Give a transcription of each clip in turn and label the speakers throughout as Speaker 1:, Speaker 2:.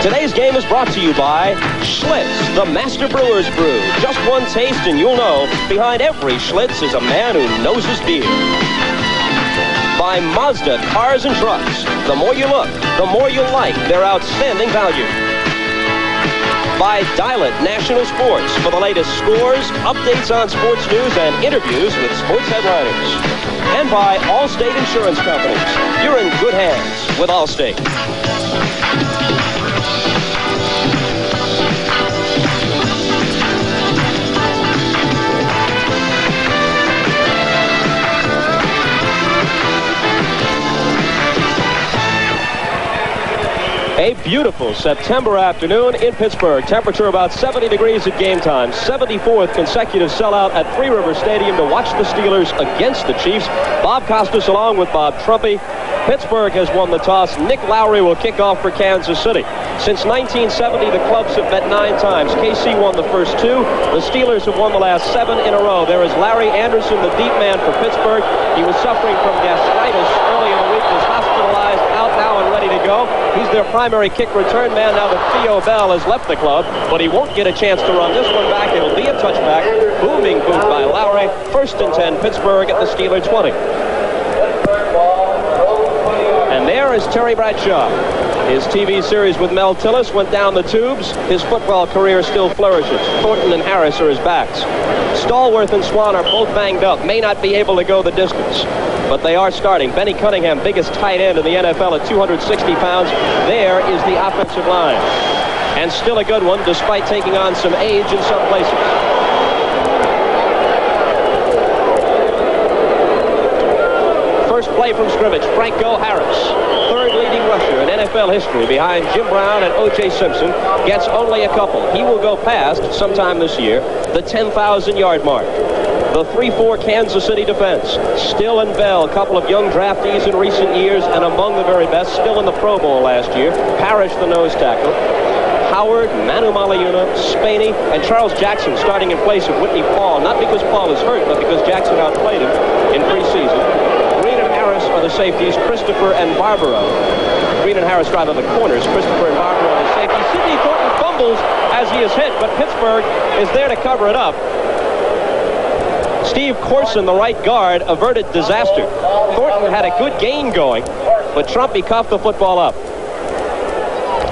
Speaker 1: Today's game is brought to you by Schlitz, the Master Brewer's Brew. Just one taste and you'll know behind every Schlitz is a man who knows his beer. By Mazda Cars and Trucks. The more you look, the more you like their outstanding value. By Dial-It National Sports for the latest scores, updates on sports news, and interviews with sports headliners. And by Allstate Insurance Companies. You're in good hands with Allstate. A beautiful September afternoon in Pittsburgh. Temperature about 70 degrees at game time. 74th consecutive sellout at Three River Stadium to watch the Steelers against the Chiefs. Bob Costas along with Bob Trumpy. Pittsburgh has won the toss. Nick Lowry will kick off for Kansas City. Since 1970, the clubs have met 9 times. KC won the first 2. The Steelers have won the last 7 in a row. There is Larry Anderson, the deep man for Pittsburgh. He was suffering from gastritis early in the week, was hospitalized, out now and ready to go. He's their primary kick return man now that Theo Bell has left the club, but he won't get a chance to run this one back. It'll be a touchback. Booming boot by Lowry. 1st and 10, Pittsburgh at the Steeler 20. And there is Terry Bradshaw. His TV series with Mel Tillis went down the tubes. His football career still flourishes. Thornton and Harris are his backs. Stallworth and Swan are both banged up. May not be able to go the distance, but they are starting. Benny Cunningham, biggest tight end in the NFL at 260 pounds. There is the offensive line. And still a good one, despite taking on some age in some places. First play from scrimmage, Franco Harris, 3rd leading rusher in NFL history behind Jim Brown and O.J. Simpson, gets only a couple. He will go past, sometime this year, the 10,000-yard mark. The 3-4 Kansas City defense. Still and Bell, a couple of young draftees in recent years and among the very best, still in the Pro Bowl last year. Parrish, the nose tackle. Howard, Manu Maliuna, Spaney, and Charles Jackson starting in place of Whitney Paul, not because Paul is hurt, but because Jackson outplayed him in preseason. Green and Harris are the safeties, Christopher and Barbaro. Green and Harris rather the corners, Christopher and Barbaro are the safeties. Sidney Thornton fumbles as he is hit, but Pittsburgh is there to cover it up. Steve Corson, the right guard, averted disaster. Thornton had a good gain going, but Trumpy coughed the football up.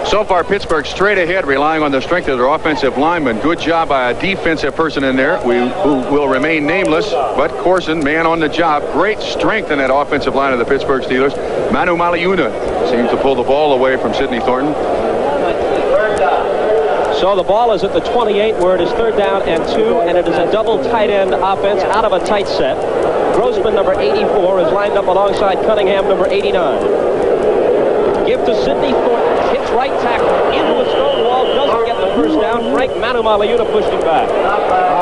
Speaker 2: So far, Pittsburgh straight ahead, relying on the strength of their offensive linemen. Good job by a defensive person in there who will remain nameless, but Corson, man on the job. Great strength in that offensive line of the Pittsburgh Steelers. Manu Maliuna seems to pull the ball away from Sidney Thornton.
Speaker 1: So the ball is at the 28 where it is 3rd down and 2, and it is a double tight end offense out of a tight set. Grossman, number 84, is lined up alongside Cunningham, number 89. Give to Sidney Thornton. Hits right tackle into a stone wall. Doesn't get the first down. Frank Manu Maliuna pushed him back.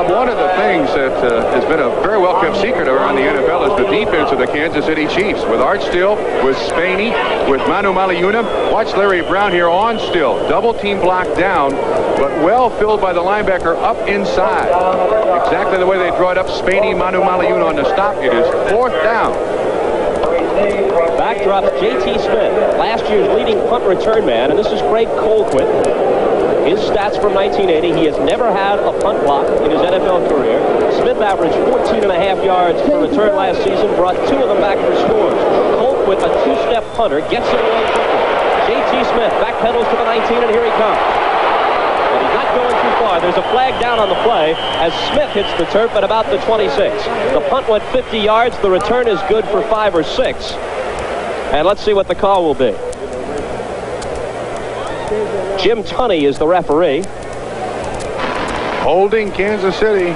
Speaker 2: One of the things that has been a very well-kept secret around the NFL is the defense of the Kansas City Chiefs. With Art Still, with Spaney, with Manu Maliuna. Watch Larry Brown here on Still. Double team block down, but well filled by the linebacker up inside. Exactly the way they draw it up. Spaney, Manu Maliuna on the stop. It is 4th down.
Speaker 1: Back drops J.T. Smith, last year's leading punt return man, and this is Craig Colquitt. His stats from 1980, he has never had a punt block in his NFL career. Smith averaged 14.5 yards per return last season, brought 2 of them back for scores. Colquitt, a 2-step punter, gets it away quickly. J.T. Smith backpedals to the 19, and here he comes. But he's not going too far. There's a flag down on the play as Smith hits the turf at about the 26. The punt went 50 yards. The return is good for 5 or 6. And let's see what the call will be. Jim Tunney is the referee.
Speaker 2: Holding Kansas City.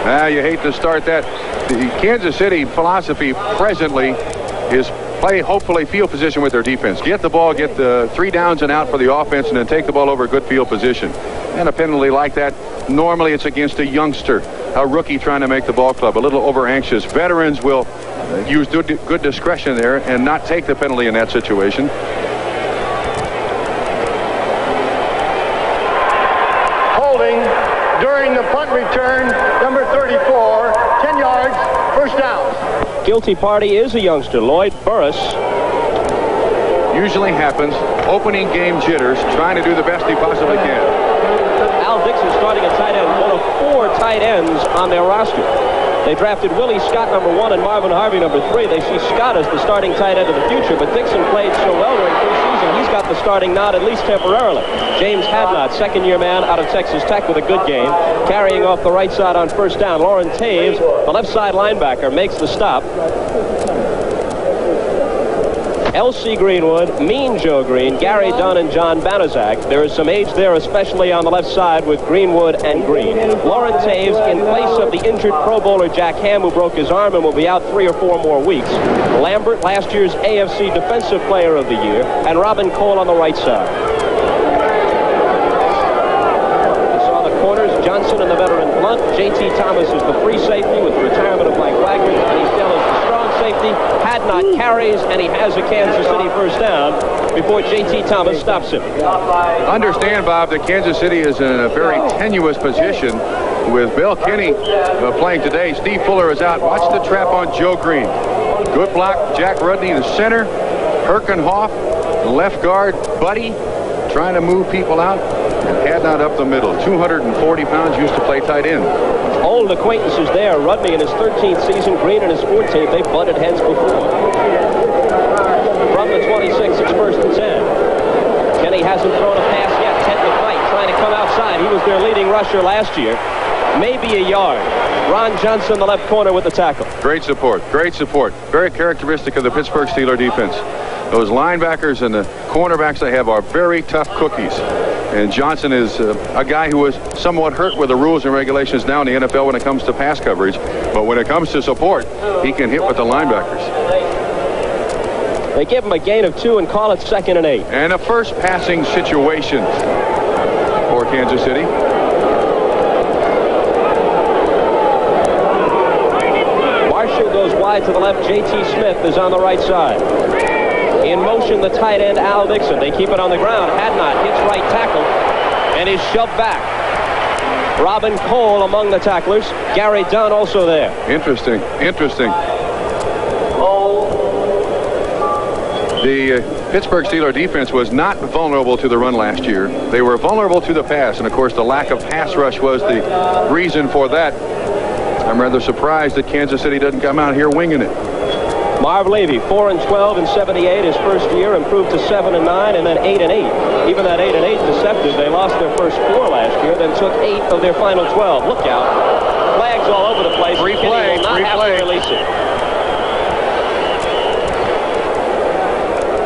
Speaker 2: Now, you hate to start that. The Kansas City philosophy presently is play, hopefully, field position with their defense. Get the ball, get the 3 downs and out for the offense, and then take the ball over a good field position. And a penalty like that, normally it's against a youngster, a rookie trying to make the ball club, a little over anxious. Veterans will use good discretion there and not take the penalty in that situation.
Speaker 3: Holding during the punt return, number 34, 10 yards, first down.
Speaker 1: Guilty party is a youngster, Lloyd Burris.
Speaker 2: usually happens. Opening game jitters, trying to do the best he possibly can.
Speaker 1: Al Dixon starting at tight end, one of 4 tight ends on their roster. They drafted Willie Scott, number 1, and Marvin Harvey, number 3. They see Scott as the starting tight end of the future, but Dixon played so well during preseason, he's got the starting nod, at least temporarily. James Hadnot, second-year man out of Texas Tech with a good game, carrying off the right side on first down. Lauren Taves, the left side linebacker, makes the stop. L.C. Greenwood, Mean Joe Green, Gary Dunn, and John Banaszak. There is some age there, especially on the left side with Greenwood and Green. Lauren Taves in place of the injured Pro Bowler Jack Ham, who broke his arm and will be out 3 or 4 more weeks. Lambert, last year's AFC Defensive Player of the Year, and Robin Cole on the right side. You saw the corners, Johnson and the veteran Blunt. J.T. Thomas is the free safety with the retirement of Mike Wagner. And he's down as the strong safety. Hadnot carries, and he has a Kansas City first down before J.T. Thomas stops him.
Speaker 2: Understand, Bob, that Kansas City is in a very tenuous position with Bill Kinney playing today. Steve Fuller is out. Watch the trap on Joe Green. Good block. Jack Rudney in the center. Herkenhoff, the left guard. Buddy trying to move people out. And Hadnot up the middle. 240 pounds, used to play tight end.
Speaker 1: Old acquaintances there. Rudney in his 13th season, Green in his 14th. They butted heads before. From the 26, it's first and 10. Kenny hasn't thrown a pass yet. Ted McKnight trying to come outside. He was their leading rusher last year. Maybe a yard. Ron Johnson, the left corner, with the tackle.
Speaker 2: Great support. Great support. Very characteristic of the Pittsburgh Steelers defense. Those linebackers and the cornerbacks they have are very tough cookies. And Johnson is a guy who was somewhat hurt with the rules and regulations now in the NFL when it comes to pass coverage. But when it comes to support, he can hit with the linebackers.
Speaker 1: They give him a gain of 2 and call it 2nd and 8.
Speaker 2: And a first passing situation for Kansas City.
Speaker 1: Marshall goes wide to the left. J.T. Smith is on the right side. In motion, the tight end, Al Dixon. They keep it on the ground. Hadnot hits right tackle and is shoved back. Robin Cole among the tacklers. Gary Dunn also there.
Speaker 2: Interesting. Interesting. The Pittsburgh Steelers defense was not vulnerable to the run last year. They were vulnerable to the pass, and of course the lack of pass rush was the reason for that. I'm rather surprised that Kansas City doesn't come out here winging it.
Speaker 1: Marv Levy, 4-12 in 78, his first year, improved to 7-9, and then 8-8. Even that 8-8 deceptive. They lost their first 4 last year, then took 8 of their final 12. Look out. Flags all over the place.
Speaker 2: Free play,
Speaker 1: will not have to release it.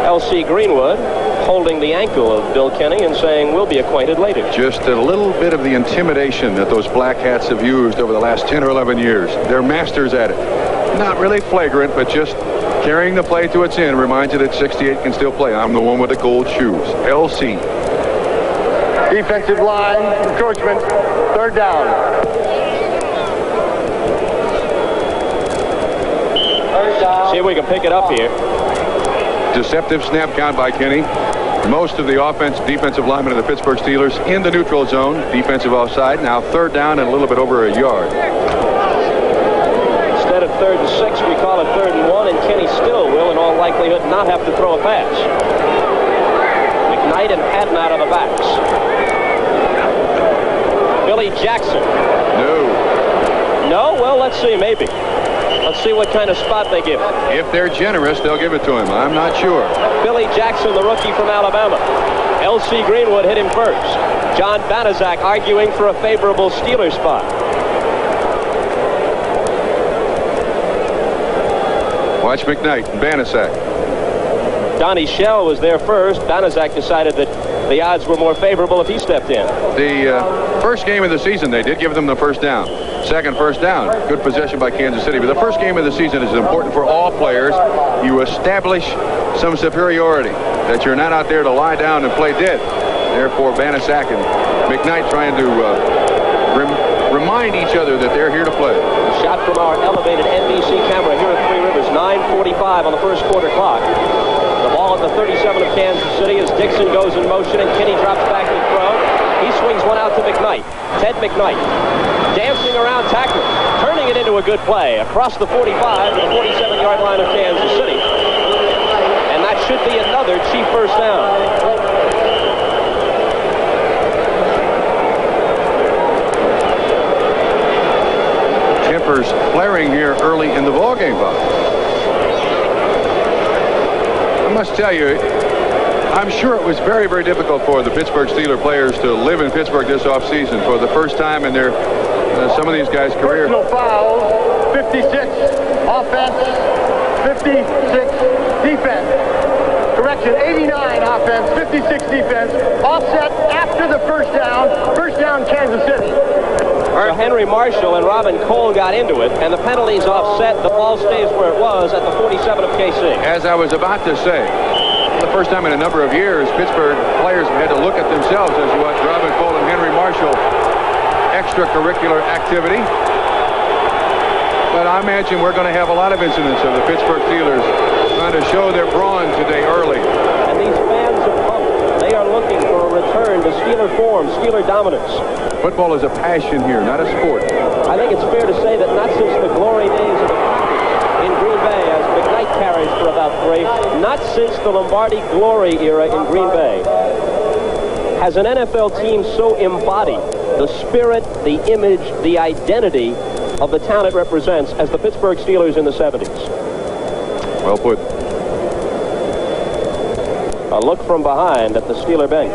Speaker 1: L.C. Greenwood holding the ankle of Bill Kenny and saying, we'll be acquainted later.
Speaker 2: Just a little bit of the intimidation that those Black Hats have used over the last 10 or 11 years. They're masters at it. Not really flagrant, but just carrying the play to its end reminds you that 68 can still play. I'm the one with the gold shoes. L.C.
Speaker 3: Defensive line, encroachment, 3rd down.
Speaker 1: See if we can pick it up here.
Speaker 2: Deceptive snap count by Kenny. Most of the defensive linemen of the Pittsburgh Steelers in the neutral zone. Defensive offside. Now 3rd down and a little bit over a yard.
Speaker 1: Instead of 3rd and 6, we call it 3rd and 1, and Kenny still will, in all likelihood, not have to throw a pass. McKnight and Hadnot are the backs. Billy Jackson. No? Well, let's see, maybe. Let's see what kind of spot they give him.
Speaker 2: If they're generous, they'll give it to him. I'm not sure.
Speaker 1: Billy Jackson, the rookie from Alabama. L.C. Greenwood hit him first. John Banaszak arguing for a favorable Steeler spot.
Speaker 2: Watch McKnight and Banaszak.
Speaker 1: Donnie Shell was there first. Banaszak decided that the odds were more favorable if he stepped in.
Speaker 2: The first game of the season, they did give them the first down. Second first down. Good possession by Kansas City. But the first game of the season is important for all players. You establish some superiority, that you're not out there to lie down and play dead. Therefore, Banaszak and McKnight trying to remind each other that they're here to play.
Speaker 1: Shot from our elevated NBC camera here at Three Rivers. 9:45 on the first quarter clock. The ball at the 37 of Kansas City as Dixon goes in motion and Kenny drops back to throw. He swings one out to McKnight. Ted McKnight dancing around tackling, turning it into a good play across the 45 to the 47-yard line of Kansas City. And that should be another Chief
Speaker 2: scoring here early in the ballgame, Bob. I must tell you, I'm sure it was very, very difficult for the Pittsburgh Steelers players to live in Pittsburgh this offseason for the first time in their some of these guys' career.
Speaker 3: Personal fouls, 56 offense, 56 defense. Correction, 89 offense, 56 defense. Offset after the first down. First down, Kansas City.
Speaker 1: So Henry Marshall and Robin Cole got into it, and the penalties offset. The ball stays where it was at the 47 of KC.
Speaker 2: As I was about to say, for the first time in a number of years, Pittsburgh players have had to look at themselves as you watch Robin Cole and Henry Marshall extracurricular activity. But I imagine we're going to have a lot of incidents of the Pittsburgh Steelers trying to show their brawn today early.
Speaker 1: And these fans are pumped. They are looking for a return to Steeler form, Steeler dominance.
Speaker 2: Football is a passion here, not a sport.
Speaker 1: I think it's fair to say that not since the glory days of the Packers in Green Bay, as McKnight carries for about 3, not since the Lombardi glory era in Green Bay, has an NFL team so embodied the spirit, the image, the identity of the town it represents as the Pittsburgh Steelers in the 70s.
Speaker 2: Well put.
Speaker 1: A look from behind at the Steeler bench.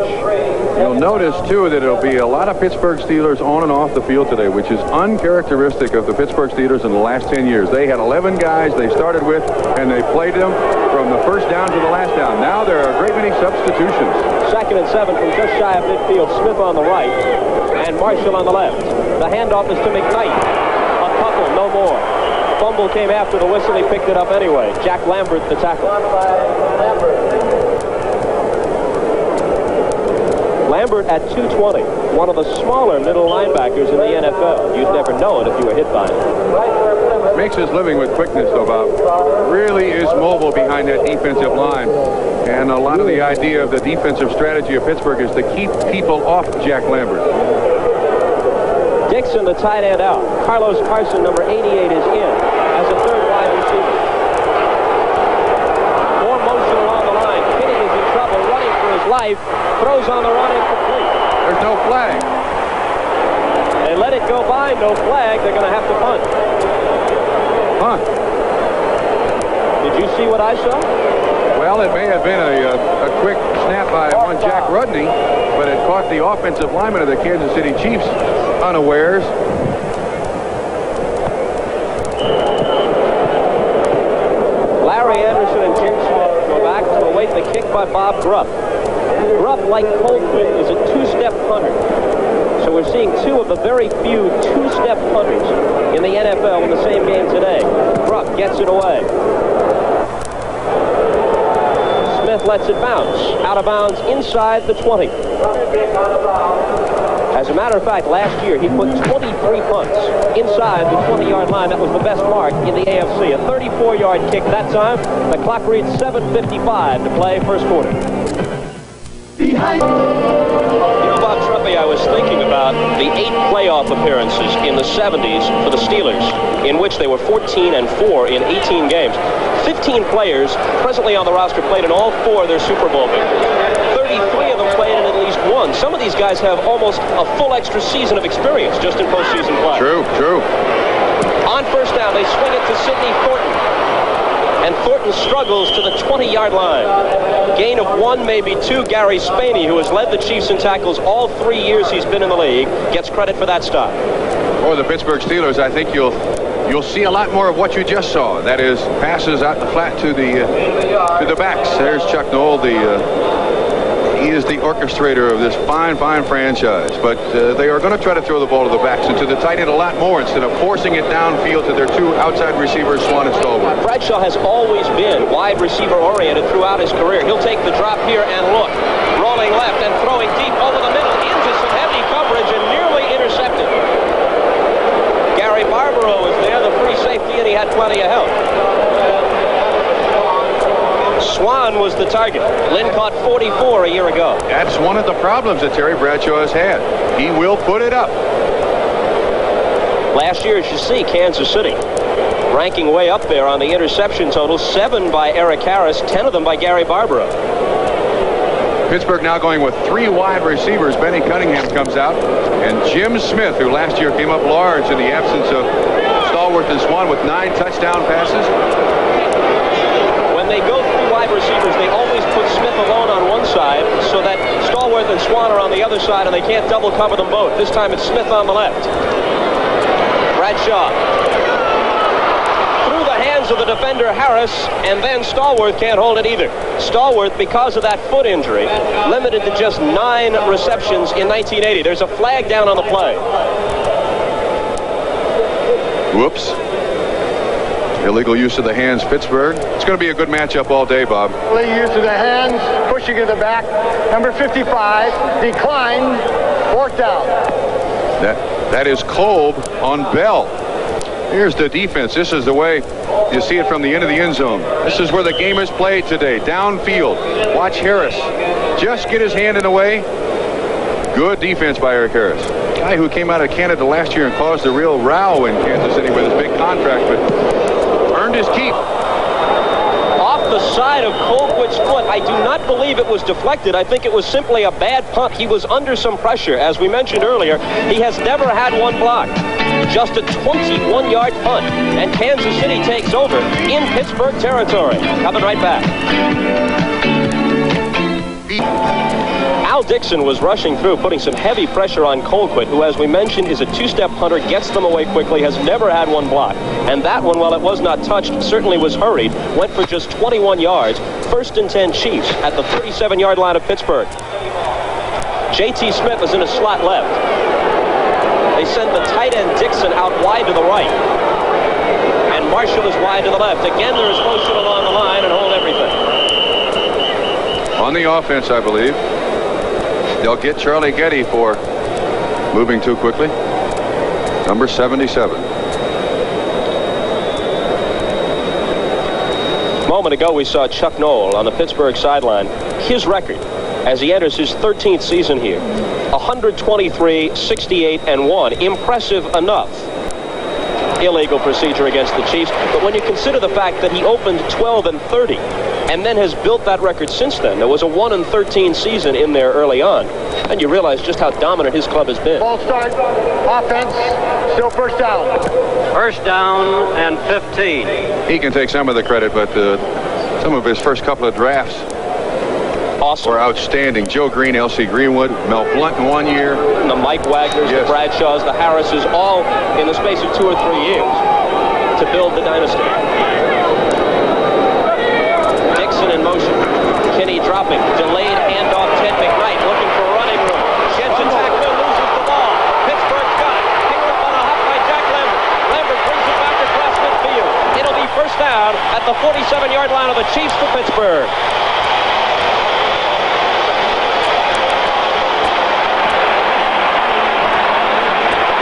Speaker 2: You'll notice, too, that it'll be a lot of Pittsburgh Steelers on and off the field today, which is uncharacteristic of the Pittsburgh Steelers in the last 10 years. They had 11 guys they started with, and they played them from the first down to the last down. Now there are a great many substitutions.
Speaker 1: 2nd and 7 from just shy of midfield. Smith on the right and Marshall on the left. The handoff is to McKnight. A couple, no more. Fumble came after the whistle. He picked it up anyway. Jack Lambert, the tackle. Lambert at 220, one of the smaller middle linebackers in the NFL. You'd never know it if you were hit by him.
Speaker 2: Makes his living with quickness, though, Bob. Really is mobile behind that defensive line. And a lot of the idea of the defensive strategy of Pittsburgh is to keep people off Jack Lambert.
Speaker 1: Dixon, the tight end, out. Carlos Carson, number 88, is in as a third wide receiver. More motion along the line. Kinney is in trouble, running for his life. Throws on the run, incomplete.
Speaker 2: There's no flag.
Speaker 1: They let it go by, no flag. They're going to have to punt.
Speaker 2: Punt.
Speaker 1: Did you see what I saw?
Speaker 2: Well, it may have been a quick snap by one Jack Rudney, but it caught the offensive lineman of the Kansas City Chiefs unawares.
Speaker 1: Larry Anderson and Jim Smith go back to await the kick by Bob Gruff. Gruff, like Colquitt, is a two-step punter. So we're seeing two of the very few two-step punters in the NFL in the same game today. Gruff gets it away. Smith lets it bounce. Out of bounds inside the 20. As a matter of fact, last year he put 23 punts inside the 20-yard line. That was the best mark in the AFC. A 34-yard kick that time. The clock reads 7:55 to play first quarter. You know, Bob Truppy, I was thinking about the 8 playoff appearances in the 70s for the Steelers, in which they were 14-4 in 18 games. 15 players presently on the roster played in all 4 of their Super Bowl games. 33 of them played in at least one. Some of these guys have almost a full extra season of experience just in postseason play.
Speaker 2: True.
Speaker 1: On first down, they swing it to Sidney Thornton. And Thornton struggles to the 20-yard line. Gain of 1, maybe 2. Gary Spaney, who has led the Chiefs in tackles all 3 years he's been in the league, gets credit for that stop.
Speaker 2: For the Pittsburgh Steelers, I think you'll see a lot more of what you just saw. That is, passes out the flat to the backs. There's Chuck Noll. He is the orchestrator of this fine franchise. But they are going to try to throw the ball to the backs and to the tight end a lot more instead of forcing it downfield to their 2 outside receivers, Swan and Stallworth.
Speaker 1: Bradshaw has always been wide receiver oriented throughout his career. He'll take the drop here and look. Rolling left and throwing deep over the middle into some heavy coverage and nearly intercepted. Gary Barbaro was there, the free safety, and he had plenty of help. Swan was the target. Lynn caught 44 a year ago.
Speaker 2: That's one of the problems that Terry Bradshaw has had. He will put it up.
Speaker 1: Last year, as you see, Kansas City ranking way up there on the interception total. 7 by Eric Harris, 10 of them by Gary Barbaro.
Speaker 2: Pittsburgh now going with 3 wide receivers. Benny Cunningham comes out, and Jim Smith, who last year came up large in the absence of Stallworth and Swan with 9 touchdown passes.
Speaker 1: When they go through wide receivers, they always put Smith alone on one side so that Stallworth and Swan are on the other side and they can't double cover them both. This time it's Smith on the left. Bradshaw. Through the hands of the defender Harris, and then Stallworth can't hold it either. Stallworth, because of that foot injury, limited to just 9 receptions in 1980. There's a flag down on the play.
Speaker 2: Whoops. Illegal use of the hands, Pittsburgh. It's going to be a good matchup all day, Bob.
Speaker 3: Illegal use of the hands, pushing to the back. Number 55, declined, 4th down.
Speaker 2: That is Kolb on Bell. Here's the defense. This is the way you see it from the end of the end zone. This is where the game is played today. Downfield. Watch Harris. Just get his hand in the way. Good defense by Eric Harris. Guy who came out of Canada last year and caused a real row in Kansas City with his big contract, but earned his keep.
Speaker 1: Off the side of Colquitt's foot. I do not believe it was deflected. I think it was simply a bad punt. He was under some pressure. As we mentioned earlier, he has never had one block. Just a 21-yard punt. And Kansas City takes over in Pittsburgh territory. Coming right back. Al Dixon was rushing through, putting some heavy pressure on Colquitt, who, as we mentioned, is a 2-step punter, gets them away quickly, has never had one block. And that one, while it was not touched, certainly was hurried, went for just 21 yards. 1st and 10 Chiefs at the 37-yard line of Pittsburgh. J.T. Smith is in a slot left. They send the tight end Dixon out wide to the right. And Marshall is wide to the left. Again, there is motion along the line and hold everything.
Speaker 2: On the offense, I believe. They'll get Charlie Getty for moving too quickly. Number 77.
Speaker 1: A moment ago, we saw Chuck Noll on the Pittsburgh sideline. His record as he enters his 13th season here, 123, 68, and 1. Impressive enough. Illegal procedure against the Chiefs. But when you consider the fact that he opened 12 and 30 and then has built that record since then, there was a 1 and 13 season in there early on, and you realize just how dominant his club has been.
Speaker 3: Ball start, offense, still 1st down.
Speaker 1: 1st down and 15.
Speaker 2: He can take some of the credit, but some of his first couple of drafts
Speaker 1: Awesome.
Speaker 2: were outstanding. Joe Green, L.C. Greenwood, Mel Blunt in 1 year.
Speaker 1: And the Mike Wagners,
Speaker 2: Yes.
Speaker 1: the Bradshaws, the Harrises, all in the space of 2 or 3 years to build the dynasty. Dixon in motion. Kinney dropping. Delayed handoff. Ted McKnight looking for running room. Gets a tackle, loses the ball. Pittsburgh's got it. Picked up on a hop by Jack Lambert. Lambert brings it back across midfield. It'll be 1st down at the 47-yard line of the Chiefs for Pittsburgh.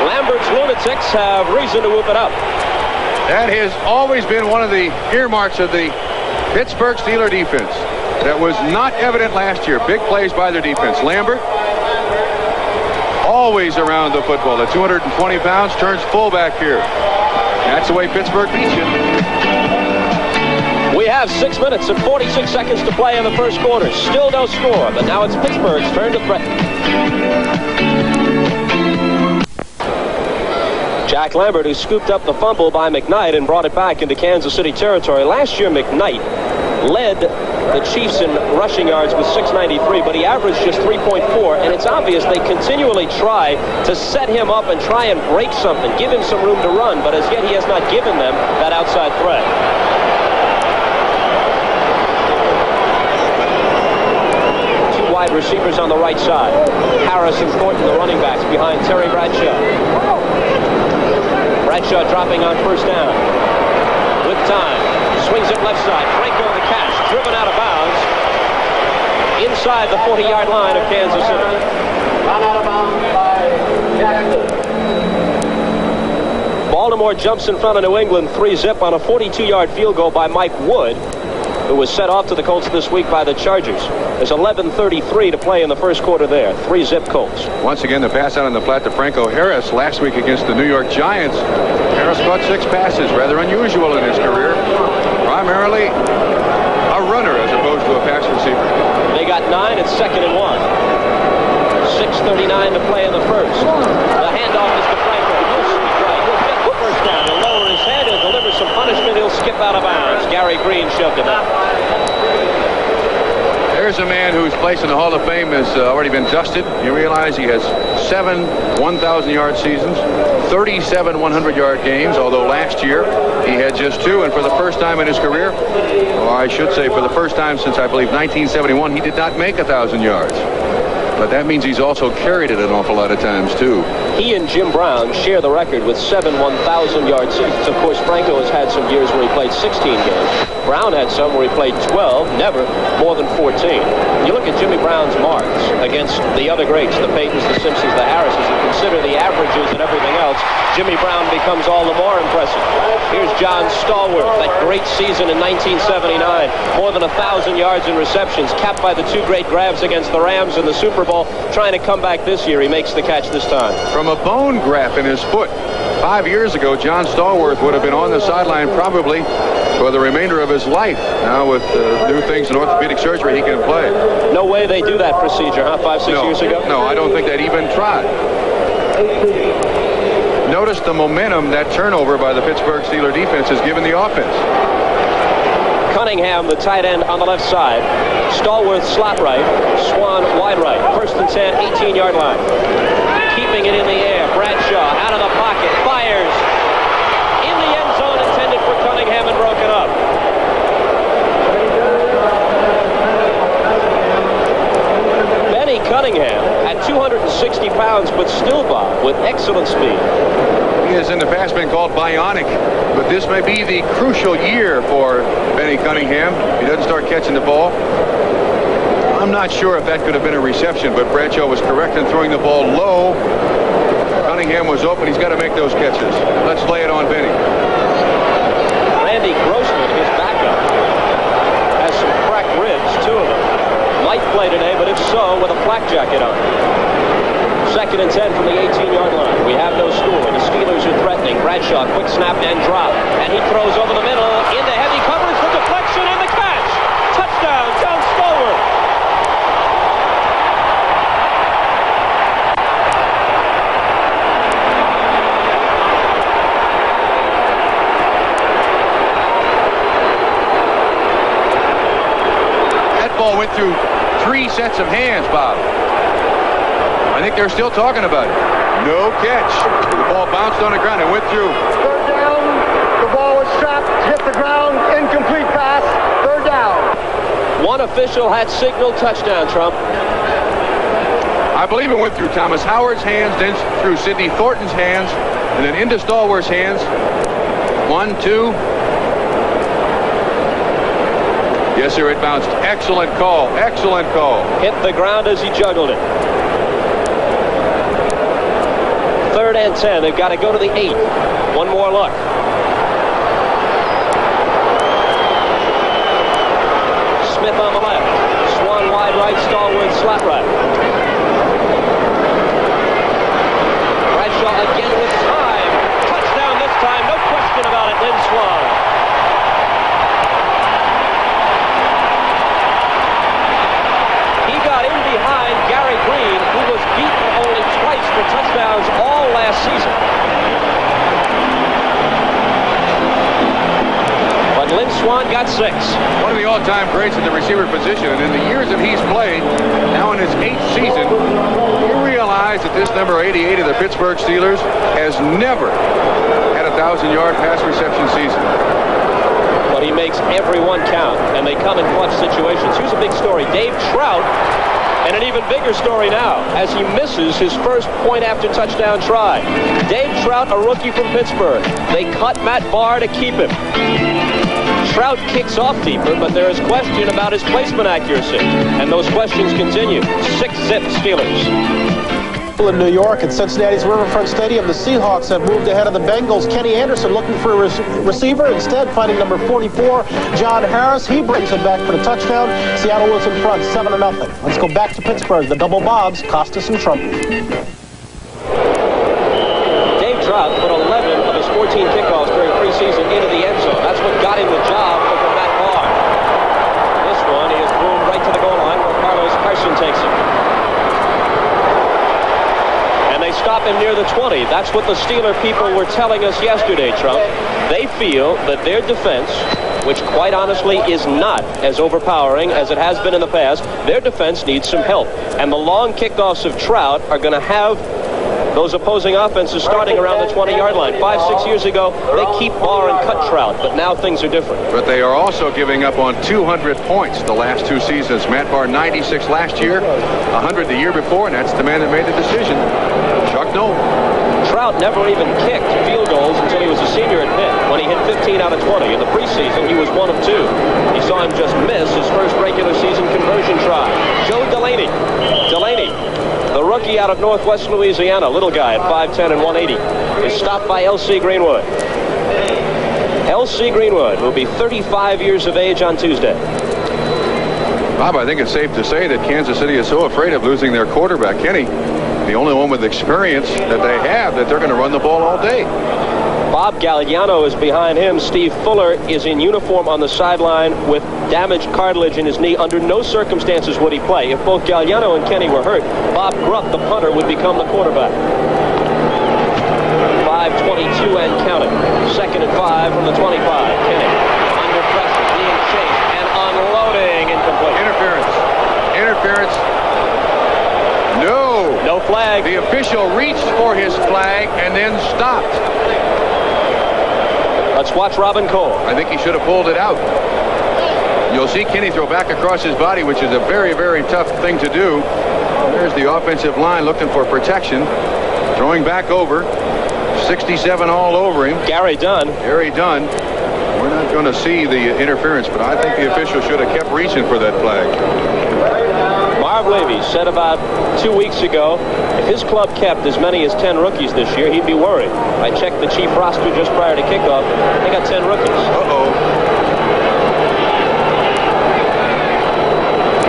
Speaker 1: Lambert's Lunatics have reason to whoop it up.
Speaker 2: That has always been one of the earmarks of the Pittsburgh Steelers defense. That was not evident last year. Big plays by their defense. Lambert, always around the football. At 220 pounds, turns fullback here. That's the way Pittsburgh beats you.
Speaker 1: We have 6 minutes and 46 seconds to play in the first quarter. Still no score, but now it's Pittsburgh's turn to threaten. Jack Lambert, who scooped up the fumble by McKnight and brought it back into Kansas City territory. Last year, McKnight led the Chiefs in rushing yards with 693, but he averaged just 3.4, and it's obvious they continually try to set him up and try and break something, give him some room to run, but as yet he has not given them that outside threat. Two wide receivers on the right side. Harris and Thornton, the running backs, behind Terry Bradshaw. Bradshaw dropping on 1st down. With time. Swings it left side. Franco the catch. Driven out of bounds. Inside the 40-yard line of Kansas City. Run out of bounds by Jackson. Baltimore jumps in front of New England 3-zip on a 42-yard field goal by Mike Wood, who was sent off to the Colts this week by the Chargers. There's 11:33 to play in the first quarter there. 3-zip Colts.
Speaker 2: Once again, the pass out on the flat to Franco Harris last week against the New York Giants. Harris caught 6 passes, rather unusual in his career. Primarily a runner as opposed to a pass receiver.
Speaker 1: They got 9. It's 2nd and 1. 6:39 to play in the first. The handoff is to Franco. He'll sweep right. He'll get the 1st down and lower his head. out of bounds. Gary Green shoved him out.
Speaker 2: There's a man whose place in the Hall of Fame has already been dusted. You realize he has 7 1,000-yard seasons, 37 100-yard games, although last year he had just 2, and for the first time in his career, or I should say for the first time since, I believe, 1971, he did not make 1,000 yards. But that means he's also carried it an awful lot of times, too.
Speaker 1: He and Jim Brown share the record with 7 1,000-yard seasons. Of course, Franco has had some years where he played 16 games. Brown had some where he played 12, never more than 14. You look at Jimmy Brown's marks against the other greats, the Paytons, the Simpsons, the Harrises, and consider the averages and everything else, Jimmy Brown becomes all the more impressive. Here's John Stallworth, that great season in 1979, more than 1,000 yards in receptions, capped by the 2 great grabs against the Rams in the Super Bowl. Trying to come back this year, he makes the catch this time.
Speaker 2: From a bone graft in his foot 5 years ago, John Stallworth would have been on the sideline probably for the remainder of his life. Now with new things in orthopedic surgery, he can play.
Speaker 1: No way they do that procedure, huh? 5, 6 years ago?
Speaker 2: No, I don't think they'd even tried. Notice the momentum that turnover by the Pittsburgh Steelers defense has given the offense.
Speaker 1: Cunningham, the tight end on the left side. Stallworth slot right. Swan wide right. 1st and 10, 18-yard line. Keeping it in the air. Bradshaw out of the pocket. Fires. In the end zone, intended for Cunningham and broken up. Benny Cunningham at 260 pounds, but still, Bob, with excellent speed.
Speaker 2: He is in the past been called bionic, but this may be the crucial year for Benny Cunningham. He doesn't start catching the ball. I'm not sure if that could have been a reception, but Bradshaw was correct in throwing the ball low. Cunningham was open. He's got to make those catches. Let's lay it on Benny.
Speaker 1: Randy Grossman, his backup, has some cracked ribs, 2 of them. Might play today, but if so, with a flak jacket on. 2nd and 10 from the 18-yard line. We have no score. The Steelers are threatening. Bradshaw, quick snap and drop. And he throws over the middle into heavy coverage. The deflection and the catch. Touchdown, John Stallworth.
Speaker 2: That ball went through 3 sets of hands, Bob. I think they're still talking about it. No catch. The ball bounced on the ground and went through.
Speaker 3: 3rd down. The ball was strapped, hit the ground, incomplete pass, 3rd down.
Speaker 1: One official had signaled touchdown, Trump.
Speaker 2: I believe it went through Thomas Howard's hands, then through Sidney Thornton's hands, and then into Stallworth's hands. 1, 2. Yes, sir, it bounced. Excellent call. Excellent call.
Speaker 1: Hit the ground as he juggled it. 3rd and 10. They've got to go to the 8. One more look. Smith on the left. Swan wide right. Stallworth slot right. Bradshaw again with time. Touchdown this time. No question about it. Lynn Swan. He got in behind Gary Green, who was beaten only twice for touchdowns all last season. But Lynn Swan got 6.
Speaker 2: One of the all-time greats at the receiver position, and in the years that he's played, now in his 8th season, you realize that this number 88 of the Pittsburgh Steelers has never had a 1,000-yard pass reception season.
Speaker 1: But he makes every one count, and they come in clutch situations. Here's a big story. Dave Trout, and an even bigger story now, as he misses his first point-after-touchdown try. Dave Trout, a rookie from Pittsburgh. They cut Matt Barr to keep him. Trout kicks off deeper, but there is question about his placement accuracy. And those questions continue. 6-zip Steelers.
Speaker 4: In New York at Cincinnati's Riverfront Stadium, the Seahawks have moved ahead of the Bengals. Kenny Anderson looking for a receiver, instead finding number 44, John Harris. He brings it back for the touchdown. Seattle was in front, 7-0. Let's go back to Pittsburgh. The double Bobs, Costas and Trump.
Speaker 1: Dave Trout put 11 of his 14 kickoffs during preseason into the end zone. That's what got him the job over Matt Barr. This one, he is boomed right to the goal line where Carlos Carson takes him. And they stop stop him near the 20. That's what the Steeler people were telling us yesterday, Trump. They feel that their defense, which quite honestly is not as overpowering as it has been in the past, their defense needs some help. And the long kickoffs of Trout are going to have those opposing offenses starting around the 20-yard line. 5-6 years ago, they keep Barr and cut Trout, but now things are different.
Speaker 2: But they are also giving up on 200 points the last 2 seasons. Matt Barr, 96 last year, 100 the year before, and that's the man that made the decision, Chuck Noll.
Speaker 1: Trout never even kicked field goals until he was a senior at Pitt, when he hit 15 out of 20. In the preseason, he was 1 of 2. He saw him just miss his first regular season conversion try. Joe Delaney, the rookie out of Northwest Louisiana, little guy at 5'10 and 180, is stopped by L.C. Greenwood. L.C. Greenwood will be 35 years of age on Tuesday.
Speaker 2: Bob, I think it's safe to say that Kansas City is so afraid of losing their quarterback, Kenny, the only one with experience that they have, that they're going to run the ball all day.
Speaker 1: Bob Galliano is behind him. Steve Fuller is in uniform on the sideline with damaged cartilage in his knee. Under no circumstances would he play. If both Galliano and Kenny were hurt, Bob Grupp, the punter, would become the quarterback. 5:22 and counting. 2nd and 5 from the 25. Kenny under pressure, being chased and unloading, incomplete.
Speaker 2: Interference. No
Speaker 1: flag.
Speaker 2: The official reached for his flag and then stopped.
Speaker 1: Let's watch Robin Cole.
Speaker 2: I think he should have pulled it out. You'll see Kenny throw back across his body, which is a very, very tough thing to do. There's the offensive line looking for protection. Throwing back over. 67 all over him.
Speaker 1: Gary Dunn.
Speaker 2: We're not going to see the interference, but I think the official should have kept reaching for that flag.
Speaker 1: Marv Levy said about 2 weeks ago, if his club kept as many as 10 rookies this year, he'd be worried. I checked the chief roster just prior to kickoff. They got 10 rookies.
Speaker 2: Uh-oh.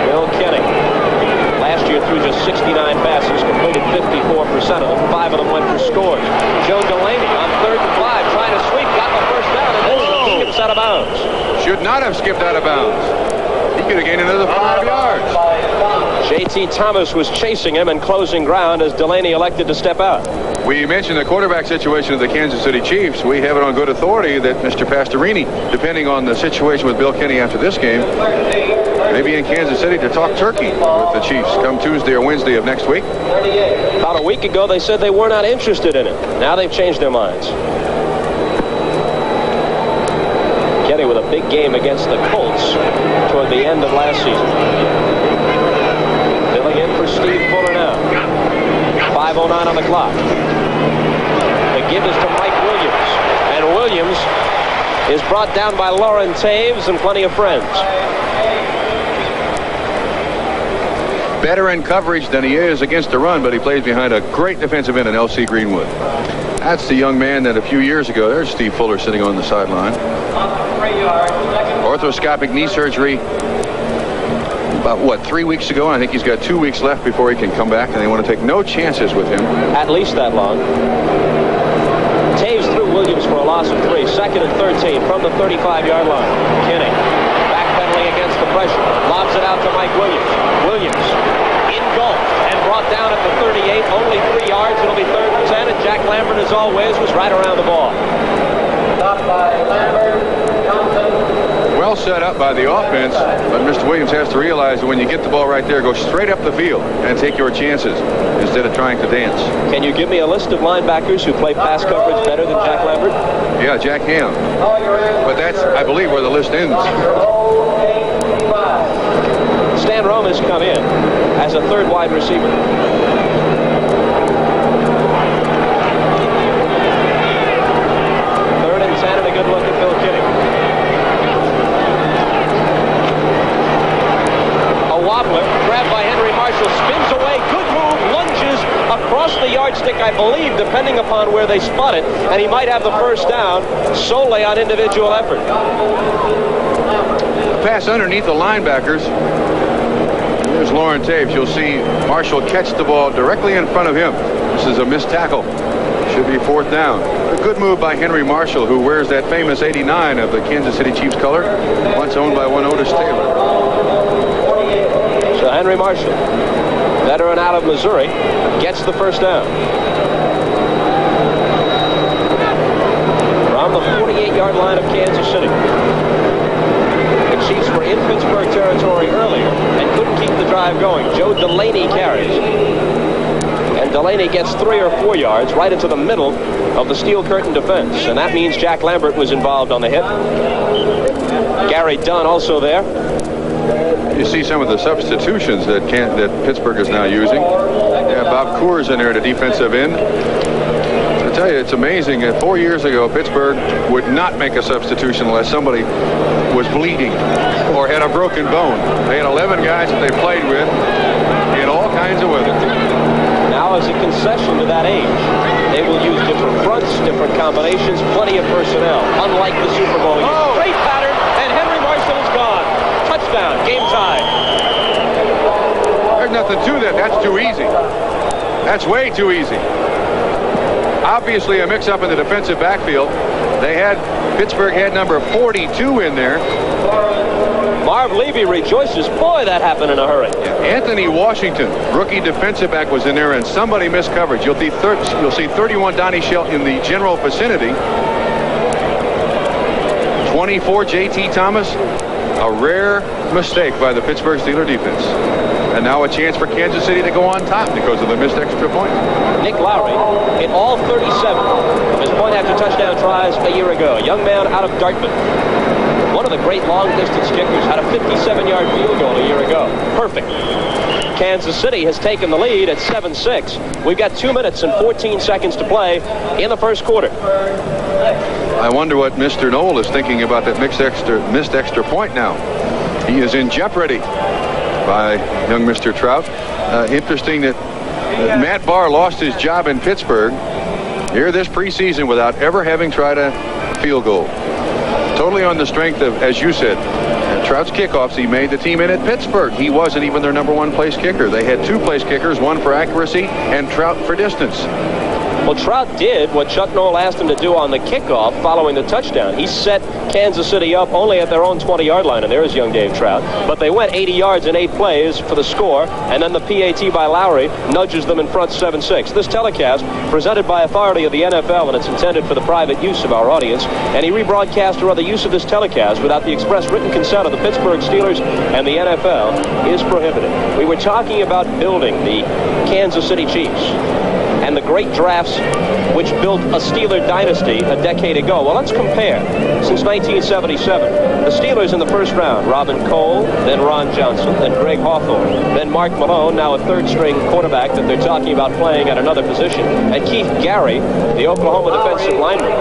Speaker 1: Bill Kenny. Last year threw just 69 passes, completed 54% of them. 5 of them went for scores. Joe Delaney on 3rd and 5, trying to sweep, got the first down, and then skips out of bounds.
Speaker 2: Should not have skipped out of bounds. He could have gained another 5 yards.
Speaker 1: J.T. Thomas was chasing him and closing ground as Delaney elected to step out.
Speaker 2: We mentioned the quarterback situation of the Kansas City Chiefs. We have it on good authority that Mr. Pastorini, depending on the situation with Bill Kenny after this game, may be in Kansas City to talk turkey with the Chiefs come Tuesday or Wednesday of next week.
Speaker 1: About a week ago, they said they were not interested in it. Now they've changed their minds. Kenny with a big game against the Colts toward the end of last season. Filling in for Steve Fuller now. 5:09 on the clock. The give is to Mike Williams. And Williams is brought down by Lauren Taves and plenty of friends.
Speaker 2: Better in coverage than he is against the run, but he plays behind a great defensive end in L.C. Greenwood. That's the young man that a few years ago, there's Steve Fuller sitting on the sideline. Orthoscopic knee surgery about, 3 weeks ago? I think he's got 2 weeks left before he can come back, and they want to take no chances with him.
Speaker 1: At least that long. Taves threw Williams for a loss of 3. 2nd and 13 from the 35-yard line. Kenny backpedaling against the pressure. Lobs it out to Mike Williams. Williams engulfed and brought down at the 38. Only 3 yards. It'll be 3rd and 10. And Jack Lambert, as always, was right around the ball.
Speaker 3: Stopped by Lambert, Johnson.
Speaker 2: Well set up by the offense, but Mr. Williams has to realize that when you get the ball right there, go straight up the field and take your chances instead of trying to dance.
Speaker 1: Can you give me a list of linebackers who play pass coverage better than Jack Lambert?
Speaker 2: Yeah, Jack Ham. But that's, I believe, where the list ends.
Speaker 1: Stan Rome has come in as a 3rd wide receiver. 3rd and 10 and a good look at Bill Kenny. A wobbler, grabbed by Henry Marshall, spins away, good move, lunges across the yardstick, I believe, depending upon where they spot it, and he might have the first down solely on individual effort.
Speaker 2: A pass underneath the linebackers. There's Lauren Taves. You'll see Marshall catch the ball directly in front of him. This is a missed tackle. Should be 4th down. A good move by Henry Marshall, who wears that famous 89 of the Kansas City Chiefs color, once owned by one Otis Taylor.
Speaker 1: So Henry Marshall, veteran out of Missouri, gets the first down. on the 48-yard line of Kansas City. The Chiefs were in Pittsburgh territory earlier and couldn't keep the drive going. Joe Delaney carries. And Delaney gets 3 or 4 yards right into the middle of the steel curtain defense. And that means Jack Lambert was involved on the hit. Gary Dunn also there.
Speaker 2: You see some of the substitutions that Pittsburgh is now using. They have Bob Coors in there at a defensive end. I tell you, it's amazing. 4 years ago, Pittsburgh would not make a substitution unless somebody was bleeding or had a broken bone. They had 11 guys that they played with in all kinds of weather.
Speaker 1: Now, as a concession to that age, they will use different fronts, different combinations, plenty of personnel. Unlike the Super Bowl, great pattern, and Henry Marshall is gone. Touchdown, game tie.
Speaker 2: There's nothing to that. That's too easy. That's way too easy. Obviously a mix-up in the defensive backfield. Pittsburgh had number 42 in there.
Speaker 1: Marv Levy rejoices. Boy, that happened in a hurry.
Speaker 2: Anthony Washington, rookie defensive back, was in there, and somebody missed coverage. You'll see 31 Donnie Shell in the general vicinity. 24 J.T. Thomas. A rare mistake by the Pittsburgh Steelers defense. And now a chance for Kansas City to go on top because of the missed extra point.
Speaker 1: Nick Lowry hit all 37 of his point-after-touchdown tries a year ago. A young man out of Dartmouth. One of the great long-distance kickers. Had a 57-yard field goal a year ago. Perfect. Kansas City has taken the lead at 7-6. We've got 2 minutes and 14 seconds to play in the first quarter.
Speaker 2: I wonder what Mr. Knoll is thinking about that missed extra point now. He is in jeopardy by young Mr. Trout. Interesting that Matt Barr lost his job in Pittsburgh here this preseason without ever having tried a field goal. Totally on the strength of, as you said, Trout's kickoffs. He made the team in at Pittsburgh. He wasn't even their #1 place kicker. They had 2 place kickers, one for accuracy and Trout for distance.
Speaker 1: Well, Trout did what Chuck Noll asked him to do on the kickoff following the touchdown. He set Kansas City up only at their own 20-yard line, and there's young Dave Trout. But they went 80 yards in 8 plays for the score, and then the PAT by Lowry nudges them in front 7-6. This telecast, presented by authority of the NFL, and it's intended for the private use of our audience. Any rebroadcast or other use of this telecast without the express written consent of the Pittsburgh Steelers and the NFL is prohibited. We were talking about building the Kansas City Chiefs and the great drafts which built a Steeler dynasty a decade ago. Well, let's compare. Since 1977, the Steelers in the first round, Robin Cole, then Ron Johnson, then Greg Hawthorne, then Mark Malone, now a third-string quarterback that they're talking about playing at another position, and Keith Gary, the Oklahoma defensive lineman,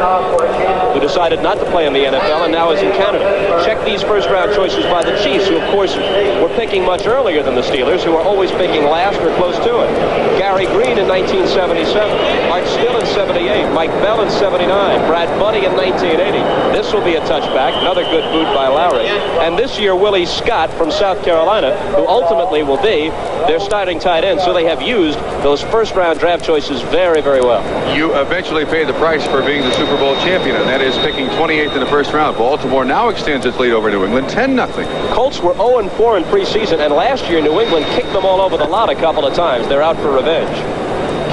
Speaker 1: who decided not to play in the NFL and now is in Canada. Check these first-round choices by the Chiefs, who, of course, were picking much earlier than the Steelers, who are always picking last or close to it. Gary Green in 1977, Art Still in 78, Mike Bell in 79, Brad Buddy in 1980. This will be a touchback, another good boot by Lowry. And this year, Willie Scott from South Carolina, who ultimately will be their starting tight end. So they have used those first-round draft choices very, very well. You
Speaker 2: eventually pay the price for being the Super Bowl champion, and that is picking 28th in the first round. Baltimore now extends its lead over New England, 10-0. Colts were 0-4 in preseason, and last year New England kicked them all over the lot a couple of times. They're out for revenge.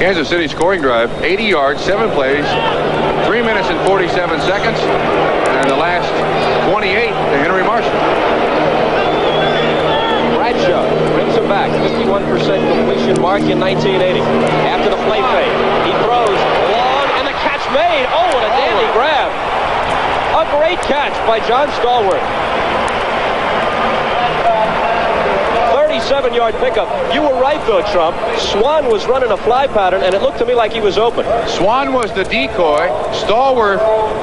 Speaker 2: Kansas City scoring drive, 80 yards, 7 plays, 3 minutes and 47 seconds, and the last 28 to Henry Marshall. Bradshaw brings him back, 51% completion mark in 1980. After the play fake, he throws long, and the catch made. Oh, what a dandy grab. A great catch by John Stallworth. 37-yard pickup. You were right, though, Trump. Swan was running a fly pattern, and it looked to me like he was open. Swan was the decoy. Stallworth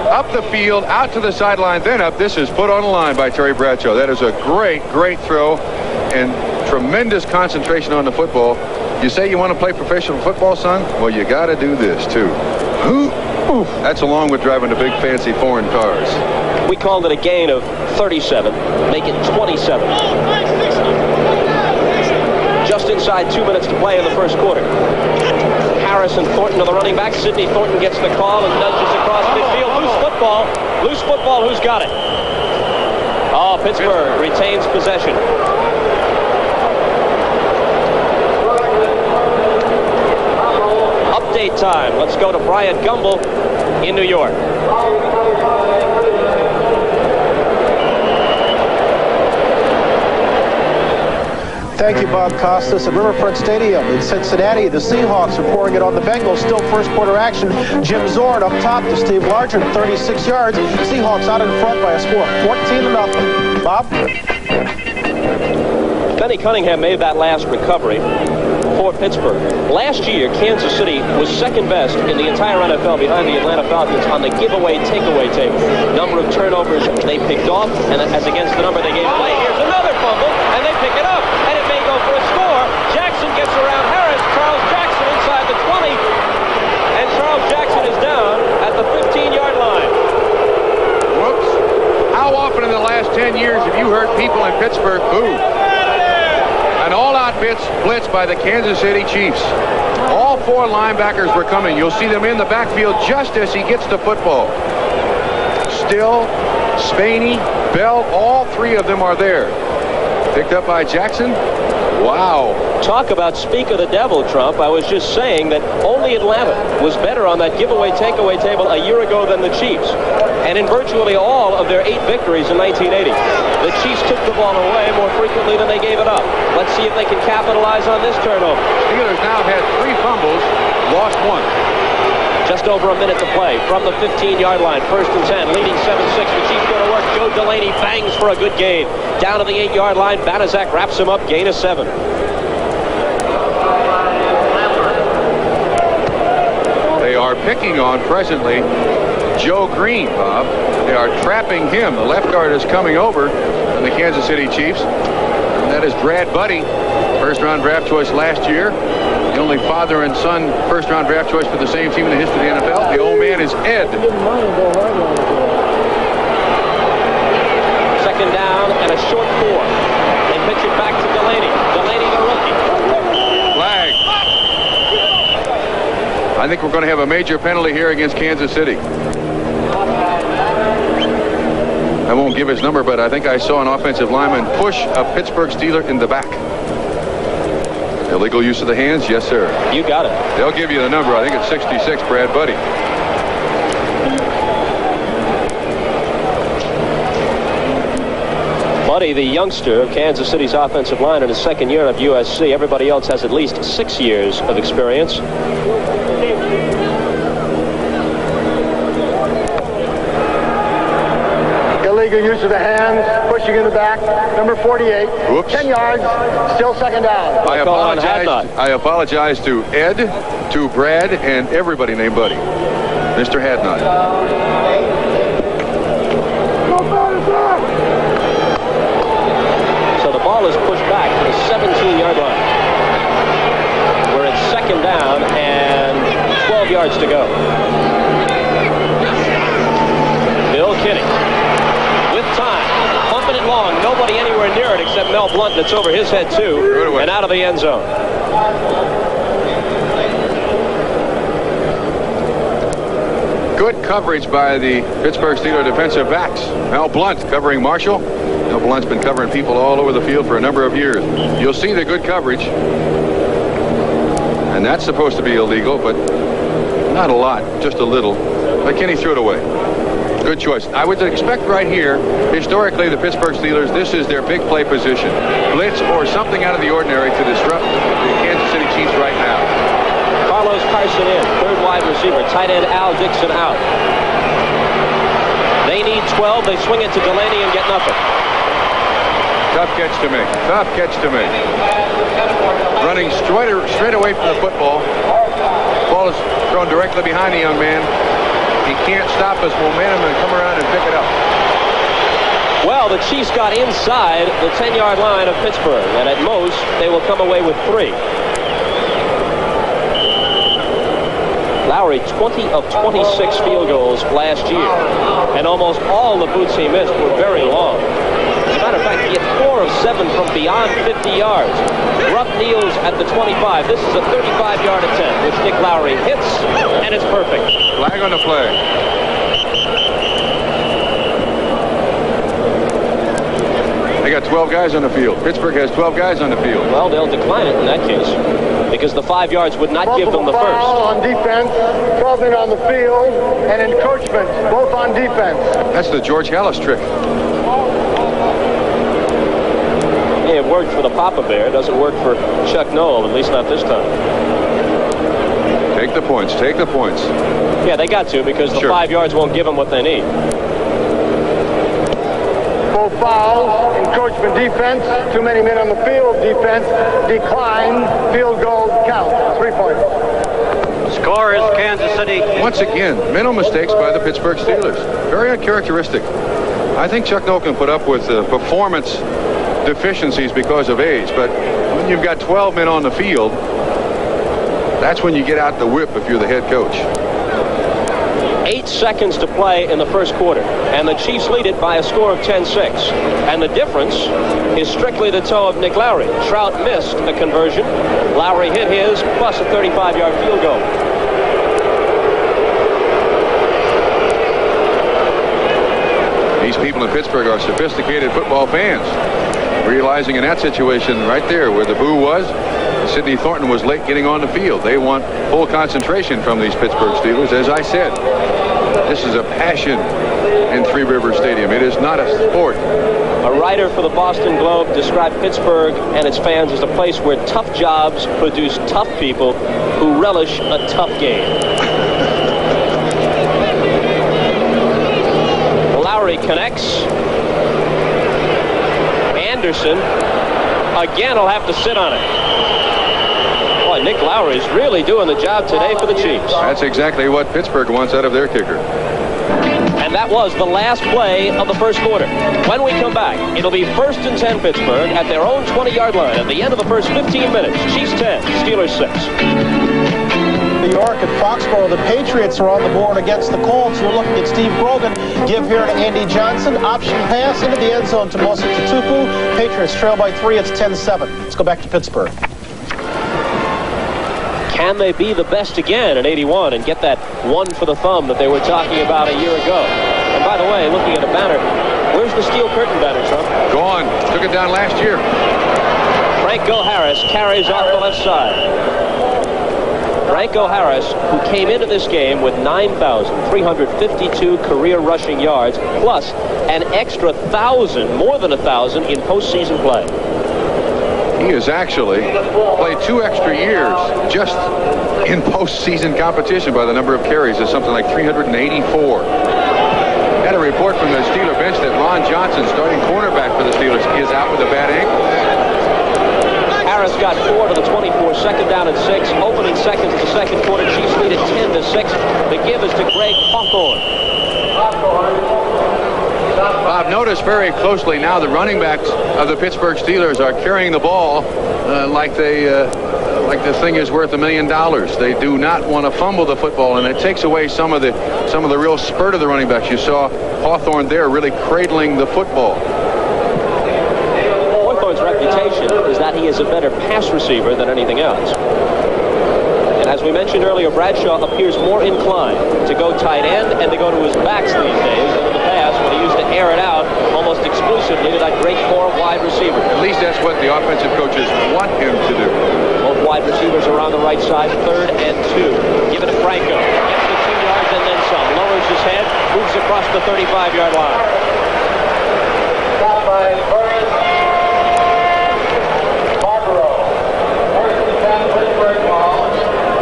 Speaker 2: up the field, out to the sideline, then up. This is put on the line by Terry Bradshaw. That is a great, great throw and tremendous concentration on the football. You say you want to play professional football, son? Well, you got to do this, too. That's along with driving the big, fancy foreign cars. We called it a gain of 37. Make it 27. Just inside 2 minutes to play in the first quarter. Harrison Thornton to the running back. Sidney Thornton gets the call and nudges across midfield. Loose football. Loose football. Who's got it? Oh, Pittsburgh retains possession. Update time. Let's go to Bryant Gumbel in New York.
Speaker 4: Thank you, Bob Costas. At Riverfront Stadium in Cincinnati, the Seahawks are pouring it on the Bengals. Still first quarter action. Jim Zorn up top to Steve Largent, 36 yards. Seahawks out in front by a score of 14-0. Bob?
Speaker 1: Benny Cunningham made that last recovery for Pittsburgh. Last year, Kansas City was second best in the entire NFL behind the Atlanta Falcons on the giveaway takeaway table. Number of turnovers they picked off, and as against the number they gave away. Here's another fumble, and they pick it up, and it may go for a score. Jackson gets around Harris. Charles Jackson inside the 20, and Charles Jackson is down at the 15-yard line.
Speaker 2: Whoops. How often in the last 10 years have you heard people in Pittsburgh boo? An all-out blitz by the Kansas City Chiefs. All four linebackers were coming. You'll see them in the backfield just as he gets the football. Still, Spaney, Bell, all three of them are there. Picked up by Jackson. Wow.
Speaker 1: Talk about speak of the devil, Trump. I was just saying that only Atlanta was better on that giveaway takeaway table a year ago than the Chiefs. And in virtually all of their 8 victories in 1980, the Chiefs took the ball away more frequently than they gave it up. Let's see if they can capitalize on this turnover.
Speaker 2: Steelers now had 3 fumbles, lost 1.
Speaker 1: Just over a minute to play from the 15-yard line. First and 10, leading 7-6. The Chiefs go to work. Joe Delaney bangs for a good gain. Down to the 8-yard line. Banaszak wraps him up. Gain of 7.
Speaker 2: They are picking on presently Joe Green, Bob. They are trapping him. The left guard is coming over from the Kansas City Chiefs. And that is Brad Buddy, first-round draft choice last year. The only father and son first-round draft choice for the same team in the history of the NFL. The old man is Ed.
Speaker 1: Second down and a short 4. They pitch it back to Delaney. Delaney, the rookie.
Speaker 2: Flag. I think we're going to have a major penalty here against Kansas City. I won't give his number, but I think I saw an offensive lineman push a Pittsburgh Steeler in the back. Illegal use of the hands? Yes, sir.
Speaker 1: You got it.
Speaker 2: They'll give you the number. I think it's 66, Brad Buddy.
Speaker 1: Buddy, the youngster of Kansas City's offensive line in his second year of USC. Everybody else has at least 6 years of experience.
Speaker 3: Illegal use of the hands, pushing in the back, number 48.
Speaker 2: Whoops.
Speaker 3: 10 yards, still second down.
Speaker 2: I apologize to Ed, to Brad, and everybody named Buddy. Mr. Hadnot.
Speaker 1: So the ball is pushed back to the 17-yard line, where it's second down and 12 yards to go. Bill Kinney with time, pumping it long. Nobody anywhere near it except Mel Blount. That's over his head too, and out of the end zone.
Speaker 2: Good coverage by the Pittsburgh Steelers defensive backs. Mel Blount covering Marshall. Mel Blount's been covering people all over the field for a number of years. You'll see the good coverage. And that's supposed to be illegal, but not a lot, just a little. But Kenny threw it away. Good choice. I would expect right here, historically, the Pittsburgh Steelers, this is their big play position. Blitz or something out of the ordinary to disrupt the Kansas City Chiefs right now.
Speaker 1: Carlos Carson in, third wide receiver. Tight end Al Dixon out. They need 12. They swing it to Delaney and get nothing.
Speaker 2: Tough catch to make. Tough catch to make. Running straight away from the football. Ball is thrown directly behind the young man. He can't stop his momentum and come around and pick it up.
Speaker 1: Well, the Chiefs got inside the 10-yard line of Pittsburgh, and at most, they will come away with 3. Lowry, 20 of 26 field goals last year, and almost all the boots he missed were very long. As a matter of fact, he had 4 of 7 from beyond 50 yards. Rupp kneels at the 25. This is a 35-yard attempt, which Dick Lowry hits, and it's perfect.
Speaker 2: Flag on the play. They got 12 guys on the field. Pittsburgh has 12 guys on the field.
Speaker 1: Well, they'll decline it in that case, because the 5 yards would not give them the first.
Speaker 3: On defense, 12 men on the field, and encroachment, both on defense.
Speaker 2: That's the George Halas trick.
Speaker 1: Yeah, have worked for the Papa Bear. It doesn't work for Chuck Noll, at least not this time.
Speaker 2: Take the points. Take the points.
Speaker 1: Yeah, they got to, because the 5 yards won't give them what they need.
Speaker 3: Full fouls, encroachment defense, too many men on the field, defense, decline, field goal count, 3 points.
Speaker 5: Score is Kansas City.
Speaker 2: Once again, mental mistakes by the Pittsburgh Steelers. Very uncharacteristic. I think Chuck Noll can put up with performance deficiencies because of age, but when you've got 12 men on the field, that's when you get out the whip if you're the head coach.
Speaker 1: 8 seconds to play in the first quarter, and the Chiefs lead it by a score of 10-6. And the difference is strictly the toe of Nick Lowry. Trout missed the conversion. Lowry hit his, plus a 35-yard field goal.
Speaker 2: These people in Pittsburgh are sophisticated football fans. Realizing in that situation right there where the boo was, Sidney Thornton was late getting on the field. They want full concentration from these Pittsburgh Steelers. As I said, this is a passion in Three Rivers Stadium. It is not a sport.
Speaker 1: A writer for the Boston Globe described Pittsburgh and its fans as a place where tough jobs produce tough people who relish a tough game. Lowry connects. Anderson again will have to sit on it. Boy, Nick Lowry is really doing the job today for the Chiefs.
Speaker 2: That's exactly what Pittsburgh wants out of their kicker.
Speaker 1: And that was the last play of the first quarter. When we come back, it'll be 1st and 10 Pittsburgh at their own 20-yard line at the end of the first 15 minutes. Chiefs 10, Steelers 6.
Speaker 4: New York at Foxborough, the Patriots are on the board against the Colts. We're looking at Steve Grogan. Give here to Andy Johnson. Option pass into the end zone to Mosa Tutupu. Patriots trail by 3. It's 10-7. Let's go back to Pittsburgh.
Speaker 1: Can they be the best again in 81 and get that one for the thumb that they were talking about a year ago? And by the way, looking at a banner, where's the steel curtain banner, Trump?
Speaker 2: Gone. Took it down last year.
Speaker 1: Franco Harris carries off the left side. Franco Harris, who came into this game with 9,352 career rushing yards, plus an extra 1,000, more than 1,000 in postseason play.
Speaker 2: He has actually played 2 extra years just in postseason competition by the number of carries. It's something like 384. Had a report from the Steeler bench that Ron Johnson, starting cornerback for the Steelers, is out with a bad ankle.
Speaker 1: Harris got 4 to the 24, second down and 6. Opening seconds of the second quarter, Chiefs lead at 10-6. The give is to Greg Hawthorne.
Speaker 2: Bob, notice very closely now the running backs of the Pittsburgh Steelers are carrying the ball like the thing is worth $1 million. They do not want to fumble the football, and it takes away some of the real spurt of the running backs. You saw Hawthorne there really cradling the football.
Speaker 1: Hawthorne's reputation is that he is a better pass receiver than anything else. And as we mentioned earlier, Bradshaw appears more inclined to go tight end and to go to his backs these days than in the past when he used to air it out almost exclusively to that great core wide receiver.
Speaker 2: At least that's what the offensive coaches want him to do.
Speaker 1: Both wide receivers are on the right side, 3rd and 2. Give it to Franco. Gets the 2 yards and then some. Lowers his head, moves across the 35-yard line.
Speaker 3: Stop by Burris.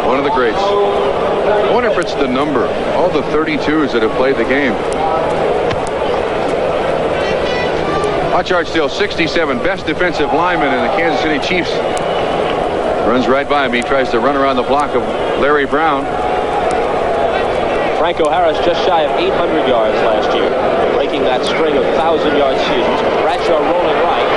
Speaker 2: One of the greats. I wonder if it's the number. All the 32s that have played the game. Hutchard still 67, best defensive lineman in the Kansas City Chiefs. Runs right by him. He tries to run around the block of Larry Brown.
Speaker 1: Franco Harris just shy of 800 yards last year, breaking that string of 1,000-yard seasons. Bradshaw rolling right.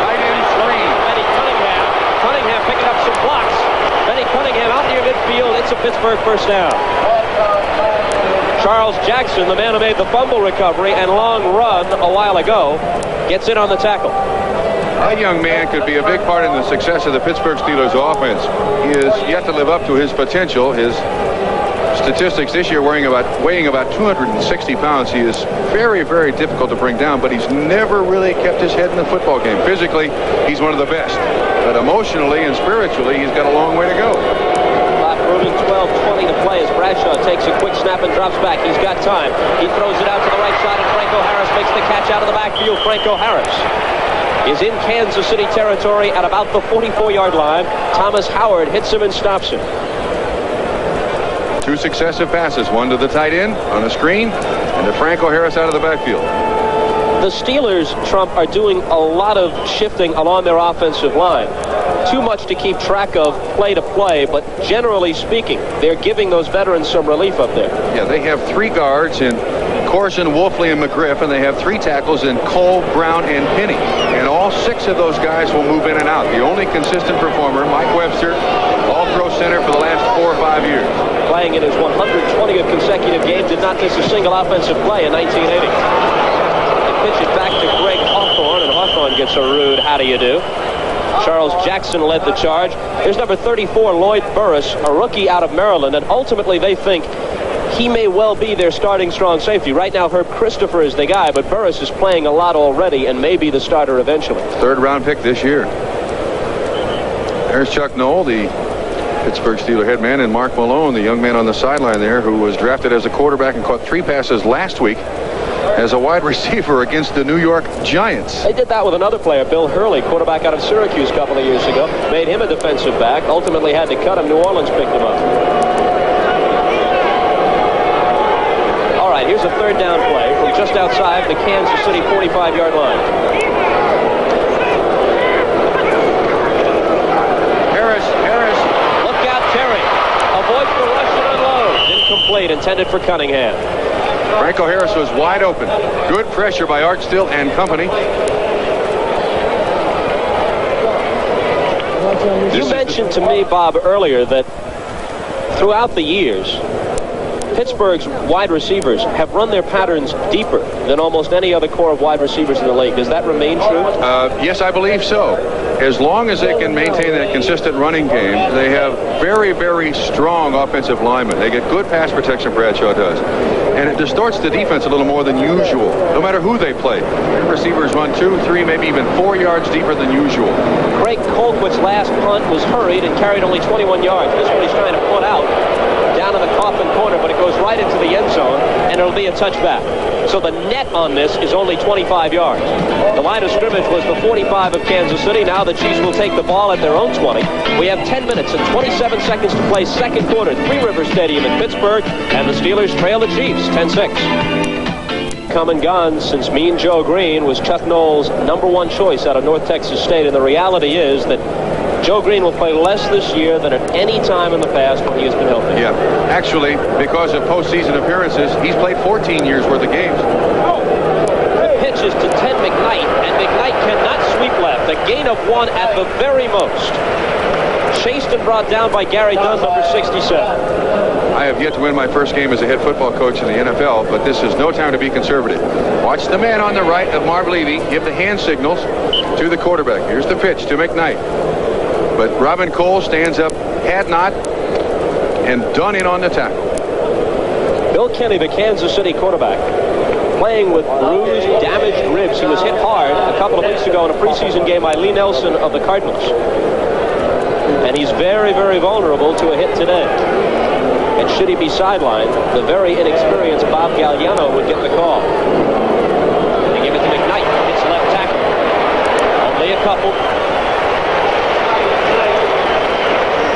Speaker 2: Right in screen.
Speaker 1: Benny Cunningham. Cunningham picking up some blocks. Benny Cunningham out near midfield. It's a Pittsburgh first down. Charles Jackson, the man who made the fumble recovery and long run a while ago, gets in on the tackle.
Speaker 2: That young man could be a big part in the success of the Pittsburgh Steelers offense. He is yet to live up to his potential. His statistics this year weighing about 260 pounds. He is very, very difficult to bring down, but he's never really kept his head in the football game. Physically, he's one of the best. But emotionally and spiritually, he's got a long way to go.
Speaker 1: Clock moving 12:20 to play as Bradshaw takes a quick snap and drops back. He's got time. He throws it out to the right side, and Franco Harris makes the catch out of the backfield. Franco Harris is in Kansas City territory at about the 44-yard line. Thomas Howard hits him and stops him.
Speaker 2: 2 successive passes, one to the tight end on a screen, and to Franco Harris out of the backfield.
Speaker 1: The Steelers, Trump, are doing a lot of shifting along their offensive line. Too much to keep track of play to play, but generally speaking, they're giving those veterans some relief up there.
Speaker 2: Yeah, they have 3 guards in Corson, Wolfley, and McGriff, and they have 3 tackles in Cole, Brown, and Penny. And all 6 of those guys will move in and out. The only consistent performer, Mike Webster, all-pro center for the last 4 or 5 years.
Speaker 1: Playing in his 120th consecutive game, did not miss a single offensive play in 1980. They pitch it back to Greg Hawthorne, and Hawthorne gets a rude how do you do. Charles Jackson led the charge. There's number 34, Lloyd Burris, a rookie out of Maryland, and ultimately they think he may well be their starting strong safety. Right now, Herb Christopher is the guy, but Burris is playing a lot already and may be the starter eventually.
Speaker 2: 3rd-round pick this year. There's Chuck Noll, the Pittsburgh Steelers head man, and Mark Malone, the young man on the sideline there, who was drafted as a quarterback and caught 3 passes last week as a wide receiver against the New York Giants.
Speaker 1: They did that with another player, Bill Hurley, quarterback out of Syracuse a couple of years ago. Made him a defensive back. Ultimately had to cut him. New Orleans picked him up. All right, here's a 3rd down play from just outside the Kansas City 45-yard line. Harris. Look out, Terry. Avoids the rush and unloads. Incomplete, intended for Cunningham.
Speaker 2: Franco Harris was wide open. Good pressure by Art Still and company.
Speaker 1: You mentioned to me, Bob, earlier that throughout the years, Pittsburgh's wide receivers have run their patterns deeper than almost any other core of wide receivers in the league. Does that remain true?
Speaker 2: Yes, I believe so. As long as they can maintain that consistent running game, they have very, very strong offensive linemen. They get good pass protection, Bradshaw does. And it distorts the defense a little more than usual, no matter who they play. Receivers run 2, 3, maybe even 4 yards deeper than usual.
Speaker 1: Craig Colquitt's last punt was hurried and carried only 21 yards. This one he's trying to punt out down in the coffin corner, but it goes right into the end zone, and it'll be a touchback. So the net on this is only 25 yards. The line of scrimmage was the 45 of Kansas City. Now the Chiefs will take the ball at their own 20. We have 10 minutes and 27 seconds to play 2nd quarter. Three River Stadium in Pittsburgh, and the Steelers trail the Chiefs 10-6. Come and gone since Mean Joe Green was Chuck Noll's #1 choice out of North Texas State, and the reality is that Joe Green will play less this year than at any time in the past when he has been healthy.
Speaker 2: Yeah, actually, because of postseason appearances, he's played 14 years worth of games.
Speaker 1: The pitch is to Ted McKnight, and McKnight cannot sweep left. A gain of 1 at the very most. Chased and brought down by Gary Dunn, number 67.
Speaker 2: I have yet to win my first game as a head football coach in the NFL, but this is no time to be conservative. Watch the man on the right of Marv Levy give the hand signals to the quarterback. Here's the pitch to McKnight. But Robin Cole stands up, had not, and done in on the tackle.
Speaker 1: Bill Kenny, the Kansas City quarterback, playing with bruised, damaged ribs. He was hit hard a couple of weeks ago in a preseason game by Lee Nelson of the Cardinals. And he's very, very vulnerable to a hit today. And should he be sidelined, the very inexperienced Bob Galliano would get the call. They give it to McKnight. It's left tackle. Only a couple.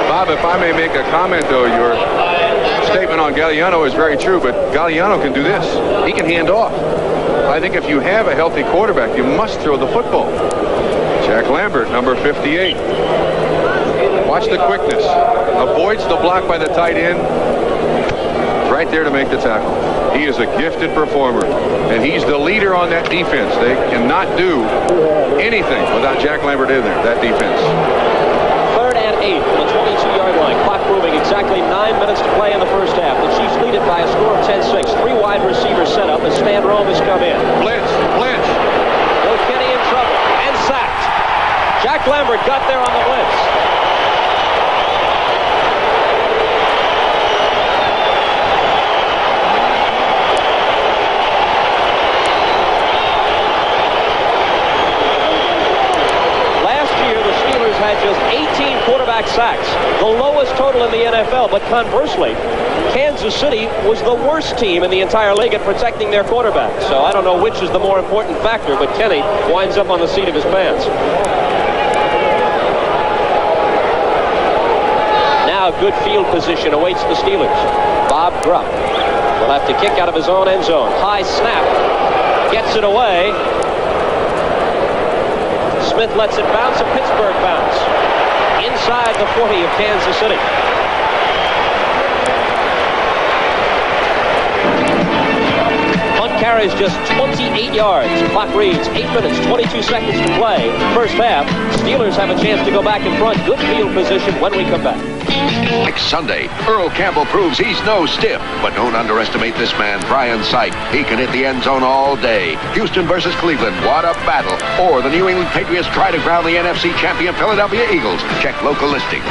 Speaker 2: Bob, if I may make a comment, though, your statement on Galliano is very true, but Galliano can do this. He can hand off. I think if you have a healthy quarterback, you must throw the football. Jack Lambert, number 58. Watch the quickness. Avoids the block by the tight end. Right there to make the tackle. He is a gifted performer, and he's the leader on that defense. They cannot do anything without Jack Lambert in there, that defense.
Speaker 1: 3rd and 8 from the 22-yard line. Clock moving, exactly 9 minutes to play in the first half. The Chiefs lead it by a score of 10-6. 3 wide receivers set up as Stan Rome has come in.
Speaker 2: Blitz.
Speaker 1: Bill Kenny in trouble and sacked. Jack Lambert got there on the blitz. Last year, the Steelers had just quarterback sacks, the lowest total in the NFL. But conversely, Kansas City was the worst team in the entire league at protecting their quarterback. So I don't know which is the more important factor, but Kenny winds up on the seat of his pants. Now good field position awaits the Steelers. Bob Grupp will have to kick out of his own end zone. High snap. Gets it away. Smith lets it bounce. A Pittsburgh bounce. Inside the 40 of Kansas City. Hunt carries just 28 yards. Clock reads 8 minutes, 22 seconds to play. First half. Steelers have a chance to go back in front. Good field position when we come back.
Speaker 6: Next Sunday, Earl Campbell proves he's no stiff. But don't underestimate this man, Brian Sipe. He can hit the end zone all day. Houston versus Cleveland, what a battle. Or the New England Patriots try to ground the NFC champion Philadelphia Eagles. Check local listings.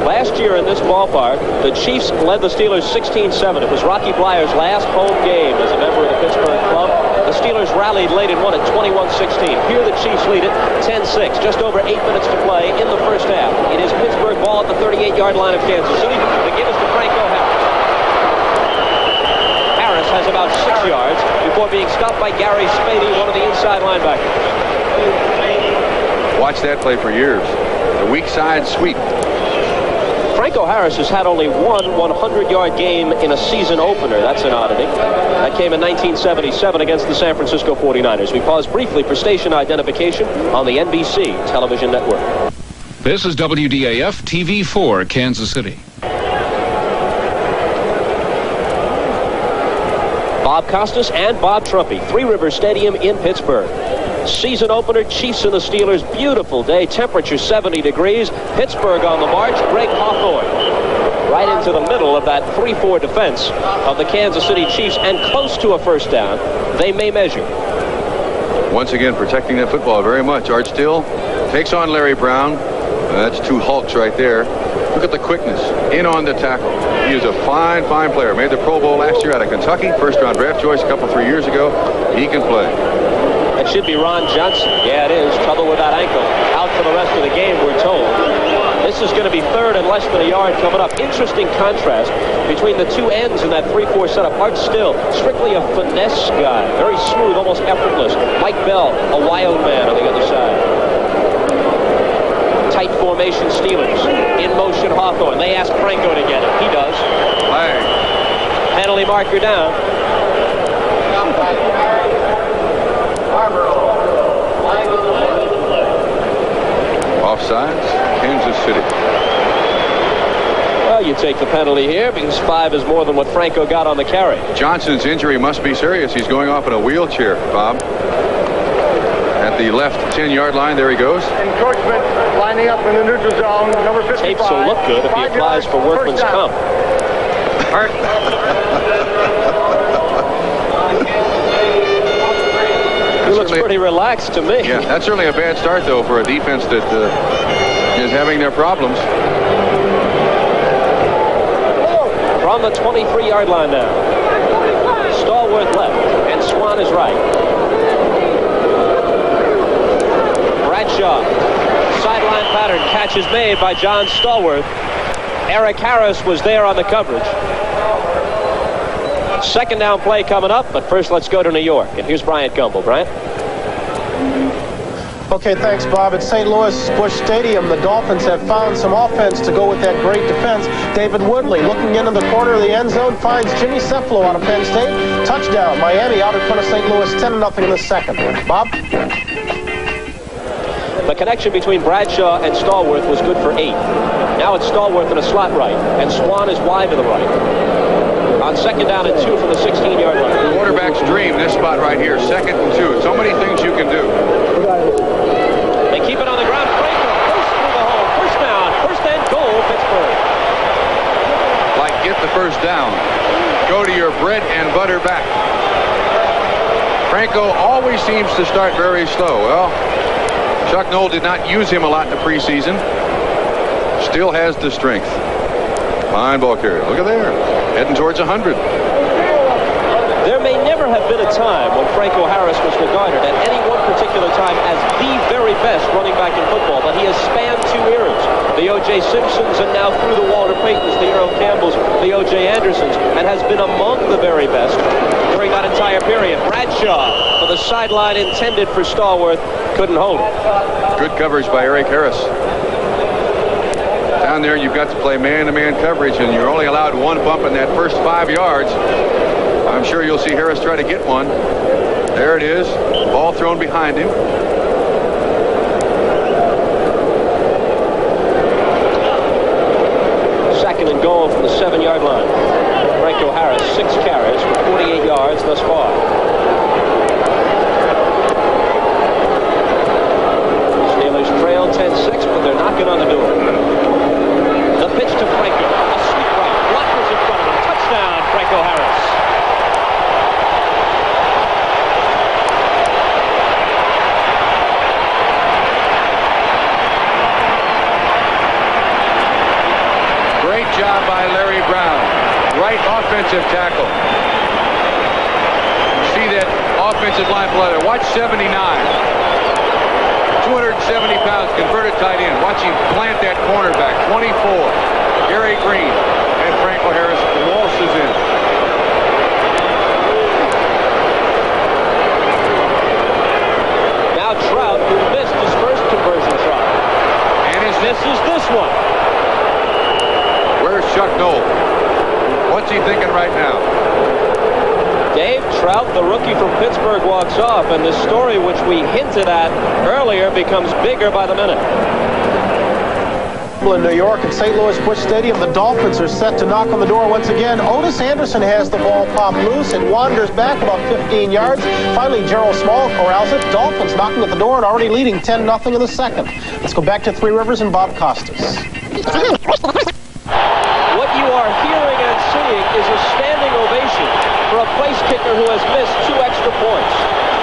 Speaker 1: Last year in this ballpark, the Chiefs led the Steelers 16-7. It was Rocky Blyer's last home game as a member of the Pittsburgh club. The Steelers rallied late and won at 21-16. Here the Chiefs lead it 10-6. Just over 8 minutes to play in the first half. It is Pittsburgh ball at the 38-yard line of Kansas City. The give is to Franco Harris. Harris has about 6 yards before being stopped by Gary Spady, one of the inside linebackers.
Speaker 2: Watch that play for years. The weak side sweep.
Speaker 1: Franco Harris has had only one 100-yard game in a season opener. That's an oddity. That came in 1977 against the San Francisco 49ers. We pause briefly for station identification on the NBC television network.
Speaker 7: This is WDAF TV4, Kansas City.
Speaker 1: Bob Costas and Bob Trumpy, Three Rivers Stadium in Pittsburgh. Season opener, Chiefs and the Steelers. Beautiful day, temperature 70 degrees. Pittsburgh on the march. Greg Hawthorne right into the middle of that 3-4 defense of the Kansas City Chiefs and close to a first down. They may measure.
Speaker 2: Once again, protecting that football very much. Art Still takes on Larry Brown. That's two Hulks right there. Look at the quickness. In on the tackle. He is a fine, fine player. Made the Pro Bowl last year out of Kentucky. First-round draft choice a couple, 3 years ago. He can play.
Speaker 1: That should be Ron Johnson. Yeah, it is. Trouble with that ankle. Out for the rest of the game, we're told. This is going to be third and less than a yard coming up. Interesting contrast between the two ends in that 3-4 setup. Art Still, strictly a finesse guy. Very smooth, almost effortless. Mike Bell, a wild man on the other side. Tight formation Steelers. In motion Hawthorne. They ask Franco to get it. He does.
Speaker 2: Flag.
Speaker 1: Penalty marker down.
Speaker 2: Offsides, Kansas City.
Speaker 1: Well, you take the penalty here because 5 is more than what Franco got on the carry.
Speaker 2: Johnson's injury must be serious. He's going off in a wheelchair, Bob. At the left 10-yard line, there he goes.
Speaker 3: Encroachment lining up in the neutral zone, number 55.
Speaker 1: Tapes will look good if he applies for workman's comp. He looks pretty relaxed to me.
Speaker 2: Yeah, that's certainly a bad start, though, for a defense that is having their problems.
Speaker 1: From the 23-yard line now. Stallworth left, and Swan is right. Bradshaw, sideline pattern, catch is made by John Stallworth. Eric Harris was there on the coverage. Second down play coming up, but first let's go to New York. And here's Bryant Gumbel. Bryant?
Speaker 4: Okay, thanks, Bob. At St. Louis Busch Stadium, the Dolphins have found some offense to go with that great defense. David Woodley looking into the corner of the end zone finds Jimmy Cefalo out of Penn State. Touchdown, Miami out in front of St. Louis, 10-0 in the second. Bob?
Speaker 1: The connection between Bradshaw and Stallworth was good for 8. Now it's Stallworth in a slot right, and Swan is wide to the right. On second down and 2 from the 16-yard line.
Speaker 2: Quarterback's dream, this spot right here, 2nd and 2. So many things you can do.
Speaker 1: They keep it on the ground. Franco goes through the hole. First down, first and goal, Pittsburgh.
Speaker 2: Like, get the first down. Go to your bread and butter back. Franco always seems to start very slow. Well, Chuck Noll did not use him a lot in the preseason. Still has the strength. Fine ball carrier. Look at there. Heading towards 100.
Speaker 1: There may never have been a time when Franco Harris was regarded at any one particular time as the very best running back in football, but he has O.J. Andersons and has been among the very best during that entire period. Bradshaw for the sideline intended for Stallworth. Couldn't hold it.
Speaker 2: Good coverage by Eric Harris. Down there, you've got to play man-to-man coverage, and you're only allowed one bump in that first 5 yards. I'm sure you'll see Harris try to get one. There it is. Ball thrown behind him.
Speaker 1: Second and goal from the 7-yard line. Franco Harris, 6 carries for 48 yards thus far. Steelers trail 10-6, but they're knocking on the door. The pitch to Franco. A sweep right. Blockers in front of him. Touchdown, Franco Harris.
Speaker 2: Great job by Larry Brown. Right offensive tackle. See that offensive line below there. Watch 79. 270 pounds, converted tight end. Watch him plant that cornerback. 24. Gary Green. And Franco Harris waltzes in.
Speaker 1: Now Trout, who missed his first conversion try.
Speaker 2: And
Speaker 1: Misses this one.
Speaker 2: where's Chuck Noll? What's he thinking right now?
Speaker 1: Dave Trout, the rookie from Pittsburgh, walks off, and the story which we hinted at earlier becomes bigger by the minute.
Speaker 4: In New York at St. Louis Busch Stadium, the Dolphins are set to knock on the door once again. Otis Anderson has the ball popped loose. It wanders back about 15 yards. Finally, Gerald Small corrals it. Dolphins knocking at the door and already leading 10-0 in the second. Let's go back to Three Rivers and Bob Costas.
Speaker 1: What you are hearing and seeing is a standing ovation for a place kicker who has missed 2 extra points.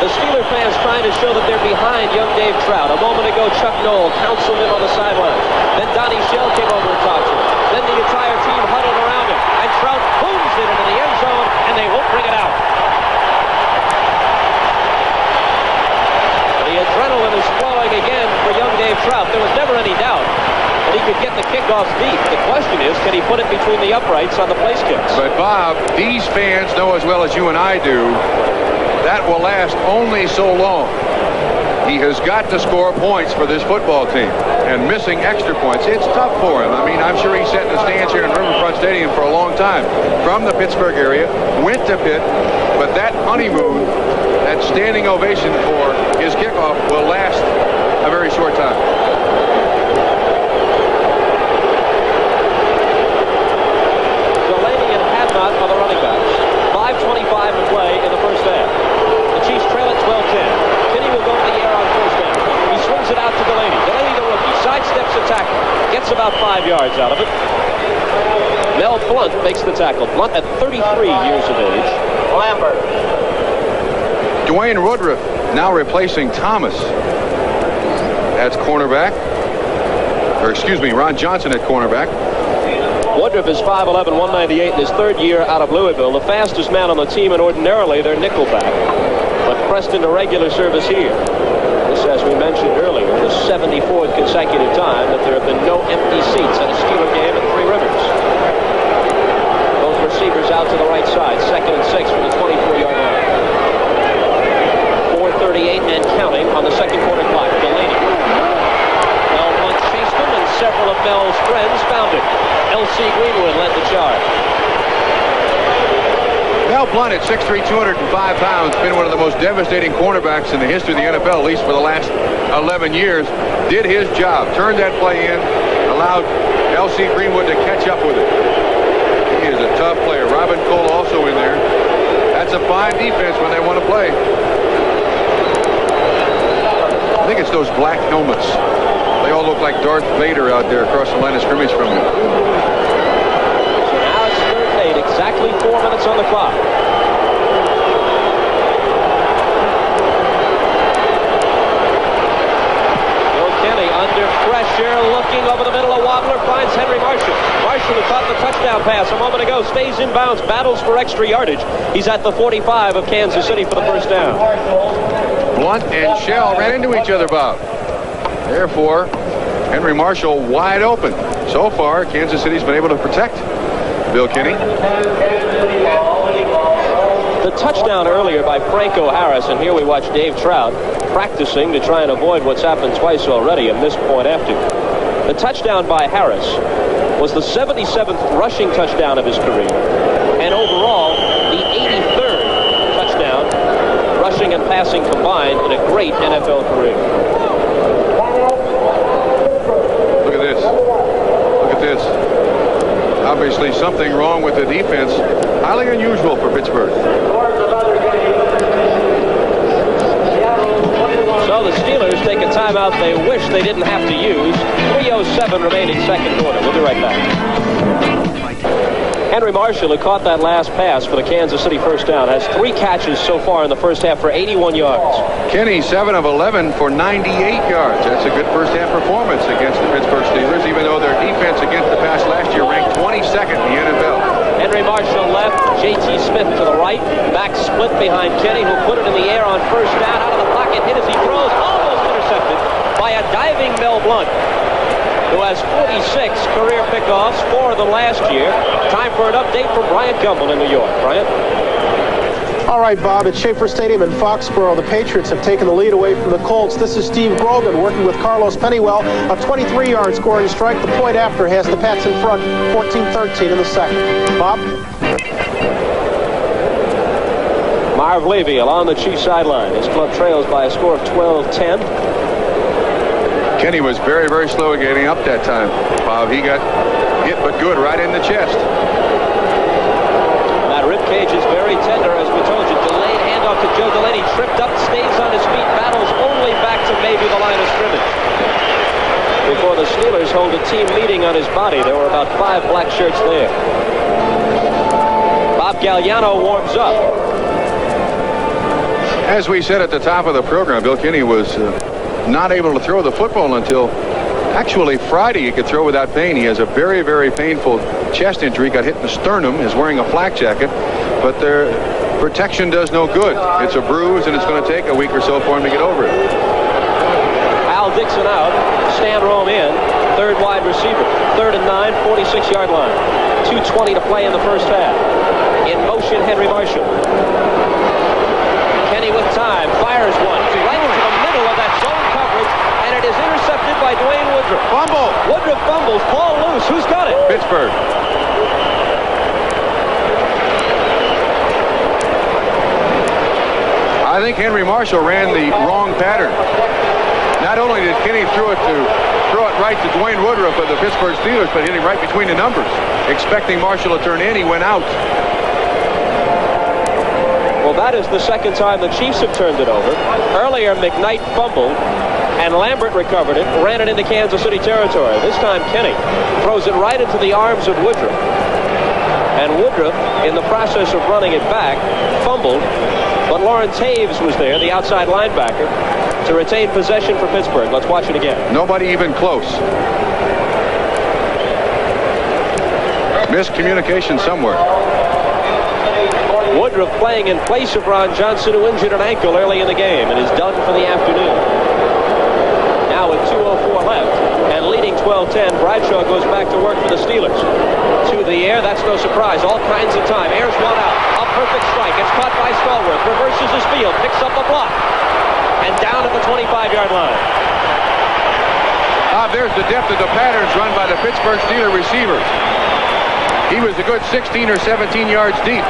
Speaker 1: The Steeler fans trying to show that they're behind young Dave Trout. A moment ago, Chuck Noll counseled him on the sideline. Then Donnie Shell came over and talked to him. Then the entire team huddled around him. And Trout booms it into the end zone, and they won't bring it out. The adrenaline is flowing again for young Dave Trout. There was never any doubt that he could get the kickoffs deep. The question is, can he put it between the uprights on the place kicks?
Speaker 2: But Bob, these fans know as well as you and I do, that will last only so long. He has got to score points for this football team, and missing extra points, it's tough for him. I mean, I'm sure he sat in the stands here in Riverfront Stadium for a long time. From the Pittsburgh area, went to Pitt, but that honeymoon, that standing ovation for his kickoff will last a very short time.
Speaker 1: Delaney and Hadnot are the running backs. 5:25 to play in the first half. The Chiefs trail at 12-10. Kinney will go to the air on first down. He swings it out to Delaney. Delaney, the rookie, sidesteps a tackle. Gets about 5 yards out of it. Mel Blunt makes the tackle. Blunt at 33 years of age. Lambert.
Speaker 2: Dwayne Woodruff now replacing Thomas. That's cornerback. Or excuse me, Ron Johnson at cornerback.
Speaker 1: Woodruff is 5'11", 198 in his third year out of Louisville. The fastest man on the team, and ordinarily they're nickelback. But pressed into regular service here. This, as we mentioned earlier, the 74th consecutive time that there have been no empty seats at a Steeler game at Three Rivers. Both receivers out to the right side. 2nd and 6 from the 24-yard line. 4:38 and counting on the second quarter clock. Delaney. Mel Blunt chased him, and several of Mel's friends found him. L.C. Greenwood led the charge.
Speaker 2: Mel Blunt at 6'3", 205 pounds, been one of the most devastating cornerbacks in the history of the NFL, at least for the last 11 years. Did his job, turned that play in, allowed L.C. Greenwood to catch up with it. He is a tough player. Robin Cole also in there. That's a fine defense when they want to play. I think it's those black helmets. They all look like Darth Vader out there across the line of scrimmage from him.
Speaker 1: So now it's 3rd and 8, exactly 4 minutes on the clock. Bill Kenny under pressure, looking over the middle of Waddler, finds Henry Marshall. Marshall, who caught the touchdown pass a moment ago, stays in bounds, battles for extra yardage. He's at the 45 of Kansas City for the first down.
Speaker 2: Blunt and Shell ran into each other, Bob. Therefore, Henry Marshall wide open. So far, Kansas City's been able to protect Bill Kinney.
Speaker 1: The touchdown earlier by Franco Harris, and here we watch Dave Trout practicing to try and avoid what's happened twice already, a missed point after. The touchdown by Harris was the 77th rushing touchdown of his career, and overall the 83rd touchdown, rushing and passing combined, in a great NFL career.
Speaker 2: Look at this. Look at this. Obviously something wrong with the defense. Highly unusual for Pittsburgh.
Speaker 1: So the Steelers take a timeout they wish they didn't have to use. 3:07 remaining second quarter. We'll be right back. Henry Marshall, who caught that last pass for the Kansas City first down, has 3 catches so far in the first half for 81 yards.
Speaker 2: Kenny, 7 of 11 for 98 yards. That's a good first half performance against the Pittsburgh Steelers, even though their defense against the pass last year ranked 22nd in the NFL.
Speaker 1: Henry Marshall left, J.T. Smith to the right, back split behind Kenny, who put it in the air on first down, out of the pocket, hit as he throws, almost intercepted by a diving Mel Blount, who has 46 career pickoffs, 4 of them last year. Time for an update from Bryant Gumbel in New York. Bryant?
Speaker 4: All right, Bob, at Schaefer Stadium in Foxborough, the Patriots have taken the lead away from the Colts. This is Steve Grogan working with Carlos Pennywell. A 23-yard scoring strike. The point after has the Pats in front, 14-13 in the second. Bob?
Speaker 1: Marv Levy along the Chiefs sideline. His club trails by a score of 12-10.
Speaker 2: Kenny was very, very slow getting up that time, Bob. He got hit, but good, right in the chest.
Speaker 1: That rib cage is very tender, as we told you. Delayed handoff to Joe Delaney. Tripped up, stays on his feet, battles only back to maybe the line of scrimmage. Before the Steelers hold a team meeting on his body, there were about 5 black shirts there. Bob Galliano warms up.
Speaker 2: As we said at the top of the program, Bill Kinney was not able to throw the football until actually Friday. He could throw without pain. He has a very, very painful chest injury. Got hit in the sternum. Is wearing a flak jacket, but their protection does no good. It's a bruise, and it's going to take a week or so for him to get over it.
Speaker 1: Al Dixon out. Stan Rome in. Third wide receiver. 3rd and 9, 46-yard line. 2:20 to play in the first half. In motion, Henry Marshall. Kenny with time. Fires one. Right into the middle of that zone coverage, and it is intercepted by Dwayne Woodruff.
Speaker 2: Fumble.
Speaker 1: Woodruff fumbles. Ball loose. Who's got it?
Speaker 2: Pittsburgh. I think Henry Marshall ran the wrong pattern. Not only did Kenny throw it right to Dwayne Woodruff of the Pittsburgh Steelers, but hit him right between the numbers. Expecting Marshall to turn in, he went out.
Speaker 1: Well, that is the second time the Chiefs have turned it over. Earlier, McKnight fumbled, and Lambert recovered it, ran it into Kansas City territory. This time, Kenny throws it right into the arms of Woodruff. And Woodruff, in the process of running it back, fumbled, but Lawrence Taves was there, the outside linebacker, to retain possession for Pittsburgh. Let's watch it again.
Speaker 2: Nobody even close. Miscommunication somewhere.
Speaker 1: Woodruff playing in place of Ron Johnson, who injured an ankle early in the game and is done for the afternoon. Now with 2:04 left and leading 12-10, Bradshaw goes back to work for the Steelers. To the air, that's no surprise. All kinds of time. Airs one out. A perfect strike. It's caught by Stallworth. Reverses his field. Picks up a block. And down at the 25-yard line.
Speaker 2: There's the depth of the patterns run by the Pittsburgh Steelers receivers. He was a good 16 or 17 yards deep.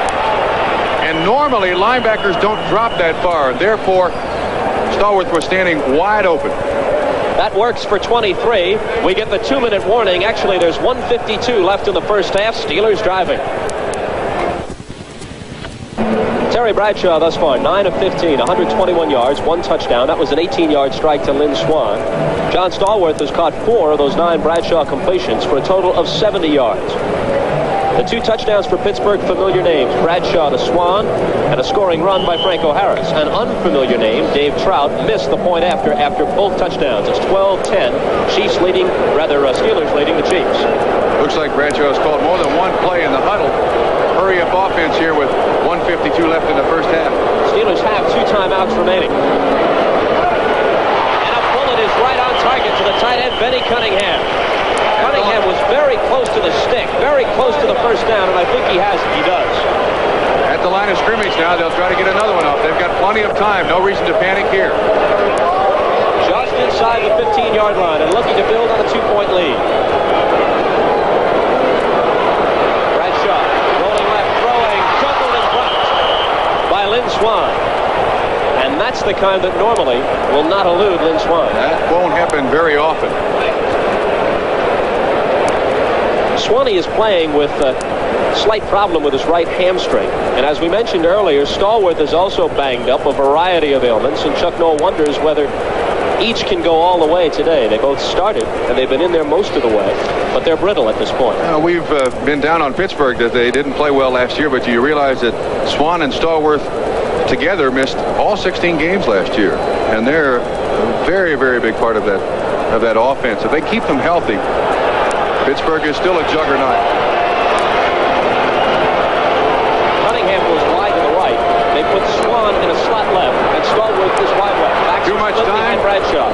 Speaker 2: And normally linebackers don't drop that far. Therefore, Stallworth was standing wide open.
Speaker 1: That works for 23. We get the 2-minute warning. Actually, there's 1:52 left in the first half. Steelers driving. Terry Bradshaw thus far, 9 of 15, 121 yards, 1 touchdown. That was an 18-yard strike to Lynn Swann. John Stallworth has caught 4 of those 9 Bradshaw completions for a total of 70 yards. The 2 touchdowns for Pittsburgh, familiar names, Bradshaw to Swann, and a scoring run by Franco Harris. An unfamiliar name, Dave Trout, missed the point after both touchdowns. It's 12-10. Steelers leading the Chiefs.
Speaker 2: Looks like Bradshaw has called more than one play in the huddle. Hurry-up offense here with 1:52 left in the first half.
Speaker 1: Steelers have 2 timeouts remaining. And a bullet is right on target to the tight end, Benny Cunningham. Cunningham was very close to the stick, very close to the first down
Speaker 2: Plenty of time. No reason to panic here.
Speaker 1: Just inside the 15-yard line and looking to build on a 2-point lead. Bradshaw rolling left, throwing, juggled and dropped by Lynn Swann. And that's the kind that normally will not elude Lynn Swann.
Speaker 2: That won't happen very often.
Speaker 1: Swanee is playing with a slight problem with his right hamstring. And as we mentioned earlier, Stallworth is also banged up, a variety of ailments, and Chuck Noll wonders whether each can go all the way today. They both started, and they've been in there most of the way, but they're brittle at this point.
Speaker 2: We've been down on Pittsburgh that they didn't play well last year, but do you realize that Swann and Stallworth together missed all 16 games last year, and they're a very, very big part of that offense. If they keep them healthy, Pittsburgh is still a juggernaut.
Speaker 1: Cunningham goes wide to the right. They put Swann in a slot left, and Stallworth is wide left. Back
Speaker 2: Too much time.
Speaker 1: Bradshaw.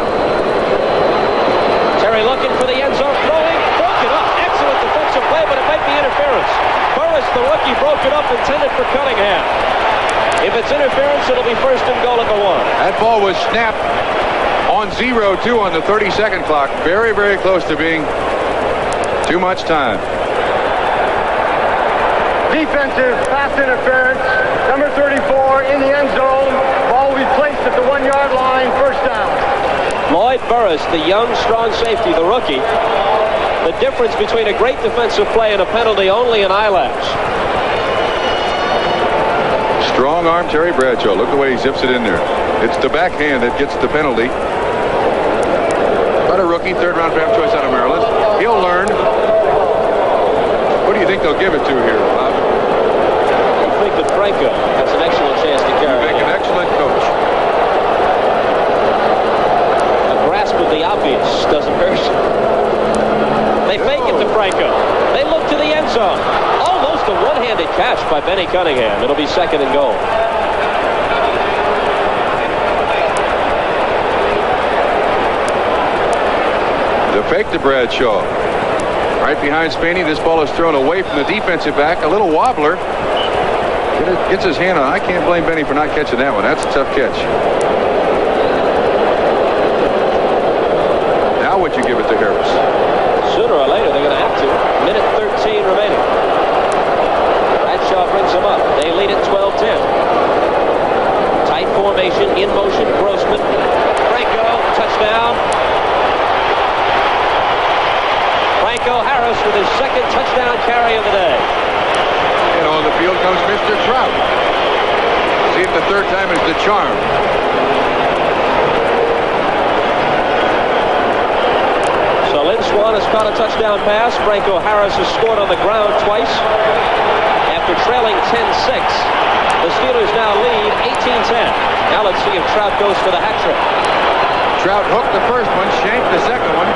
Speaker 1: Terry looking for the end zone, throwing, broke it up. Excellent defensive play, but it might be interference. Burris, the rookie, broke it up, intended for Cunningham. If it's interference, it'll be first and goal at the 1.
Speaker 2: That ball was snapped on 0-2 on the 30-second clock. Very, very close to being too much time.
Speaker 3: Defensive pass interference. Number 34 in the end zone. Ball will be placed at the 1-yard line. First down.
Speaker 1: Lloyd Burris, the young, strong safety, the rookie. The difference between a great defensive play and a penalty, only an eyelash.
Speaker 2: Strong arm Terry Bradshaw. Look the way he zips it in there. It's the backhand that gets the penalty. But a rookie, third-round draft choice out of Maryland. He'll learn. Who do you think they'll give it to here, Bob?
Speaker 1: I think that Franco has an excellent chance to carry
Speaker 2: Make
Speaker 1: it.
Speaker 2: an excellent coach.
Speaker 1: A grasp of the obvious doesn't hurt. They fake it to Franco. They look to the end zone. Almost a one-handed catch by Benny Cunningham. It'll be second and goal.
Speaker 2: The fake to Bradshaw. Right behind Spaney. This ball is thrown away from the defensive back. A little wobbler. Gets his hand on. I can't blame Benny for not catching that one. That's a tough catch. Now would you give it to Harris?
Speaker 1: Sooner or later, they're going to have to. Minute 13 remaining. Bradshaw brings them up. They lead at 12-10. Tight formation, in motion, Grossman. Franco, touchdown. Franco Harris with his second touchdown carry of the day.
Speaker 2: And on the field comes Mr. Trout. See if the third time is the charm.
Speaker 1: So Lynn Swann has caught a touchdown pass. Franco Harris has scored on the ground twice. After trailing 10-6, the Steelers now lead 18-10. Now let's see if Trout goes for the hat trick.
Speaker 2: Trout hooked the first one, shanked the second one.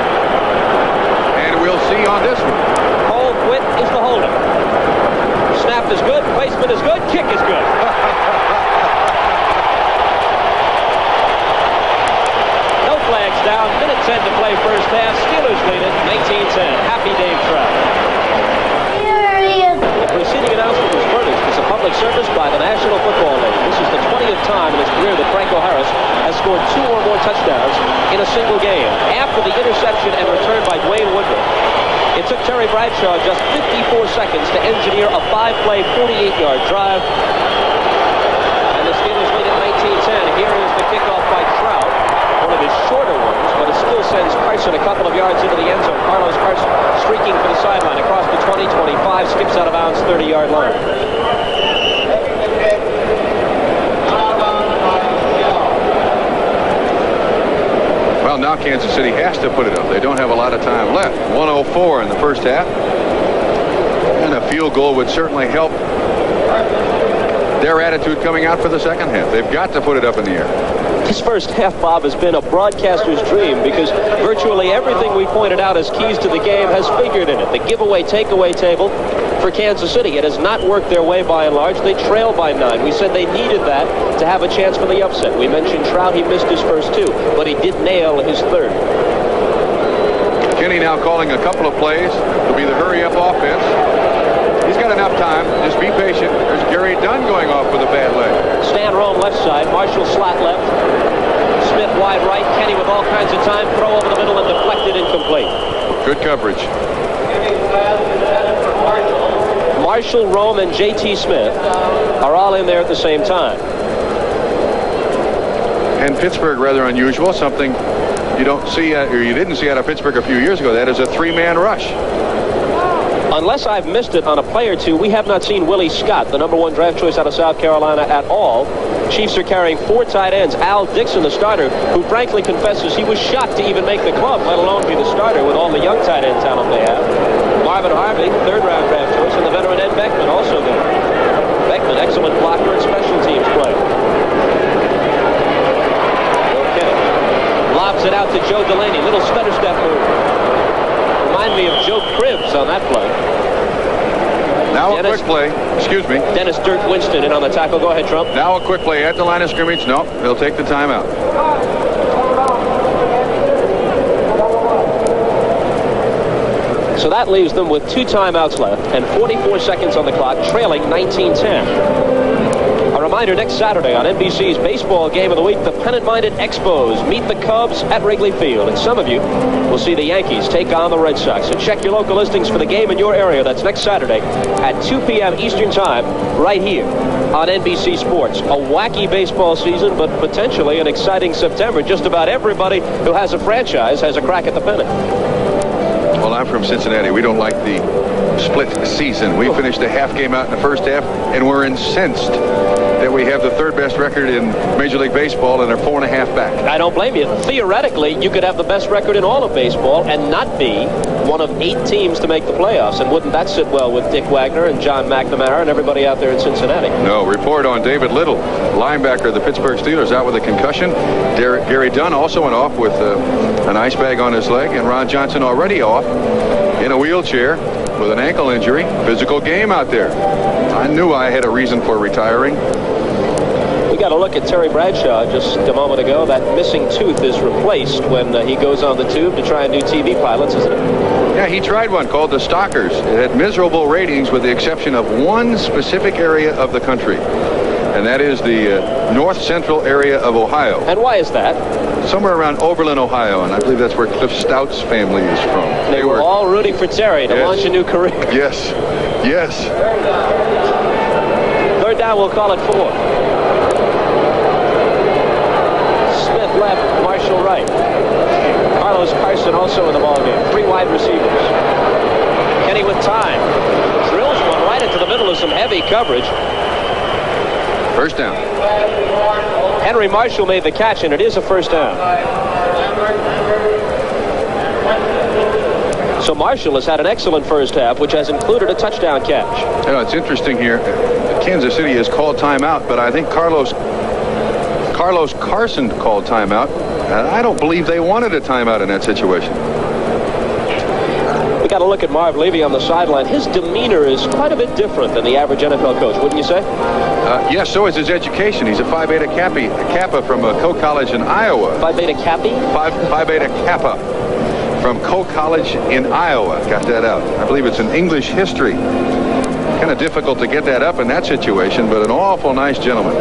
Speaker 2: And we'll see on this one.
Speaker 1: Cole Witt is the holder. Snap is good, placement is good, kick is good. No flags down, minute 10 to play first half. Steelers lead it 19-10. Happy Dave Trout. The preceding announcement was furnished as a public service by the National Football League. This is the 20th time in his career that Franco Harris has scored 2 or more touchdowns in a single game. After the interception and return by Dwayne Woodruff, it took Terry Bradshaw just 54 seconds to engineer a 5-play, 48-yard drive. And the Steelers lead at 19-10. Here is the kickoff by Trout. One of his shorter ones, but it still sends Carson a couple of yards into the end zone. Carlos Carson streaking for the sideline across the 20, 25, skips out of bounds, 30-yard line.
Speaker 2: Well, now Kansas City has to put it up. They don't have a lot of time left. 1:04 in the first half. And a field goal would certainly help their attitude coming out for the second half. They've got to put it up in the air.
Speaker 1: This first half, Bob, has been a broadcaster's dream because virtually everything we pointed out as keys to the game has figured in it. The giveaway, takeaway table for Kansas City. It has not worked their way by and large. They trail by 9. We said they needed that to have a chance for the upset. We mentioned Trout. He missed his first 2, but he did nail his third.
Speaker 2: Kenny now calling a couple of plays to be the hurry-up offense. He's got enough time. Just be patient. There's Gary Dunn going off with a bad leg.
Speaker 1: Stan Rome left side. Marshall slot left. Smith wide right. Kenny with all kinds of time. Throw over the middle and deflected, incomplete.
Speaker 2: Good coverage.
Speaker 1: Marshall, Rome, and J.T. Smith are all in there at the same time.
Speaker 2: And Pittsburgh, rather unusual, something you don't see, or you didn't see out of Pittsburgh a few years ago. That is a three-man rush.
Speaker 1: Unless I've missed it on a play or two, we have not seen Willie Scott, the #1 draft choice out of South Carolina, at all. Chiefs are carrying 4 tight ends. Al Dixon, the starter, who frankly confesses he was shocked to even make the club, let alone be the starter with all the young tight end talent they have. Marvin Harvey, 3rd-round draft choice, and the veteran Ed Beckman also there. Beckman, excellent blocker and special teams player. Okay. Lobs it out to Joe Delaney. Little stutter step move. Remind me of Joe Cribbs on that play.
Speaker 2: Now a quick play. Excuse me.
Speaker 1: Dennis Dirk Winston in on the tackle. Go ahead, Trump.
Speaker 2: Now a quick play at the line of scrimmage. No, they'll take the timeout.
Speaker 1: So that leaves them with 2 timeouts left and 44 seconds on the clock, trailing 19-10. A reminder, next Saturday on NBC's Baseball Game of the Week, the pennant-minded Expos meet the Cubs at Wrigley Field. And some of you will see the Yankees take on the Red Sox. So check your local listings for the game in your area. That's next Saturday at 2 p.m. Eastern Time, right here on NBC Sports. A wacky baseball season, but potentially an exciting September. Just about everybody who has a franchise has a crack at the pennant.
Speaker 2: Well, I'm from Cincinnati. We don't like the split season. We finished a half game out in the first half, and we're incensed that we have the 3rd best record in Major League Baseball and are 4.5 back.
Speaker 1: I don't blame you. Theoretically, you could have the best record in all of baseball and not be one of 8 teams to make the playoffs. And wouldn't that sit well with Dick Wagner and John McNamara and everybody out there in Cincinnati?
Speaker 2: No. Report on David Little, linebacker of the Pittsburgh Steelers, out with a concussion. Gary Dunn also went off with an ice bag on his leg, and Ron Johnson already off in a wheelchair with an ankle injury. Physical game out there. I knew I had a reason for retiring.
Speaker 1: We got a look at Terry Bradshaw just a moment ago. That missing tooth is replaced when he goes on the tube to try and do TV pilots, isn't it?
Speaker 2: Yeah, he tried one called the Stalkers. It had miserable ratings with the exception of one specific area of the country, and that is the north central area of Ohio.
Speaker 1: And why is that?
Speaker 2: Somewhere around Oberlin, Ohio, and I believe that's where Cliff Stout's family is from.
Speaker 1: They were all rooting for Terry to launch a new career.
Speaker 2: Yes. Yes.
Speaker 1: 3rd down, we'll call it 4. Smith left, Marshall right. Carlos Carson also in the ballgame. 3 wide receivers. Kenny with time. Drills one right into the middle of some heavy coverage.
Speaker 2: First down.
Speaker 1: Henry Marshall made the catch, and it is a first down. So Marshall has had an excellent first half, which has included a touchdown catch.
Speaker 2: You know, it's interesting here. Kansas City has called timeout, but I think Carlos Carson called timeout. And I don't believe they wanted a timeout in that situation.
Speaker 1: We got to look at Marv Levy on the sideline. His demeanor is quite a bit different than the average NFL coach, wouldn't you say?
Speaker 2: Yes, so is his education. He's a Phi Beta Kappa from Coe College in Iowa.
Speaker 1: Phi Beta Kappa?
Speaker 2: Phi Beta Kappa from Coe College in Iowa. Got that out. I believe it's in English history. Kind of difficult to get that up in that situation, but an awful nice gentleman.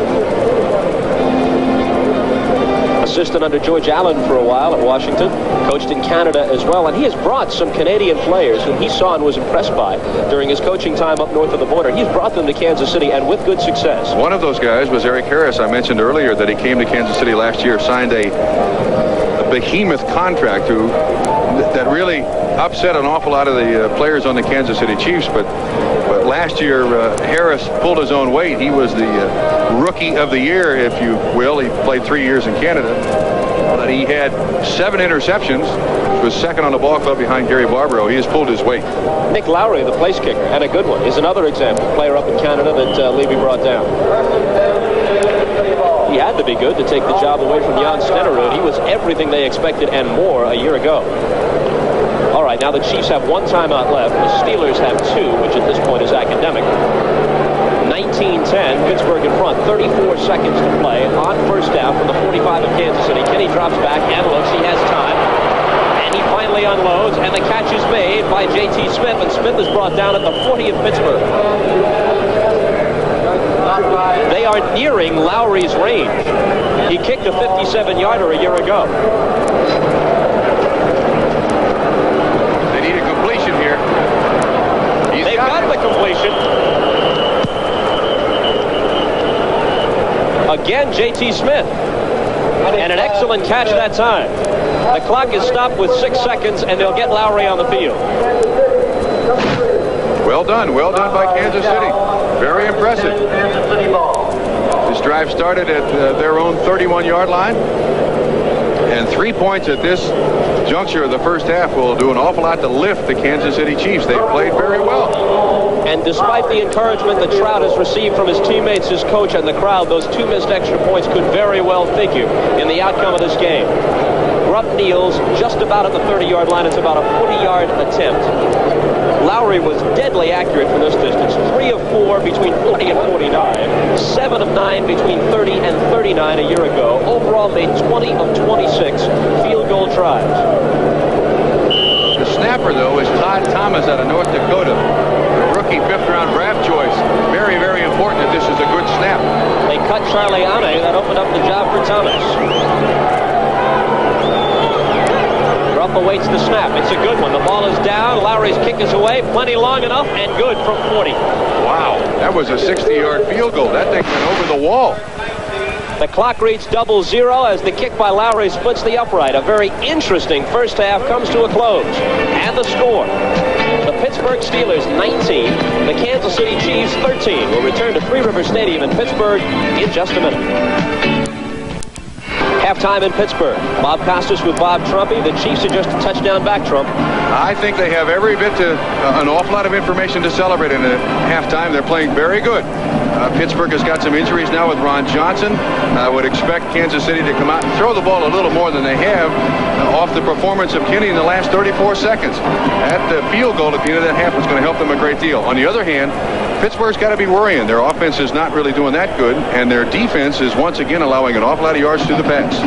Speaker 1: Assistant under George Allen for a while at Washington, coached in Canada as well, and he has brought some Canadian players whom he saw and was impressed by during his coaching time up north of the border. He's brought them to Kansas City, and with good success.
Speaker 2: One of those guys was Eric Harris. I mentioned earlier that he came to Kansas City last year, signed a behemoth contract that really upset an awful lot of the players on the Kansas City Chiefs, but last year Harris pulled his own weight. He was the rookie of the year, if you will. He played 3 years in Canada, but he had 7 interceptions, which was second on the ball club behind Gary Barbaro. He has pulled his weight.
Speaker 1: Nick Lowry, the place kicker, and a good one, is another example. Player up in Canada that Levy brought down. He had to be good to take the job away from Jan Stenerud. He was everything they expected and more a year ago. All right, now the Chiefs have 1 timeout left. The Steelers have 2, which at this point is academic. 19-10, Pittsburgh in front. 34 seconds to play on first down from the 45 of Kansas City. Kenny drops back and looks. He has time. And he finally finally unloads, and the catch is made by J.T. Smith, and Smith is brought down at the 40 of Pittsburgh. They are nearing Lowry's range. He kicked a 57-yarder a year ago.
Speaker 2: They need a completion here.
Speaker 1: They've got the completion. Again, J.T. Smith. And an excellent catch that time. The clock is stopped with 6 seconds, and they'll get Lowry on the field.
Speaker 2: Well done by Kansas City. Very impressive. This drive started at their own 31-yard line. And 3 points at this juncture of the first half will do an awful lot to lift the Kansas City Chiefs. They've played very well.
Speaker 1: And despite the encouragement that Trout has received from his teammates, his coach, and the crowd, those 2 missed extra points could very well figure in the outcome of this game. Rupp kneels just about at the 30-yard line. It's about a 40-yard attempt. Lowry was deadly accurate from this distance. 3 of 4 between 40 and 49. 7 of 9 between 30 and 39 a year ago. Overall made 20 of 26 field goal tries.
Speaker 2: The snapper, though, is Todd Thomas out of North Dakota. The rookie 5th-round draft choice. Very, very important that this is a good snap.
Speaker 1: They cut Charlie Ane. That opened up the job for Thomas. Rupp awaits the snap. It's a good one. The ball is down. Lowry's kick is away. Plenty long enough and good from 40.
Speaker 2: Wow. That was a 60-yard field goal. That thing went over the wall.
Speaker 1: The clock reads 0-0 as the kick by Lowry splits the upright. A very interesting first half comes to a close. And the score. The Pittsburgh Steelers 19, the Kansas City Chiefs 13. We'll return to Three River Stadium in Pittsburgh in just a minute. Halftime in Pittsburgh. Bob Costas with Bob Trumpy. The Chiefs are just a touchdown back, Trump.
Speaker 2: I think they have every bit an awful lot of information to celebrate in halftime. They're playing very good. Pittsburgh has got some injuries now with Ron Johnson. I would expect Kansas City to come out and throw the ball a little more than they have off the performance of Kinney in the last 34 seconds. That field goal at the end of that half was going to help them a great deal. On the other hand, Pittsburgh's got to be worrying. Their offense is not really doing that good, and their defense is once again allowing an awful lot of yards to the pass.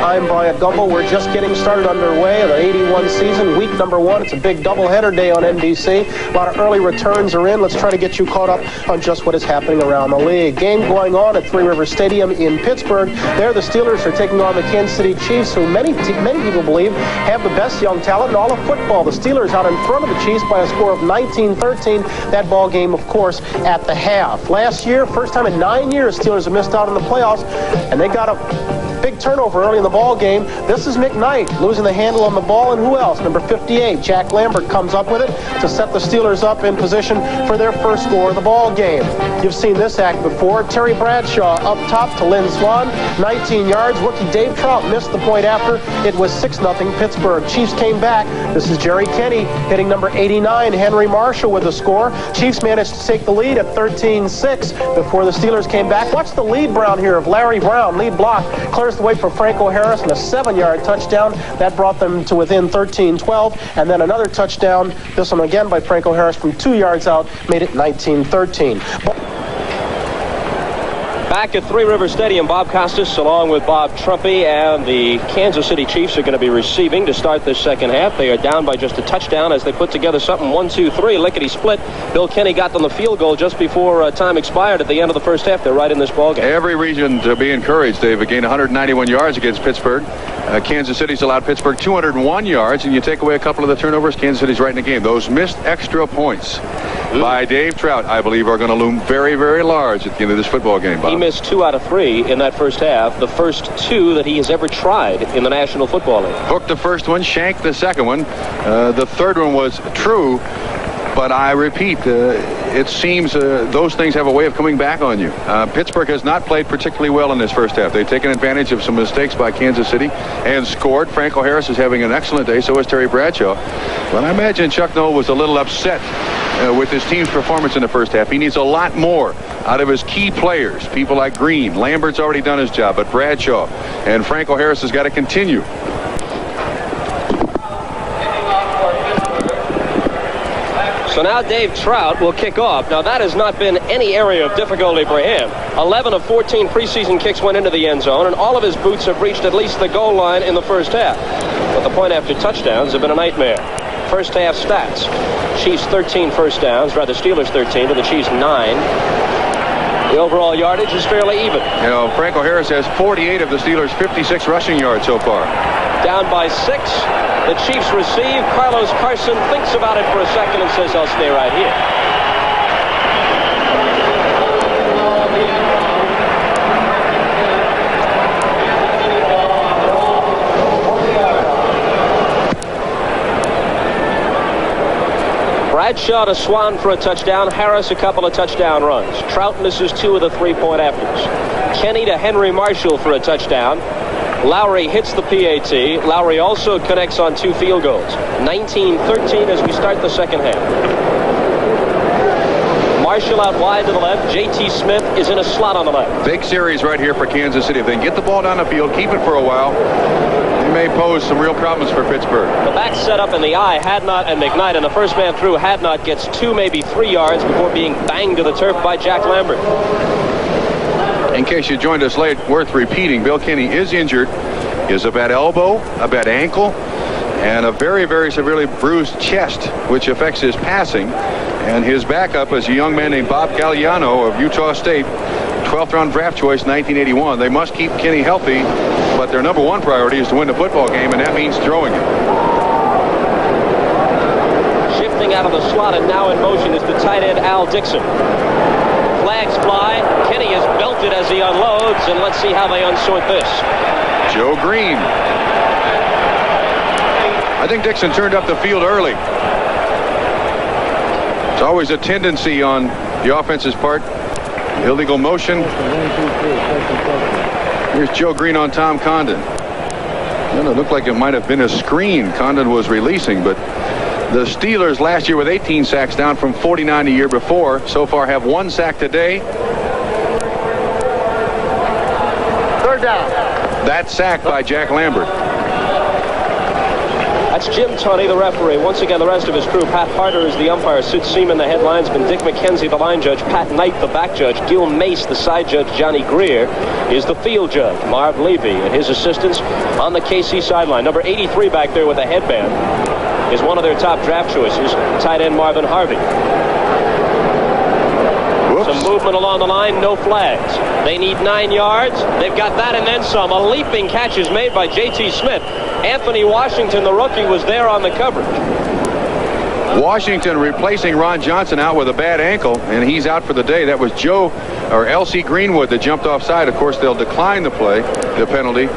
Speaker 4: I'm Brian Gumble. We're just getting started underway in the 81 season, week number 1. It's a big doubleheader day on NBC. A lot of early returns are in. Let's try to get you caught up on just what is happening around the league. Game going on at Three River Stadium in Pittsburgh. There, the Steelers are taking on the Kansas City Chiefs, who many people believe have the best young talent in all of football. The Steelers out in front of the Chiefs by a score of 19-13. That ball game, of course, at the half. Last year, first time in 9 years, Steelers have missed out on the playoffs, and they got a big turnover early in the ball game. This is McKnight losing the handle on the ball, and who else? Number 58, Jack Lambert, comes up with it to set the Steelers up in position for their first score of the ball game. You've seen this act before. Terry Bradshaw up top to Lynn Swan, 19 yards. Rookie Dave Trout missed the point after. It was 6-0 Pittsburgh. Chiefs came back. This is Jerry Kenny hitting number 89, Henry Marshall, with the score. Chiefs managed to take the lead at 13-6 before the Steelers came back. Watch the lead Brown here of Larry Brown. Lead block clears the way for Franco Harris, and a 7-yard touchdown. That brought them to within 13-12. And then another touchdown, this one again by Franco Harris from 2 yards out, made it 19-13.
Speaker 1: Back at Three River Stadium, Bob Costas along with Bob Trumpy and the Kansas City Chiefs are going to be receiving to start this second half. They are down by just a touchdown as they put together something 1-2-3 lickety split. Bill Kenny got them the field goal just before time expired at the end of the first half. They're right in this ballgame.
Speaker 2: Every reason to be encouraged. They've gained 191 yards against Pittsburgh. Kansas City's allowed Pittsburgh 201 yards, and you take away a couple of the turnovers, Kansas City's right in the game. Those missed extra points by Dave Trout, I believe, are going to loom very, very large at the end of this football game, Bob.
Speaker 1: He missed 2 out of 3 in that first half, the first 2 that he has ever tried in the National Football League.
Speaker 2: Hooked the first one, shanked the second one. The third one was true, but I repeat, it seems those things have a way of coming back on you. Pittsburgh has not played particularly well in this first half. They've taken advantage of some mistakes by Kansas City and scored. Franco Harris is having an excellent day, so is Terry Bradshaw. But I imagine Chuck Noll was a little upset with his team's performance in the first half. He needs a lot more out of his key players, people like Green. Lambert's already done his job, but Bradshaw and Franco Harris has got to continue.
Speaker 1: So now Dave Trout will kick off. Now that has not been any area of difficulty for him. 11 of 14 preseason kicks went into the end zone, and all of his boots have reached at least the goal line in the first half. But the point after touchdowns have been a nightmare. First half stats. Chiefs 13 first downs, rather Steelers 13 to the Chiefs 9. The overall yardage is fairly even.
Speaker 2: You know, Franco Harris has 48 of the Steelers' 56 rushing yards so far.
Speaker 1: Down by 6. The Chiefs receive. Carlos Carson thinks about it for a second and says, I'll stay right here. Bradshaw to Swan for a touchdown. Harris a couple of touchdown runs. Trout misses 2 of the 3-point afters. Kenny to Henry Marshall for a touchdown. Lowry hits the PAT. Lowry also connects on 2 field goals. 19-13 as we start the second half. Marshall out wide to the left. J.T. Smith is in a slot on the left.
Speaker 2: Big series right here for Kansas City. If they can get the ball down the field, keep it for a while, they may pose some real problems for Pittsburgh.
Speaker 1: The back set up in the eye, Hadnot and McKnight, and the first man through, Hadnot, gets 2, maybe 3 yards before being banged to the turf by Jack Lambert.
Speaker 2: In case you joined us late, worth repeating, Bill Kenney is injured. He has a bad elbow, a bad ankle, and a very, very severely bruised chest, which affects his passing. And his backup is a young man named Bob Galliano of Utah State, 12th round draft choice, 1981. They must keep Kenney healthy, but their number 1 priority is to win the football game, and that means throwing it.
Speaker 1: Shifting out of the slot and now in motion is the tight end Al Dixon. Flags fly. Kenny is belted as he unloads, and let's see how they unsort this.
Speaker 2: Joe Green. I think Dixon turned up the field early. It's always a tendency on the offense's part. Illegal motion. Here's Joe Green on Tom Condon. Well, it looked like it might have been a screen Condon was releasing, but the Steelers last year with 18 sacks, down from 49 the year before, so far have 1 sack today.
Speaker 3: Third down.
Speaker 2: That sack by Jack Lambert.
Speaker 1: That's Jim Tunney, the referee. Once again, the rest of his crew. Pat Harder is the umpire. Sid Seaman, the head linesman. Dick McKenzie, the line judge. Pat Knight, the back judge. Gil Mace, the side judge. Johnny Greer is the field judge. Marv Levy and his assistants on the KC sideline. Number 83 back there with a headband is one of their top draft choices. Tight end Marvin Harvey.
Speaker 2: Whoops.
Speaker 1: Some movement along the line, no flags. They need 9 yards. They've got that and then some. A leaping catch is made by J.T. Smith. Anthony Washington, the rookie, was there on the coverage.
Speaker 2: Washington replacing Ron Johnson out with a bad ankle, and he's out for the day. That was Joe or L.C. Greenwood that jumped offside. Of course, they'll decline the play, the penalty.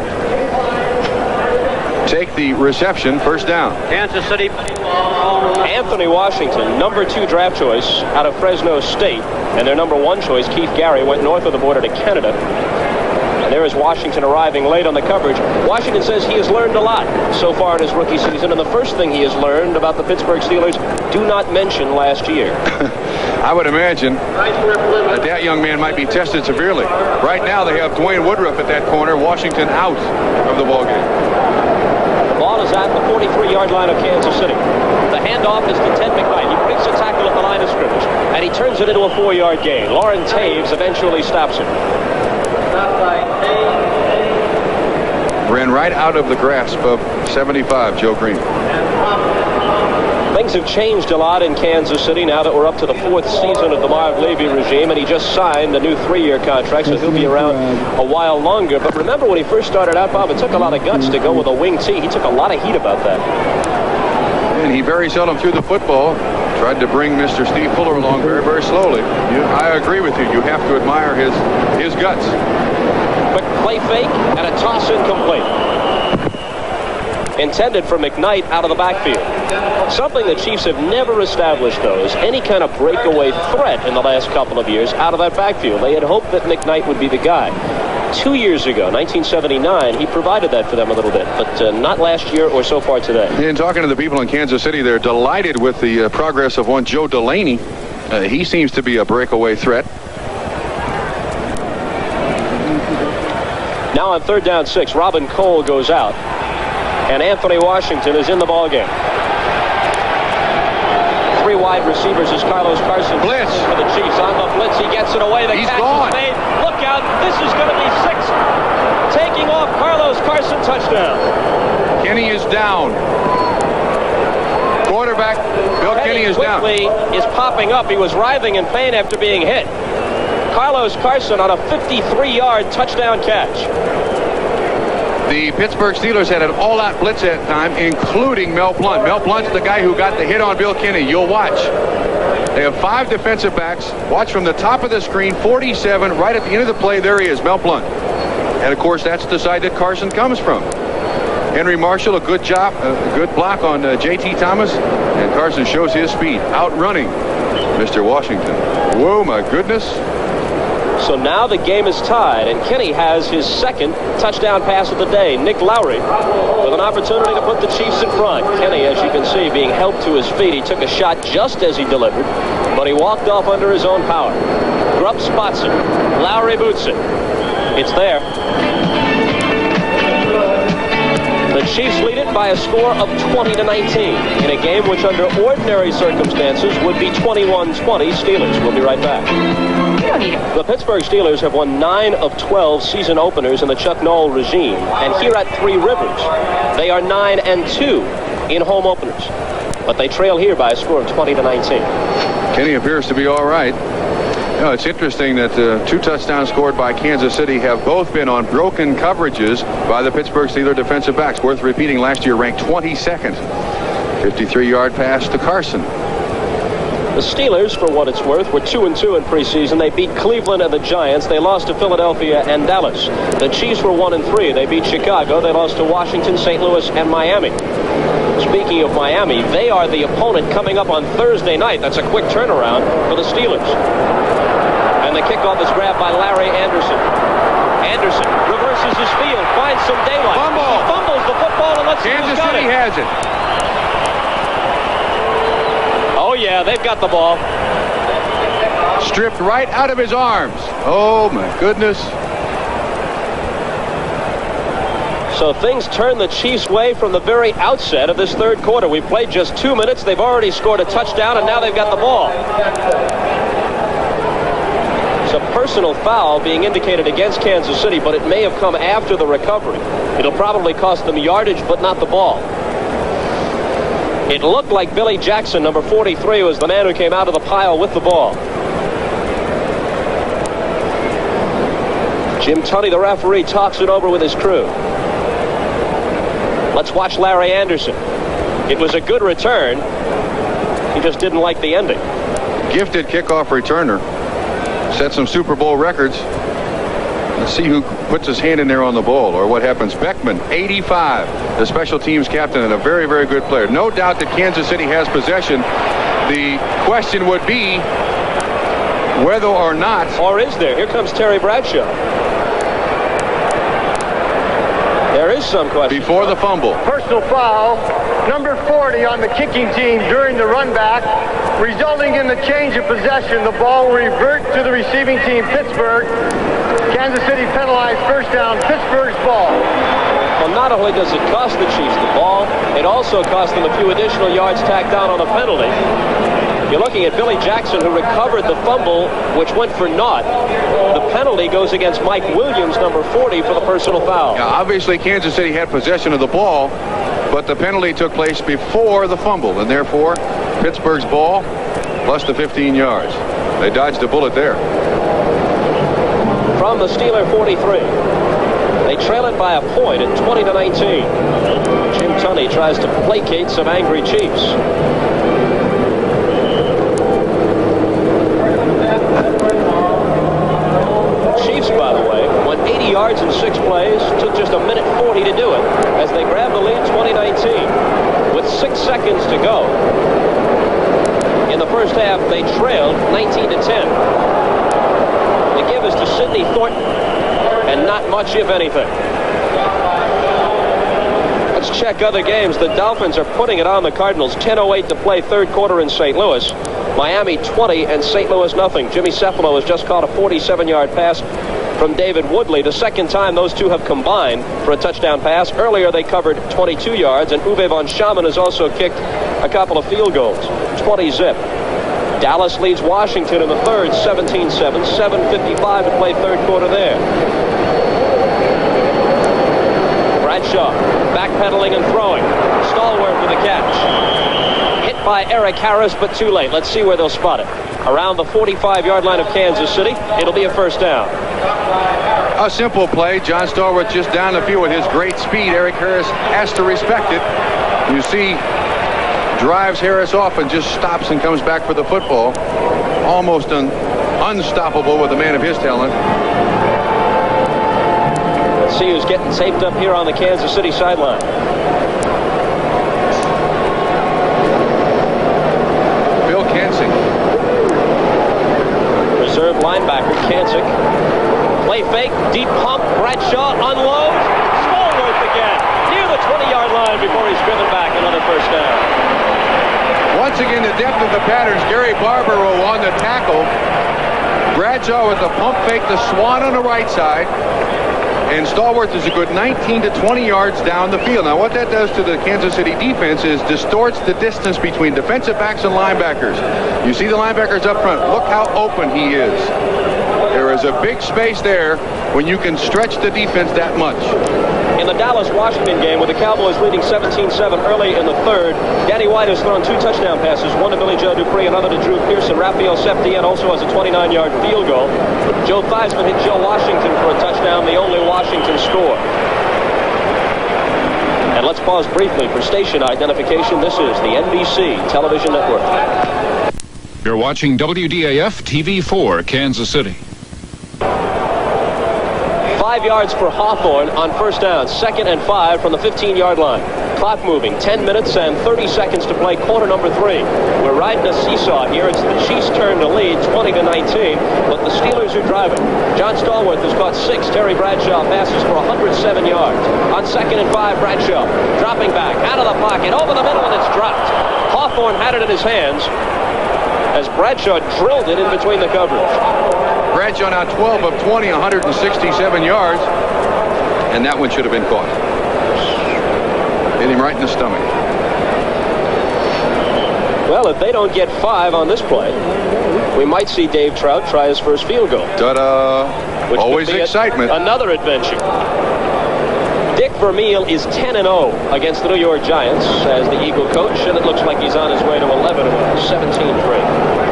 Speaker 2: Take the reception, first down.
Speaker 5: Kansas City.
Speaker 1: Anthony Washington, number 2 draft choice out of Fresno State, and their number 1 choice, Keith Gary, went north of the border to Canada. And there is Washington arriving late on the coverage. Washington says he has learned a lot so far in his rookie season, and the first thing he has learned about the Pittsburgh Steelers, do not mention last year.
Speaker 2: I would imagine that young man might be tested severely. Right now they have Dwayne Woodruff at that corner, Washington out of the ballgame.
Speaker 1: The ball is at the 43-yard line of Kansas City. The handoff is to Ted McKnight. He breaks a tackle at the line of scrimmage, and he turns it into a 4-yard gain. Lauren Taves eventually stops him.
Speaker 2: Ran right out of the grasp of 75, Joe Green.
Speaker 1: Things have changed a lot in Kansas City now that we're up to the 4th season of the Marv Levy regime, and he just signed a new 3-year contract, so he'll be around a while longer. But remember when he first started out, Bob, it took a lot of guts to go with a wing T. He took a lot of heat about that.
Speaker 2: And he very seldom threw the football. Tried to bring Mr. Steve Fuller along very, very slowly. I agree with you. You have to admire his guts.
Speaker 1: Quick play fake and a toss incomplete. Intended for McKnight out of the backfield. Something the Chiefs have never established, though, is any kind of breakaway threat in the last couple of years out of that backfield. They had hoped that McKnight would be the guy. 2 years ago, 1979, he provided that for them a little bit, but not last year or so far today.
Speaker 2: And talking to the people in Kansas City, they're delighted with the progress of one Joe Delaney. He seems to be a breakaway threat.
Speaker 1: Now on 3rd down 6, Robin Cole goes out, and Anthony Washington is in the ballgame. three wide receivers is Carlos Carson.
Speaker 2: Blitz.
Speaker 1: For the Chiefs. On the blitz, he gets it away. The
Speaker 2: He's
Speaker 1: catch
Speaker 2: gone.
Speaker 1: is made. Look out. This is going to be 6. Taking off Carlos Carson, touchdown.
Speaker 2: Kenny is down. Quarterback Bill Kenny is down.
Speaker 1: Quickly is popping up. He was writhing in pain after being hit. Carlos Carson on a 53-yard touchdown catch.
Speaker 2: The Pittsburgh Steelers had an all-out blitz that time, including Mel Blount. Mel Blount's the guy who got the hit on Bill Kenny. You'll watch. They have 5 defensive backs. Watch from the top of the screen, 47, right at the end of the play. There he is, Mel Blount. And, of course, that's the side that Carson comes from. Henry Marshall, a good job, a good block on J.T. Thomas. And Carson shows his speed, outrunning Mr. Washington. Whoa, my goodness.
Speaker 1: So now the game is tied, and Kenny has his second touchdown pass of the day. Nick Lowry with an opportunity to put the Chiefs in front. Kenny, as you can see, being helped to his feet. He took a shot just as he delivered, but he walked off under his own power. Grubb spots it. Lowry boots it. It's there. The Chiefs lead it by a score of 20-19 in a game which under ordinary circumstances would be 21-20 Steelers. We'll be right back. The Pittsburgh Steelers have won 9 of 12 season openers in the Chuck Noll regime, and here at Three Rivers, they are 9-2 in home openers. But they trail here by a score of 20-19.
Speaker 2: Kenny appears to be all right. You know, it's interesting that the 2 touchdowns scored by Kansas City have both been on broken coverages by the Pittsburgh Steelers defensive backs. Worth repeating, last year ranked 22nd. 53-yard pass to Carson.
Speaker 1: The Steelers, for what it's worth, were 2-2 in preseason. They beat Cleveland and the Giants. They lost to Philadelphia and Dallas. The Chiefs were 1-3. They beat Chicago. They lost to Washington, St. Louis, and Miami. Speaking of Miami, they are the opponent coming up on Thursday night. That's a quick turnaround for the Steelers. And the kickoff is grabbed by Larry Anderson. Anderson reverses his field, finds some daylight.
Speaker 2: Fumble.
Speaker 1: He fumbles the football, and let's see who's
Speaker 2: Kansas
Speaker 1: got
Speaker 2: City
Speaker 1: it.
Speaker 2: has it.
Speaker 1: Oh, yeah, they've got the ball.
Speaker 2: Stripped right out of his arms. Oh, my goodness.
Speaker 1: So things turn the Chiefs' way from the very outset of this third quarter. We played just 2 minutes. They've already scored a touchdown, and now they've got the ball. It's a personal foul being indicated against Kansas City, but it may have come after the recovery. It'll probably cost them yardage, but not the ball. It looked like Billy Jackson, number 43, was the man who came out of the pile with the ball. Jim Tunney, the referee, talks it over with his crew. Let's watch Larry Anderson. It was a good return. He just didn't like the ending.
Speaker 2: Gifted kickoff returner. Set some Super Bowl records. Let's see who puts his hand in there on the ball or what happens. Beckman, 85, the special teams captain and a very, very good player. No doubt that Kansas City has possession. The question would be whether or not.
Speaker 1: Or is there? Here comes Terry Bradshaw. There is some question.
Speaker 2: Before the fumble.
Speaker 3: Personal foul, number 40 on the kicking team during the run back, resulting in the change of possession. The ball will revert to the receiving team, Pittsburgh. Kansas City penalized first down, Pittsburgh's ball.
Speaker 1: Well, not only does it cost the Chiefs the ball, it also cost them a few additional yards tacked on a penalty. You're looking at Billy Jackson, who recovered the fumble, which went for naught. The penalty goes against Mike Williams, number 40, for the personal foul.
Speaker 2: Now, obviously, Kansas City had possession of the ball, but the penalty took place before the fumble, and therefore, Pittsburgh's ball plus the 15 yards. They dodged a bullet there.
Speaker 1: From the Steeler 43. They trail it by a point at 20-19. Jim Tunney tries to placate some angry Chiefs. Chiefs, by the way, went 80 yards in 6 plays. Took just a minute 40 to do it as they grab the lead 20-19. With 6 seconds to go. In the first half, they trailed 19-10. The give is to Sidney Thornton, and not much, if anything. Let's check other games. The Dolphins are putting it on the Cardinals. 10:08 to play, third quarter in St. Louis. Miami 20 and St. Louis nothing. Jimmy Cephalo has just caught a 47-yard pass from David Woodley. The second time those two have combined for a touchdown pass. Earlier they covered 22 yards, and Uwe von Schamann has also kicked a couple of field goals. 20 zip. Dallas leads Washington in the third, 17-7. 7:55 to play third quarter there. Bradshaw backpedaling and throwing. Stallworth with the catch. Hit by Eric Harris, but too late. Let's see where they'll spot it. Around the 45-yard line of Kansas City. It'll be a first down.
Speaker 2: A simple play. John Stallworth just down the field with his great speed. Eric Harris has to respect it. You see, drives Harris off and just stops and comes back for the football. Almost unstoppable with a man of his talent.
Speaker 1: Let's see who's getting taped up here on the Kansas City sideline.
Speaker 2: Bill Kancik.
Speaker 1: Reserve linebacker Kancik. Play fake, deep pump, Bradshaw unloads. Stallworth again, near the 20-yard line before he's driven back. Another first down.
Speaker 2: Once again, the depth of the patterns. Gary Barbaro on the tackle. Bradshaw with the pump fake, the swan on the right side. And Stallworth is a good 19 to 20 yards down the field. Now, what that does to the Kansas City defense is distorts the distance between defensive backs and linebackers. You see the linebackers up front. Look how open he is. There is a big space there when you can stretch the defense that much.
Speaker 1: In the Dallas-Washington game, with the Cowboys leading 17-7 early in the third, Danny White has thrown 2 touchdown passes, one to Billy Joe Dupree, another to Drew Pearson. Raphael Septien also has a 29-yard field goal. Joe Theismann hit Joe Washington for a touchdown, the only Washington score. And let's pause briefly for station identification. This is the NBC Television Network.
Speaker 7: You're watching WDAF TV4, Kansas City.
Speaker 1: 5 yards for Hawthorne on first down. 2nd and 5 from the 15-yard line. Clock moving. 10 minutes and 30 seconds to play quarter number 3. We're riding a seesaw here. It's the Chiefs' turn to lead 20-19, but the Steelers are driving. John Stallworth has caught 6 Terry Bradshaw passes for 107 yards. On 2nd and 5, Bradshaw dropping back out of the pocket, over the middle, and it's dropped. Hawthorne had it in his hands as Bradshaw drilled it in between the coverage.
Speaker 2: Bradshaw now 12 of 20, 167 yards. And that one should have been caught. Hit him right in the stomach.
Speaker 1: Well, if they don't get 5 on this play, we might see Dave Trout try his first field goal.
Speaker 2: Ta-da! Always excitement.
Speaker 1: Another adventure. Dick Vermeil is 10-0 against the New York Giants as the Eagle coach, and it looks like he's on his way to 11-0, 17-3.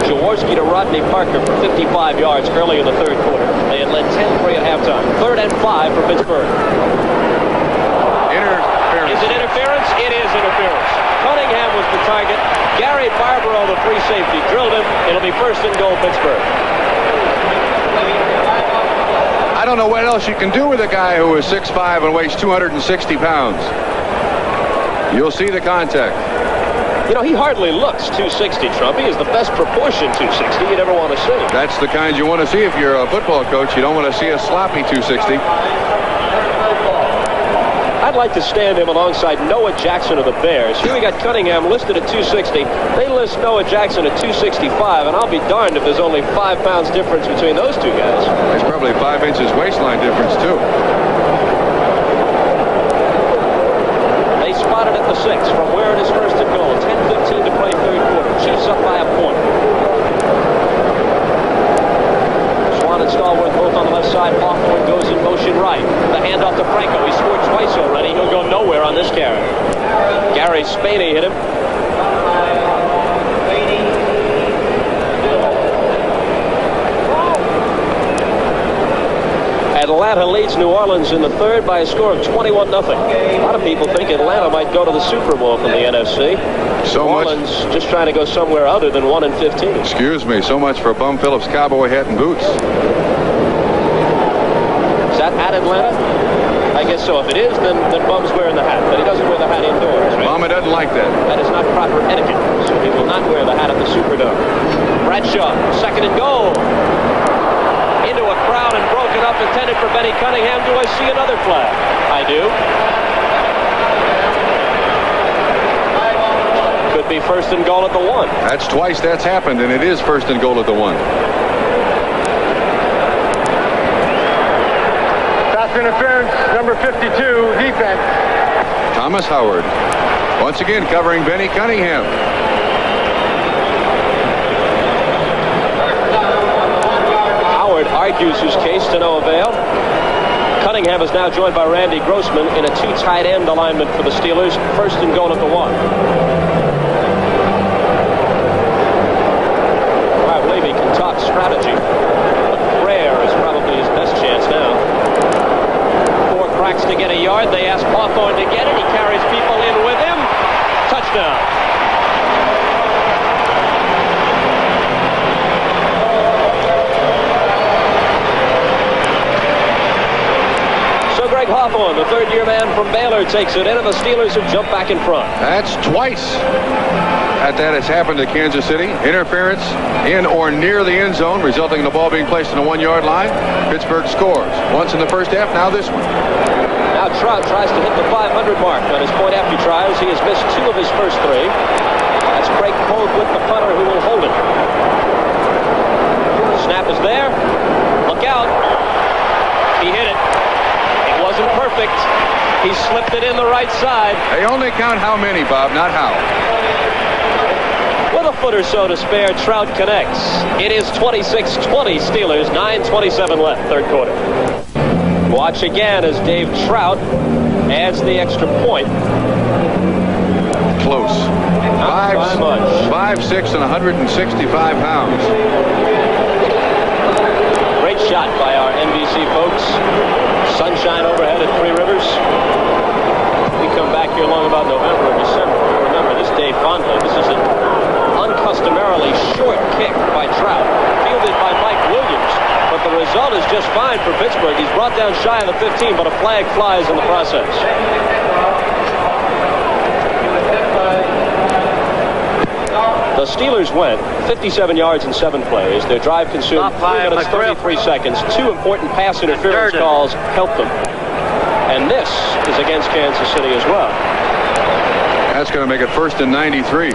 Speaker 1: Jaworski to Rodney Parker for 55 yards early in the third quarter. They had led 10-3 at halftime. 3rd and 5 for Pittsburgh.
Speaker 2: Interference.
Speaker 1: Is it interference? It is interference. Cunningham was the target. Gary Barbaro, the free safety, drilled him. It'll be 1st and goal, Pittsburgh.
Speaker 2: I don't know what else you can do with a guy who is 6'5" and weighs 260 pounds. You'll see the contact.
Speaker 1: You know, he hardly looks 260, Trump. He is the best proportion 260 you'd ever want to see.
Speaker 2: That's the kind you want to see if you're a football coach. You don't want to see a sloppy 260.
Speaker 1: I'd like to stand him alongside Noah Jackson of the Bears. Here we got Cunningham listed at 260. They list Noah Jackson at 265, and I'll be darned if there's only 5 pounds difference between those two guys.
Speaker 2: There's probably 5 inches waistline difference, too.
Speaker 1: They spotted at the 6 from where it is 1st and goal. 10:15 to play third quarter. Chiefs up by a point. Swan and Stallworth both on the left side. Hawthorne goes in motion right. The handoff to Franco. He scored twice already. He'll go nowhere on this carry. Gary Spaney hit him. Atlanta leads New Orleans in the third by a score of 21-0. A lot of people think Atlanta might go to the Super Bowl from the NFC.
Speaker 2: So
Speaker 1: New
Speaker 2: much.
Speaker 1: Orleans just trying to go somewhere other than 1-15.
Speaker 2: Excuse me. So much for Bum Phillips' cowboy hat and boots.
Speaker 1: Is that at Atlanta? I guess so. If it is, then Bum's wearing the hat. But he doesn't wear the hat indoors. Right?
Speaker 2: Mama doesn't like that.
Speaker 1: That is not proper etiquette. So he will not wear the hat at the Superdome. Bradshaw, 2nd and goal. Into a crowd and broken up, intended for Benny Cunningham. Do I see another flag? I do. Could be 1st and goal at the 1.
Speaker 2: That's twice that's happened, and it is 1st and goal at the 1.
Speaker 3: Pass interference, number 52, defense.
Speaker 2: Thomas Howard. Once again covering Benny Cunningham.
Speaker 1: argues his case to no avail. Cunningham is now joined by Randy Grossman in a 2 tight end alignment for the Steelers. First and goal at the 1. I believe he can talk strategy, but prayer is probably his best chance now. 4 cracks to get a yard. They ask Hawthorne to get it. He carries people in with him. Touchdown. Greg Hawthorne, the third-year man from Baylor, takes it in, and the Steelers have jumped back in front.
Speaker 2: That's twice that has happened to Kansas City. Interference in or near the end zone, resulting in the ball being placed on the 1-yard line. Pittsburgh scores. Once in the first half, now this one.
Speaker 1: Now Trout tries to hit the 500 mark on his point after tries. He has missed 2 of his first 3. That's Craig Pogue with the punter who will hold it. Snap is there. Look out. He hit it. Wasn't perfect. He slipped it in the right side.
Speaker 2: They only count how many, Bob, not how.
Speaker 1: With a foot or so to spare, Trout connects. It is 26-20 Steelers, 9:27 left, third quarter. Watch again as Dave Trout adds the extra point.
Speaker 2: Close. 5'6" and 165 pounds.
Speaker 1: Great shot by our NBC folks. Sunshine overhead at Three Rivers. We come back here long about November and December. Remember this day fondly. This is an uncustomarily short kick by Trout, fielded by Mike Williams. But the result is just fine for Pittsburgh. He's brought down shy of the 15, but a flag flies in the process. The Steelers went 57 yards in 7 plays. Their drive consumed 3 minutes, 33 seconds. 2 important pass interference calls helped them. And this is against Kansas City as well.
Speaker 2: That's going to make it 1st and 93.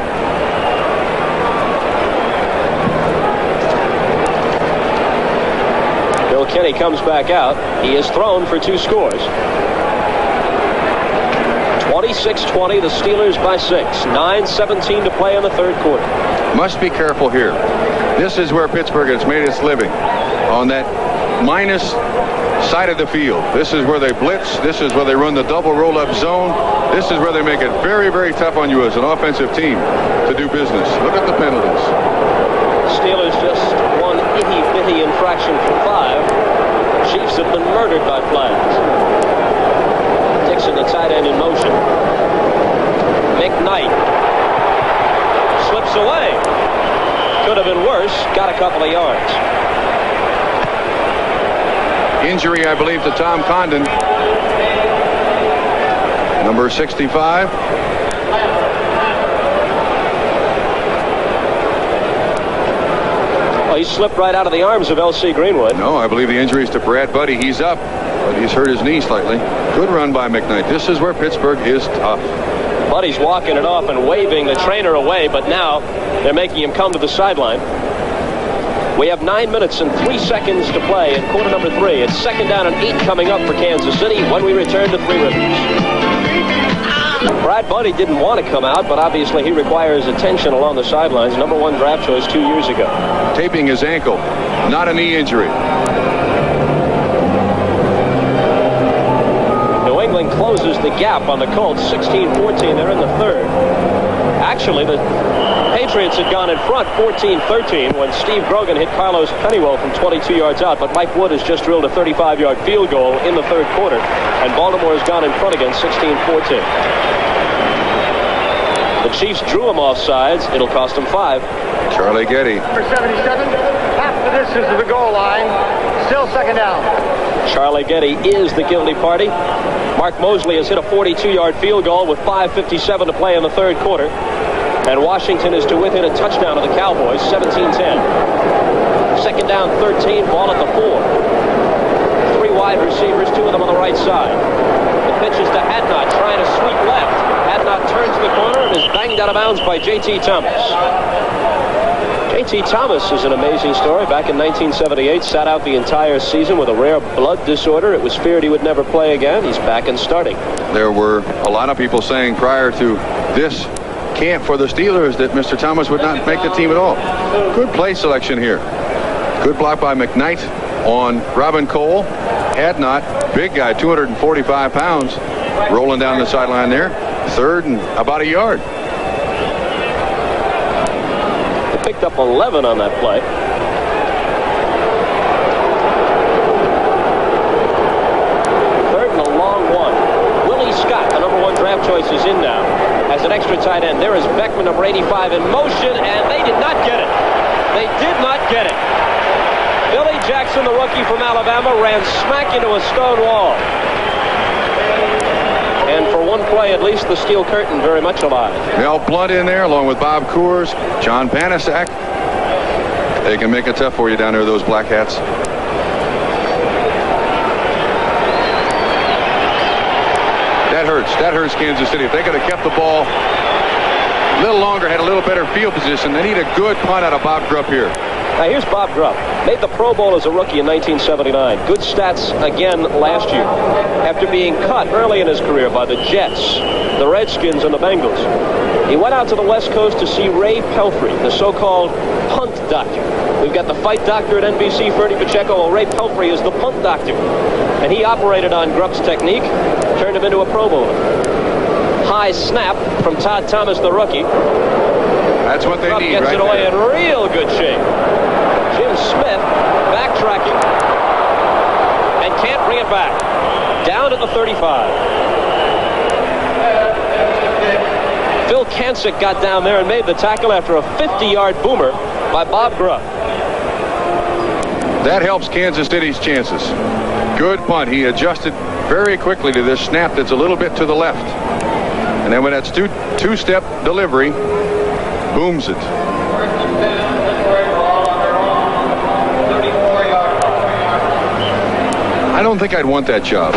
Speaker 1: Bill Kenny comes back out. He is thrown for 2 scores. 26-20, the Steelers by 6. 9:17 to play in the third quarter.
Speaker 2: Must be careful here. This is where Pittsburgh has made its living, on that minus side of the field. This is where they blitz. This is where they run the double roll-up zone. This is where they make it very, very tough on you as an offensive team to do business. Look at the penalties.
Speaker 1: Steelers just 1 itty-bitty infraction for 5. Chiefs have been murdered by flags. Dixon, the tight end, in motion. McKnight slips away. Could have been worse. Got a couple of yards.
Speaker 2: Injury, I believe, to Tom Condon. Number 65.
Speaker 1: Well, he slipped right out of the arms of L.C. Greenwood.
Speaker 2: No, I believe the injury is to Brad Buddy. He's up, but he's hurt his knee slightly. Good run by McKnight. This is where Pittsburgh is tough.
Speaker 1: Buddy's walking it off and waving the trainer away, but now they're making him come to the sideline. We have 9 minutes and 3 seconds to play in quarter number 3. It's 2nd down and 8 coming up for Kansas City when we return to Three Rivers. Brad Buddy didn't want to come out, but obviously he requires attention along the sidelines. Number 1 draft choice 2 years ago.
Speaker 2: Taping his ankle, not a knee injury.
Speaker 1: New England closes the gap on the Colts, 16-14. They're in the third. Actually, the Patriots had gone in front 14-13 when Steve Grogan hit Carlos Pennywell from 22 yards out, but Mike Wood has just drilled a 35-yard field goal in the third quarter, and Baltimore has gone in front again, 16-14. The Chiefs drew him off sides. It'll cost them 5.
Speaker 2: Charlie Getty.
Speaker 3: Number 77, half the distance to the goal line. Still 2nd down.
Speaker 1: Charlie Getty is the guilty party. Mark Mosley has hit a 42-yard field goal with 5:57 to play in the third quarter. And Washington is to within a touchdown of the Cowboys, 17-10. 2nd down, 13, ball at the 4. 3 wide receivers, 2 of them on the right side. The pitch is to Hadnot, trying to sweep left. Hadnot turns the corner and is banged out of bounds by J.T. Thomas. J.T. Thomas is an amazing story. Back in 1978, sat out the entire season with a rare blood disorder. It was feared he would never play again. He's back and starting.
Speaker 2: There were a lot of people saying prior to this camp for the Steelers that Mr. Thomas would not make the team at all. Good play selection here. Good block by McKnight. on Robin Cole. Hadnot, big guy, 245 pounds, rolling down the sideline there. Third and about a yard.
Speaker 1: They picked up 11 on that play. Third and a long one. Willie Scott, the number 1 draft choice, is in now as an extra tight end. There is Beckman, number 85, in motion, and they did not get it. They did not get it. Billy Jackson, the rookie from Alabama, ran smack into a stone wall. And for one play, at least, the steel curtain very much alive.
Speaker 2: Mel Blunt in there, along with Bob Coors, John Panasak. They can make it tough for you down there, those black hats. That hurts. That hurts Kansas City. If they could have kept the ball a little longer, had a little better field position, they need a good punt out of Bob Grupp here.
Speaker 1: Now here's Bob Grupp. Made the Pro Bowl as a rookie in 1979. Good stats again last year. After being cut early in his career by the Jets, the Redskins, and the Bengals, he went out to the West Coast to see Ray Pelfrey, the so-called punt doctor. We've got the fight doctor at NBC, Ferdy Pacheco. Well, Ray Pelfrey is the punt doctor. And he operated on Grupp's technique, turned him into a Pro Bowler. High snap from Todd Thomas, the rookie.
Speaker 2: That's what they
Speaker 1: Grupp
Speaker 2: need
Speaker 1: gets
Speaker 2: right
Speaker 1: it away
Speaker 2: there.
Speaker 1: in real good shape. Jim Smith backtracking and can't bring it back. Down at the 35. Phil Kancik got down there and made the tackle after a 50-yard boomer by Bob Grupp.
Speaker 2: That helps Kansas City's chances. Good punt. He adjusted very quickly to this snap that's a little bit to the left. And then when that's two-step delivery, booms it. I don't think I'd want that job.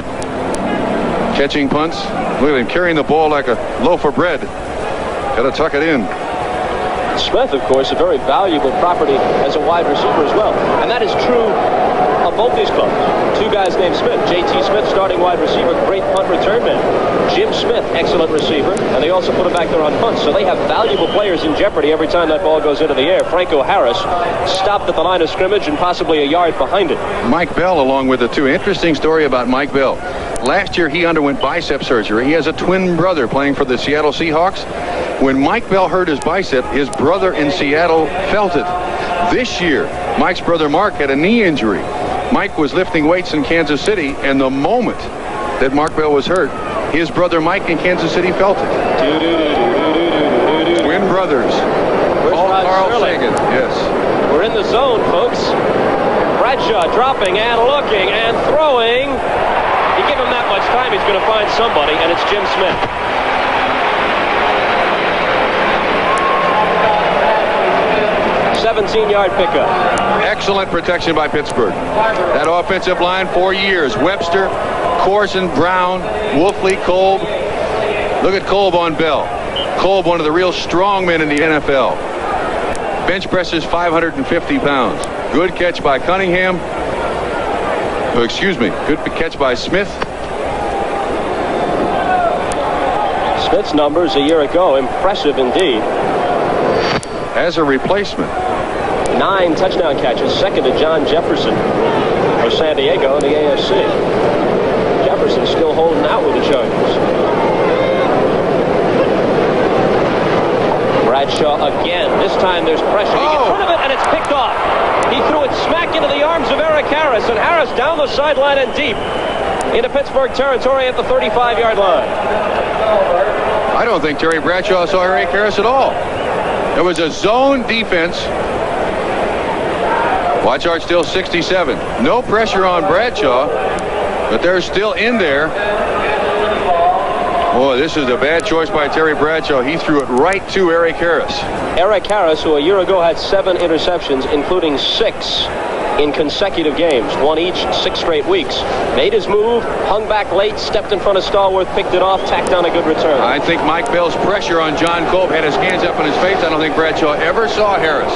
Speaker 2: Catching punts. Look at him carrying the ball like a loaf of bread. Got to tuck it in.
Speaker 1: Smith, of course, a very valuable property as a wide receiver as well. And that is true of both these clubs. Two guys named Smith. J.T. Smith, starting wide receiver, great punt return man. Jim Smith, excellent receiver. And they also put him back there on punts. So they have valuable players in jeopardy every time that ball goes into the air. Franco Harris stopped at the line of scrimmage and possibly a yard behind it.
Speaker 2: Mike Bell along with the two. Interesting story about Mike Bell. Last year he underwent bicep surgery. He has a twin brother playing for the Seattle Seahawks. When Mike Bell hurt his bicep, his brother in Seattle felt it. This year, Mike's brother Mark had a knee injury. Mike was lifting weights in Kansas City, and the moment that Mark Bell was hurt, his brother Mike in Kansas City felt it. Twin brothers. Carl Sagan. Yes.
Speaker 1: We're in the zone, folks. Bradshaw dropping and looking and throwing. You give him that much time, he's going to find somebody, and it's Jim Smith. 17-yard pickup.
Speaker 2: Excellent protection by Pittsburgh. That offensive line, 4 years. Webster, Corson, Brown, Wolfley, Kolb. Look at Kolb on Bell. Kolb, one of the real strong men in the NFL. Bench presses 550 pounds. Good catch by Cunningham. Oh, excuse me. Good catch by Smith.
Speaker 1: Smith's numbers a year ago, impressive indeed.
Speaker 2: As a replacement.
Speaker 1: 9 touchdown catches, second to John Jefferson for San Diego in the AFC. Jefferson still holding out with the Chargers. Bradshaw again. This time there's pressure. He gets rid of it and it's picked off. He threw it smack into the arms of Eric Harris, and Harris down the sideline and deep into Pittsburgh territory at the 35-yard line.
Speaker 2: I don't think Terry Bradshaw saw Eric Harris at all. There was a zone defense. Watch out, still 67. No pressure on Bradshaw, but they're still in there. Boy, this is a bad choice by Terry Bradshaw. He threw it right to Eric Harris.
Speaker 1: Eric Harris, who a year ago had 7 interceptions, including 6 in consecutive games, one each 6 straight weeks, made his move, hung back late, stepped in front of Stallworth, picked it off, tacked on a good return.
Speaker 2: I think Mike Bell's pressure on John Kolb had his hands up in his face. I don't think Bradshaw ever saw Harris.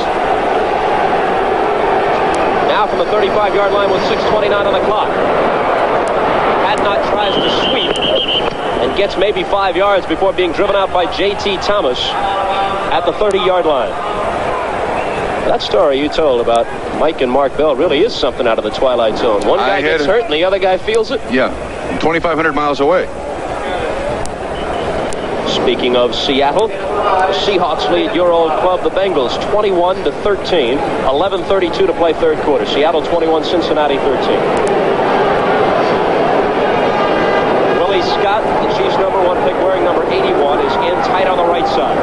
Speaker 1: Now from the 35-yard line with 6:29 on the clock. Hadnot tries to sweep and gets maybe 5 yards before being driven out by J.T. Thomas at the 30-yard line. That story you told about Mike and Mark Bell really is something out of the Twilight Zone. One guy gets hurt and the other guy feels it.
Speaker 2: Yeah, 2,500 miles away.
Speaker 1: Speaking of Seattle, the Seahawks lead your old club, the Bengals, 21-13. 11:32 to play third quarter. Seattle 21, Cincinnati 13. Willie Scott, the Chiefs' #1 pick, wearing number 81, is in tight on the right side.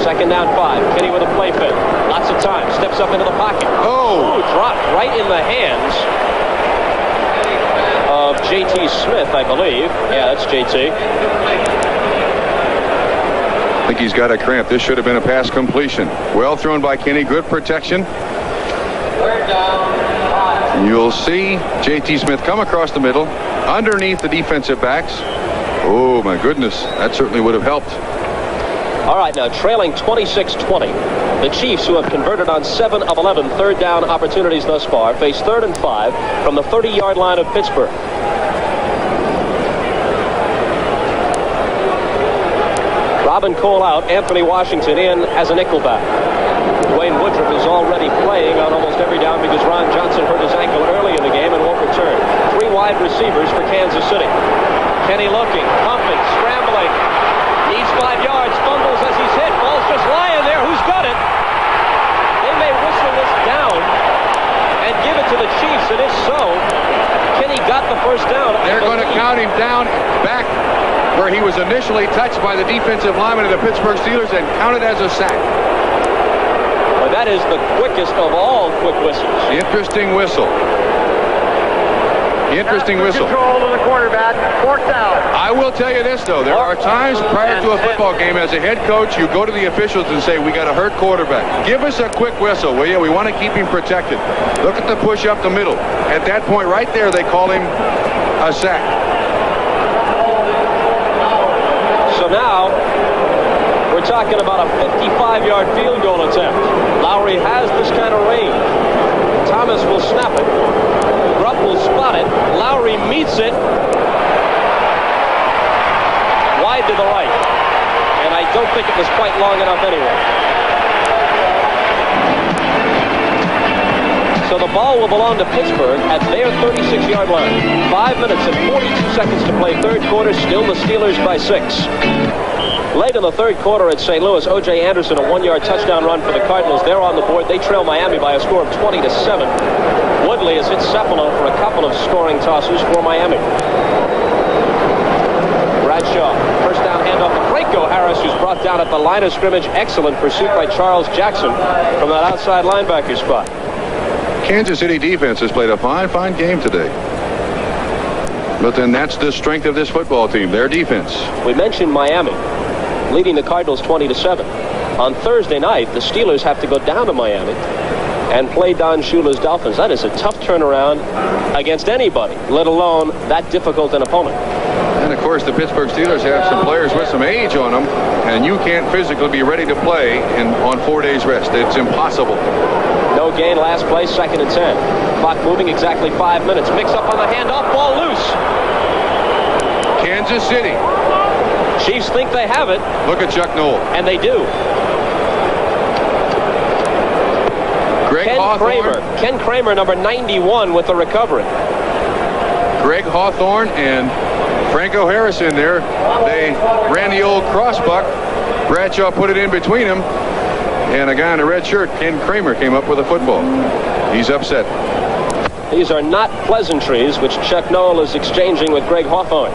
Speaker 1: Second down 5. Kenny with a play fake. Lots of time. Steps up into the pocket.
Speaker 2: Oh!
Speaker 1: Dropped right in the hands of J.T. Smith, I believe. Yeah, that's J.T.
Speaker 2: I think he's got a cramp. This should have been a pass completion. Well thrown by Kenny. Good protection. You'll see J.T. Smith come across the middle, underneath the defensive backs. Oh, my goodness. That certainly would have helped.
Speaker 1: All right, now trailing 26-20. The Chiefs, who have converted on 7 of 11 third down opportunities thus far, face 3rd and 5 from the 30-yard line of Pittsburgh. Robin Cole out, Anthony Washington in as a nickelback. Dwayne Woodruff is already playing on almost every down because Ron Johnson hurt his ankle early in the game and won't return. 3 wide receivers for Kansas City. Kenny looking, pumping, scrambling. Needs 5 yards, fumbles as he's hit. Ball's just lying there. Who's got it? They may whistle this down and give it to the Chiefs, and if so, Kenny got the first down.
Speaker 2: They're going to count him down back where he was initially touched by the defensive lineman of the Pittsburgh Steelers and counted as a sack.
Speaker 1: Well, that is the quickest of all quick whistles.
Speaker 2: Interesting whistle. Interesting whistle.
Speaker 3: Control of the quarterback. 4th down.
Speaker 2: I will tell you this, though. There are times prior to a football game, as a head coach, you go to the officials and say, we got a hurt quarterback. Give us a quick whistle, will you? We want to keep him protected. Look at the push up the middle. At that point right there, they call him a sack.
Speaker 1: So now, we're talking about a 55-yard field goal attempt. Lowry has this kind of range. Thomas will snap it. Rupp will spot it. Lowry meets it. Wide to the right. And I don't think it was quite long enough anyway. So the ball will belong to Pittsburgh at their 36-yard line. 5 minutes and 42 seconds to play third quarter. Still the Steelers by 6. Late in the third quarter at St. Louis, O.J. Anderson, a 1-yard touchdown run for the Cardinals. They're on the board. They trail Miami by a score of 20-7. Woodley has hit Cephalon for a couple of scoring tosses for Miami. Bradshaw, first down handoff to Franco Harris, who's brought down at the line of scrimmage. Excellent pursuit by Charles Jackson from that outside linebacker spot.
Speaker 2: Kansas City defense has played a fine game today. But then that's the strength of this football team, their defense.
Speaker 1: We mentioned Miami leading the Cardinals 20-7. On Thursday night, the Steelers have to go down to Miami and play Don Shula's Dolphins. That is a tough turnaround against anybody, let alone that difficult an opponent.
Speaker 2: And of course, the Pittsburgh Steelers have some players with some age on them, and you can't physically be ready to play on 4 days rest. It's impossible.
Speaker 1: No gain, last play, 2nd and 10. Clock moving exactly 5 minutes. Mix up on the handoff, ball loose.
Speaker 2: Kansas City.
Speaker 1: Chiefs think they have it.
Speaker 2: Look at Chuck Noll.
Speaker 1: And they do. Ken Kramer, number 91, with the recovery.
Speaker 2: Greg Hawthorne and Franco Harris in there. They ran the old crossbuck. Bradshaw put it in between them. And a guy in a red shirt, Ken Kramer, came up with a football. He's upset.
Speaker 1: These are not pleasantries which Chuck Noll is exchanging with Greg Hawthorne.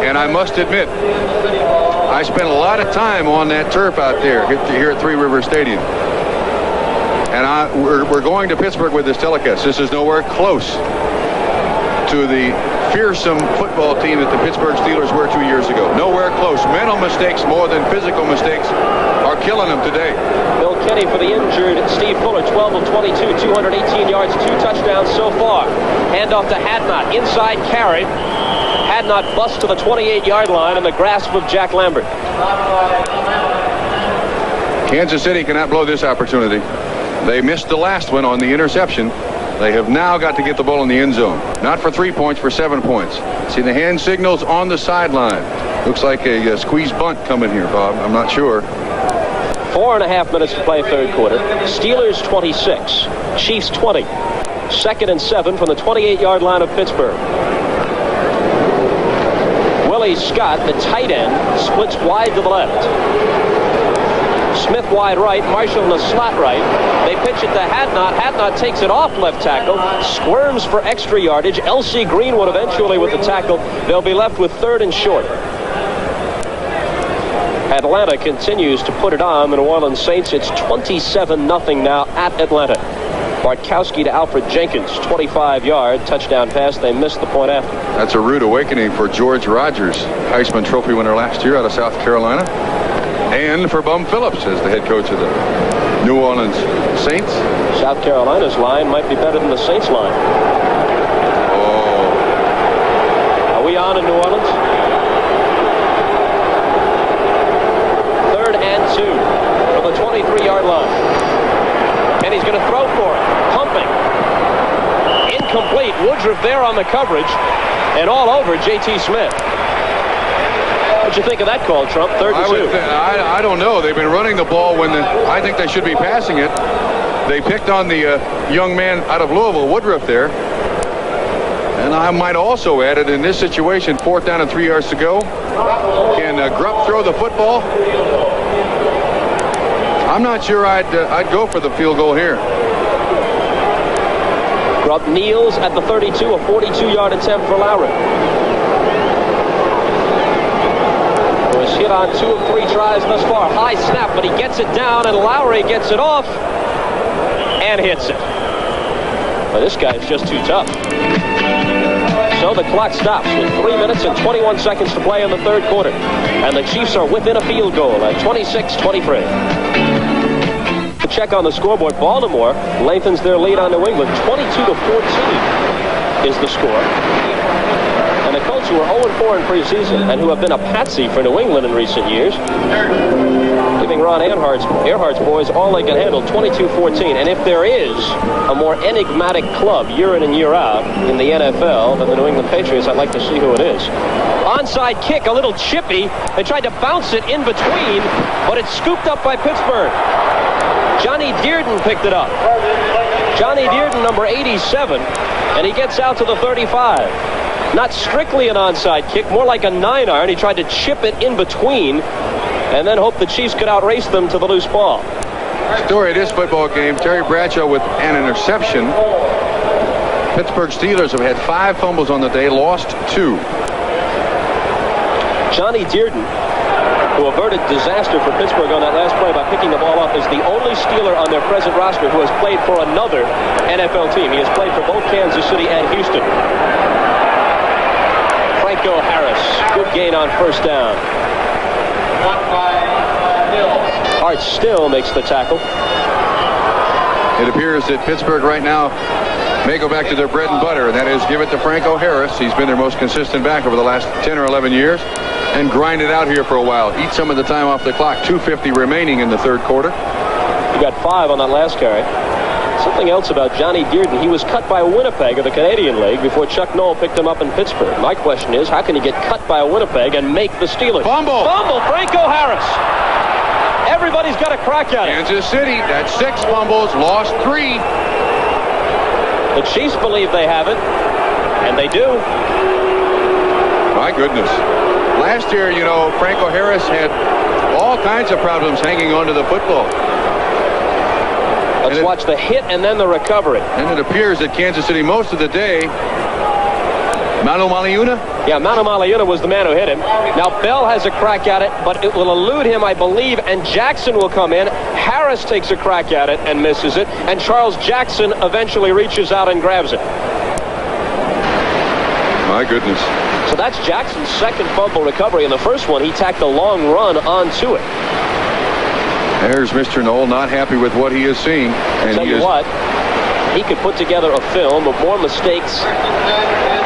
Speaker 2: And I must admit, I spent a lot of time on that turf out there here at Three River Stadium. And we're going to Pittsburgh with this telecast. This is nowhere close to the fearsome football team that the Pittsburgh Steelers were 2 years ago. Nowhere close. Mental mistakes more than physical mistakes are killing them today.
Speaker 1: Bill Kenny for the injured Steve Fuller, 12 of 22, 218 yards, 2 touchdowns so far. Handoff to Hadnot, inside carry. Hadnot busts to the 28-yard line in the grasp of Jack Lambert.
Speaker 2: Kansas City cannot blow this opportunity. They missed the last one on the interception. They have now got to get the ball in the end zone. Not for 3 points, for 7 points. See the hand signals on the sideline. Looks like a squeeze bunt coming here, Bob. I'm not sure.
Speaker 1: 4.5 minutes to play third quarter. Steelers 26, Chiefs 20. 2nd and 7 from the 28-yard line of Pittsburgh. Willie Scott, the tight end, splits wide to the left. Smith wide right, Marshall in the slot right. They pitch it to Hadnot. Hadnot takes it off left tackle, squirms for extra yardage. L.C. Greenwood eventually with the tackle. They'll be left with 3rd and short. Atlanta continues to put it on the New Orleans Saints. It's 27-0 now at Atlanta. Bartkowski to Alfred Jenkins, 25-yard touchdown pass. They missed the point after.
Speaker 2: That's a rude awakening for George Rogers, Heisman Trophy winner last year out of South Carolina. And for Bum Phillips as the head coach of the New Orleans Saints.
Speaker 1: South Carolina's line might be better than the Saints line.
Speaker 2: Oh.
Speaker 1: Are we on in New Orleans? 3rd and 2 from the 23-yard line. And he's going to throw for it. Pumping. Incomplete. Woodruff there on the coverage. And all over J.T. Smith. What'd you think of that call, Trump? 3rd and 2.
Speaker 2: I don't know. They've been running the ball when I think they should be passing it. They picked on the young man out of Louisville, Woodruff there. And I might also add it in this situation, 4th down and 3 yards to go. Can Grupp throw the football? I'm not sure I'd go for the field goal here.
Speaker 1: Grupp kneels at the 32, a 42-yard attempt for Lowry. Was hit on 2 of 3 tries thus far. High snap, but he gets it down, and Lowry gets it off and hits it. But this guy is just too tough. So the clock stops with 3 minutes and 21 seconds to play in the third quarter. And the Chiefs are within a field goal at 26-23. Check on the scoreboard. Baltimore lengthens their lead on New England. 22-14 is the score. And the Colts, who are 0-4 in preseason and who have been a patsy for New England in recent years, giving Ron Earhart's boys all they can handle, 22-14. And if there is a more enigmatic club year in and year out in the NFL than the New England Patriots, I'd like to see who it is. Onside kick, a little chippy. They tried to bounce it in between, but it's scooped up by Pittsburgh. Johnny Dearden picked it up. Johnny Dearden, number 87, and he gets out to the 35. Not strictly an onside kick, more like a 9-iron. He tried to chip it in between and then hoped the Chiefs could outrace them to the loose ball.
Speaker 2: Story of this football game, Terry Bradshaw with an interception. Pittsburgh Steelers have had 5 fumbles on the day, lost 2.
Speaker 1: Johnny Dearden, who averted disaster for Pittsburgh on that last play by picking the ball up, is the only Steeler on their present roster who has played for another NFL team. He has played for both Kansas City and Houston. Franco Harris, good gain on 1st down. Art Still makes the tackle.
Speaker 2: It appears that Pittsburgh right now may go back to their bread and butter, and that is give it to Franco Harris. He's been their most consistent back over the last 10 or 11 years. And grind it out here for a while. Eat some of the time off the clock. 2:50 remaining in the third quarter.
Speaker 1: He got 5 on that last carry. Something else about Johnny Dearden. He was cut by Winnipeg of the Canadian League before Chuck Noll picked him up in Pittsburgh. My question is, how can he get cut by a Winnipeg and make the Steelers?
Speaker 2: Fumble!
Speaker 1: Fumble! Franco Harris! Everybody's got a crack at it.
Speaker 2: Kansas City, that's 6 fumbles, lost 3.
Speaker 1: The Chiefs believe they have it, and they do.
Speaker 2: My goodness. Last year, you know, Franco Harris had all kinds of problems hanging onto the football.
Speaker 1: Let's watch the hit and then the recovery.
Speaker 2: And it appears that Kansas City, most of the day, Manu Maliuna?
Speaker 1: Yeah, Manu Maliuna was the man who hit him. Now, Bell has a crack at it, but it will elude him, I believe, and Jackson will come in. Harris takes a crack at it and misses it, and Charles Jackson eventually reaches out and grabs it.
Speaker 2: My goodness.
Speaker 1: So that's Jackson's second fumble recovery. In the first one, he tacked a long run onto it.
Speaker 2: There's Mr. Noll, not happy with what he is seeing. And
Speaker 1: Tell you what, he could put together a film of more mistakes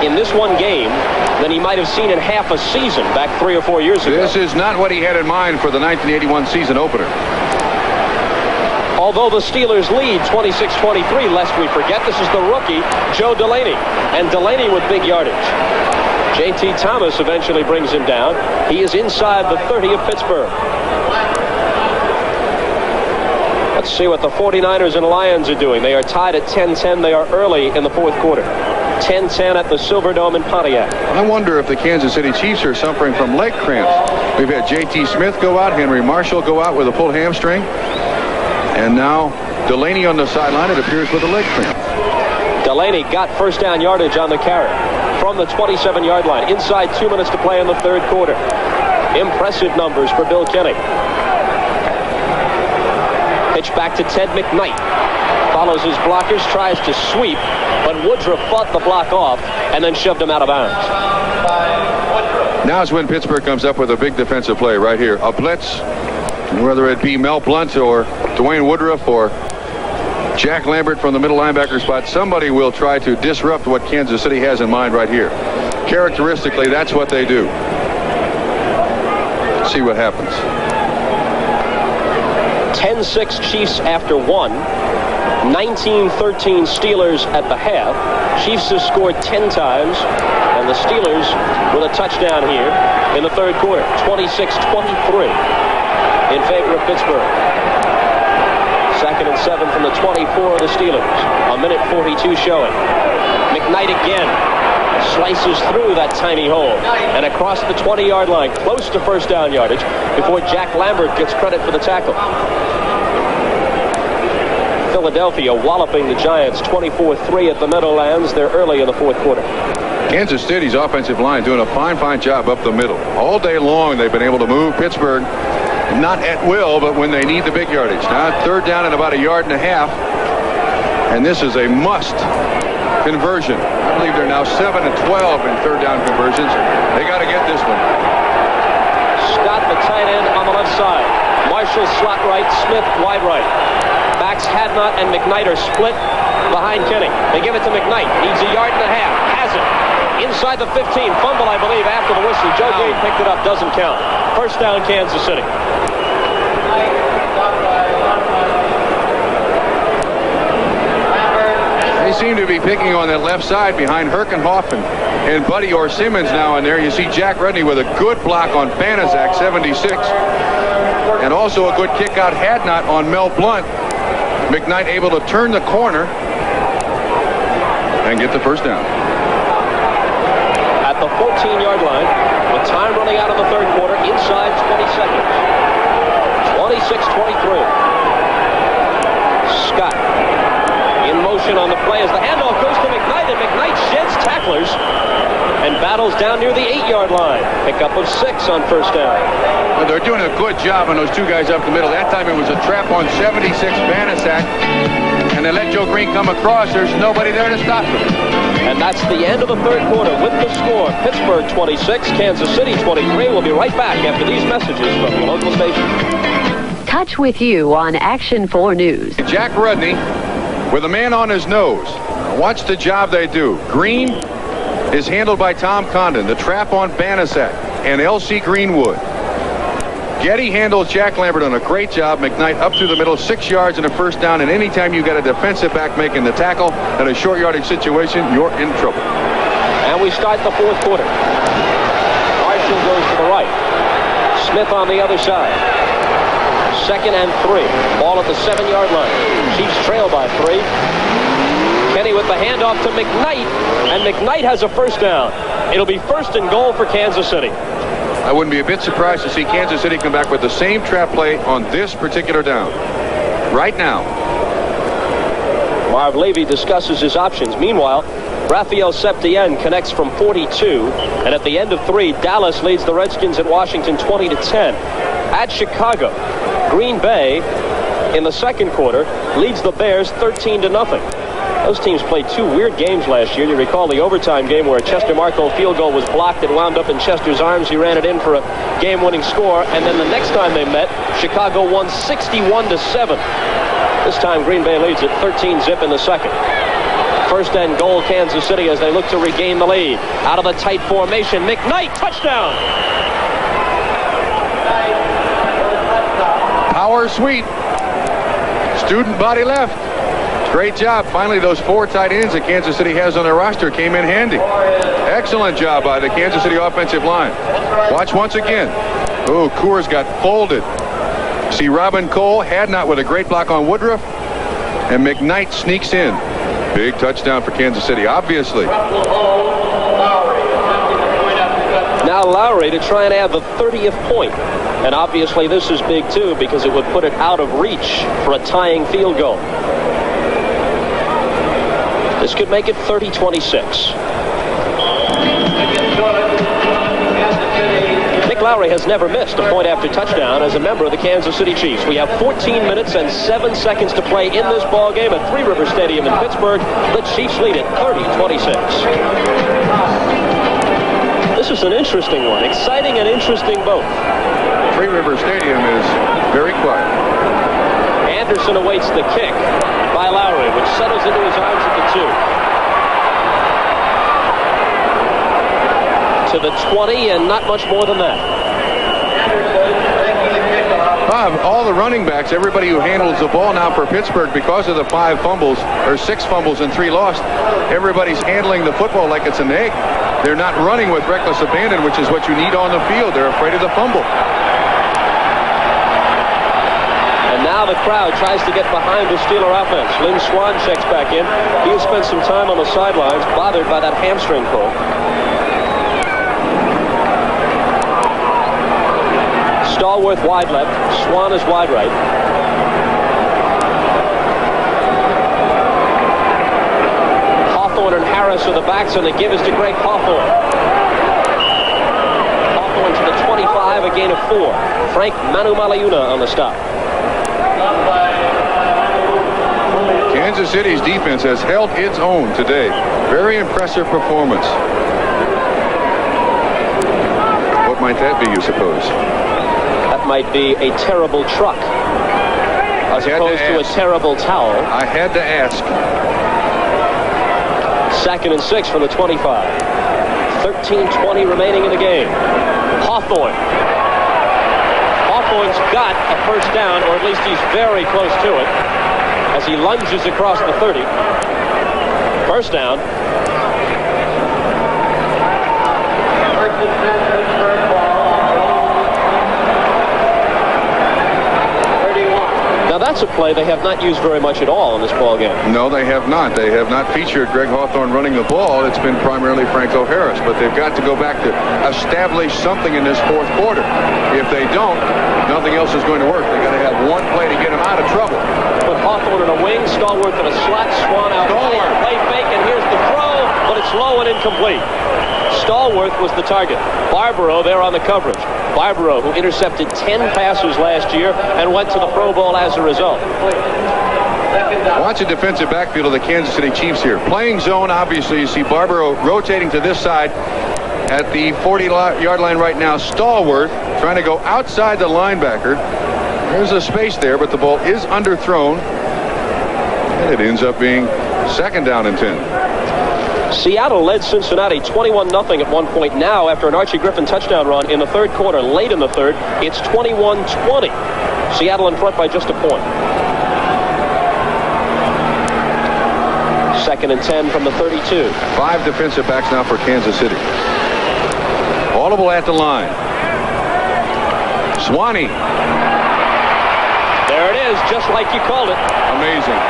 Speaker 1: in this one game than he might have seen in half a season back 3 or 4 years ago.
Speaker 2: This is not what he had in mind for the 1981 season opener.
Speaker 1: Although the Steelers lead 26-23, lest we forget, this is the rookie, Joe Delaney. And Delaney with big yardage. J.T. Thomas eventually brings him down. He is inside the 30 of Pittsburgh. Let's see what the 49ers and Lions are doing. They are tied at 10-10. They are early in the fourth quarter. 10-10 at the Silverdome in Pontiac.
Speaker 2: I wonder if the Kansas City Chiefs are suffering from leg cramps. We've had J.T. Smith go out, Henry Marshall go out with a pulled hamstring, and now Delaney on the sideline, it appears, with a leg cramp.
Speaker 1: Delaney got first down yardage on the carry from the 27-yard line. Inside 2 minutes to play in the third quarter. Impressive numbers for Bill Kenny. Pitch back to Ted McKnight. Follows his blockers, tries to sweep, but Woodruff fought the block off and then shoved him out of bounds.
Speaker 2: Now is when Pittsburgh comes up with a big defensive play right here. A blitz, whether it be Mel Blount or Dwayne Woodruff or Jack Lambert from the middle linebacker spot, somebody will try to disrupt what Kansas City has in mind right here. Characteristically, that's what they do. Let's see what happens.
Speaker 1: 10-6 Chiefs after one. 19-13 Steelers at the half. Chiefs have scored 10 times, and the Steelers with a touchdown here in the third quarter. 26-23 in favor of Pittsburgh. 2nd and 7 from the 24 of the Steelers. A minute 42 showing. McKnight again slices through that tiny hole and across the 20-yard line, close to first down yardage, before Jack Lambert gets credit for the tackle. Philadelphia walloping the Giants 24-3 at the Meadowlands. They're early in the fourth quarter.
Speaker 2: Kansas City's offensive line doing a fine job up the middle. All day long they've been able to move Pittsburgh, not at will, but when they need the big yardage. Now third down and about 1.5 yards, and this is a must conversion. I believe they're now 7 and 12 in third down conversions. They got to get this one.
Speaker 1: Scott, the tight end, on the left side. Marshall slot right, Smith wide right. Backs Hadnot and McKnight are split behind Kenny. They give it to McKnight. Needs 1.5 yards. Has it. Inside the 15. Fumble, I believe, after the whistle. Joe Gade picked it up. Doesn't count. First down, Kansas City.
Speaker 2: They seem to be picking on that left side behind Herkenhoff and Buddy or Simmons now in there. You see Jack Rudney with a good block on Banaszak, 76. And also a good kick out Hadnot on Mel Blount. McKnight able to turn the corner and get the first down.
Speaker 1: At the 14-yard line, with time running out of the third quarter, inside 20 seconds. 26-23. Scott in motion on the play as the handoff goes to McKnight, and McKnight sheds tacklers and battles down near the 8-yard line. Pickup of 6 on first down.
Speaker 2: Well, they're doing a good job on those two guys up the middle. That time it was a trap on 76 Banaszak, and they let Joe Green come across. There's nobody there to stop them.
Speaker 1: And that's the end of the third quarter with the score. Pittsburgh 26, Kansas City 23. We'll be right back after these messages from the local station.
Speaker 8: Touch with you on Action 4 News.
Speaker 2: Jack Rudney with a man on his nose. Watch the job they do. Green is handled by Tom Condon. The trap on Banaszak and L.C. Greenwood. Getty handles Jack Lambert on a great job. McKnight up through the middle, 6 yards and a first down. And anytime you've got a defensive back making the tackle in a short yardage situation, you're in trouble.
Speaker 1: And we start the fourth quarter. Marshall goes to the right. Smith on the other side. 2nd and 3. Ball at the 7-yard line. Chiefs trail by 3. Kenny with the handoff to McKnight, and McKnight has a first down. It'll be 1st and goal for Kansas City.
Speaker 2: I wouldn't be a bit surprised to see Kansas City come back with the same trap play on this particular down. Right now.
Speaker 1: Marv Levy discusses his options. Meanwhile, Raphael Septien connects from 42, and at the end of 3, Dallas leads the Redskins at Washington 20-10. At Chicago, Green Bay in the second quarter leads the Bears 13-0. Those teams played 2 weird games last year. You recall the overtime game where a Chester Marco field goal was blocked and wound up in Chester's arms. He ran it in for a game-winning score. And then the next time they met, Chicago won 61-7. This time Green Bay leads at 13-zip in the second. 1st and goal, Kansas City, as they look to regain the lead. Out of the tight formation, McKnight, touchdown!
Speaker 2: Power sweep. Student body left. Great job. Finally, those 4 tight ends that Kansas City has on their roster came in handy. Excellent job by the Kansas City offensive line. Watch once again. Oh, Coors got folded. See Robin Cole, Hadnot with a great block on Woodruff, and McKnight sneaks in. Big touchdown for Kansas City, obviously.
Speaker 1: Now Lowry to try and add the 30th point. And obviously this is big too, because it would put it out of reach for a tying field goal. This could make it 30-26. Nick Lowry has never missed a point after touchdown as a member of the Kansas City Chiefs. We have 14 minutes and 7 seconds to play in this ball game at Three River Stadium in Pittsburgh. The Chiefs lead it 30-26. This is an interesting one. Exciting and interesting both.
Speaker 2: Three River Stadium is very quiet.
Speaker 1: Anderson awaits the kick by Lowry, which settles into his arms at the 2. To the 20, and not much more than that.
Speaker 2: Bob, all the running backs, everybody who handles the ball now for Pittsburgh, because of the 5 fumbles, or 6 fumbles and 3 lost, everybody's handling the football like it's an egg. They're not running with reckless abandon, which is what you need on the field. They're afraid of the fumble.
Speaker 1: And now the crowd tries to get behind the Steeler offense. Lynn Swann checks back in. He has spent some time on the sidelines, bothered by that hamstring pull. Stallworth wide left. Swann is wide right. Hawthorne and Harris are the backs, and the give is to Greg Hawthorne. Hawthorne to the 25, a gain of 4. Frank Manumaleuna on the stop.
Speaker 2: Kansas City's defense has held its own today. Very impressive performance. What might that be, you suppose?
Speaker 1: That might be a terrible truck, as opposed to a terrible towel.
Speaker 2: I had to ask.
Speaker 1: 2nd and 6 from the 25. 13:20 remaining in the game. Hawthorne. Hawthorne's got a first down, or at least he's very close to it, as he lunges across the 30. First down. Now that's a play they have not used very much at all in this ball game.
Speaker 2: No, they have not. They have not featured Greg Hawthorne running the ball. It's been primarily Franco Harris, but they've got to go back to establish something in this 4th quarter. If they don't, nothing else is going to work. They got to have one play to get them out of trouble.
Speaker 1: With Hawthorne in a wing, Stallworth in a slot, Swann out wide, play fake, and here's the throw, but it's low and incomplete. Stallworth was the target. Barbaro there on the coverage. Barbaro, who intercepted 10 passes last year and went to the Pro Bowl as a result.
Speaker 2: Watch the defensive backfield of the Kansas City Chiefs here. Playing zone, obviously, you see Barbaro rotating to this side at the 40-yard line right now. Stallworth trying to go outside the linebacker. There's a space there, but the ball is underthrown. And it ends up being 2nd down and 10.
Speaker 1: Seattle led Cincinnati 21-0 at one point. Now, after an Archie Griffin touchdown run in the 3rd quarter, late in the 3rd, it's 21-20. Seattle in front by just a point. 2nd and 10 from the 32.
Speaker 2: 5 defensive backs now for Kansas City. Audible at the line. Swanee.
Speaker 1: There it is, just like you called it.
Speaker 2: Amazing.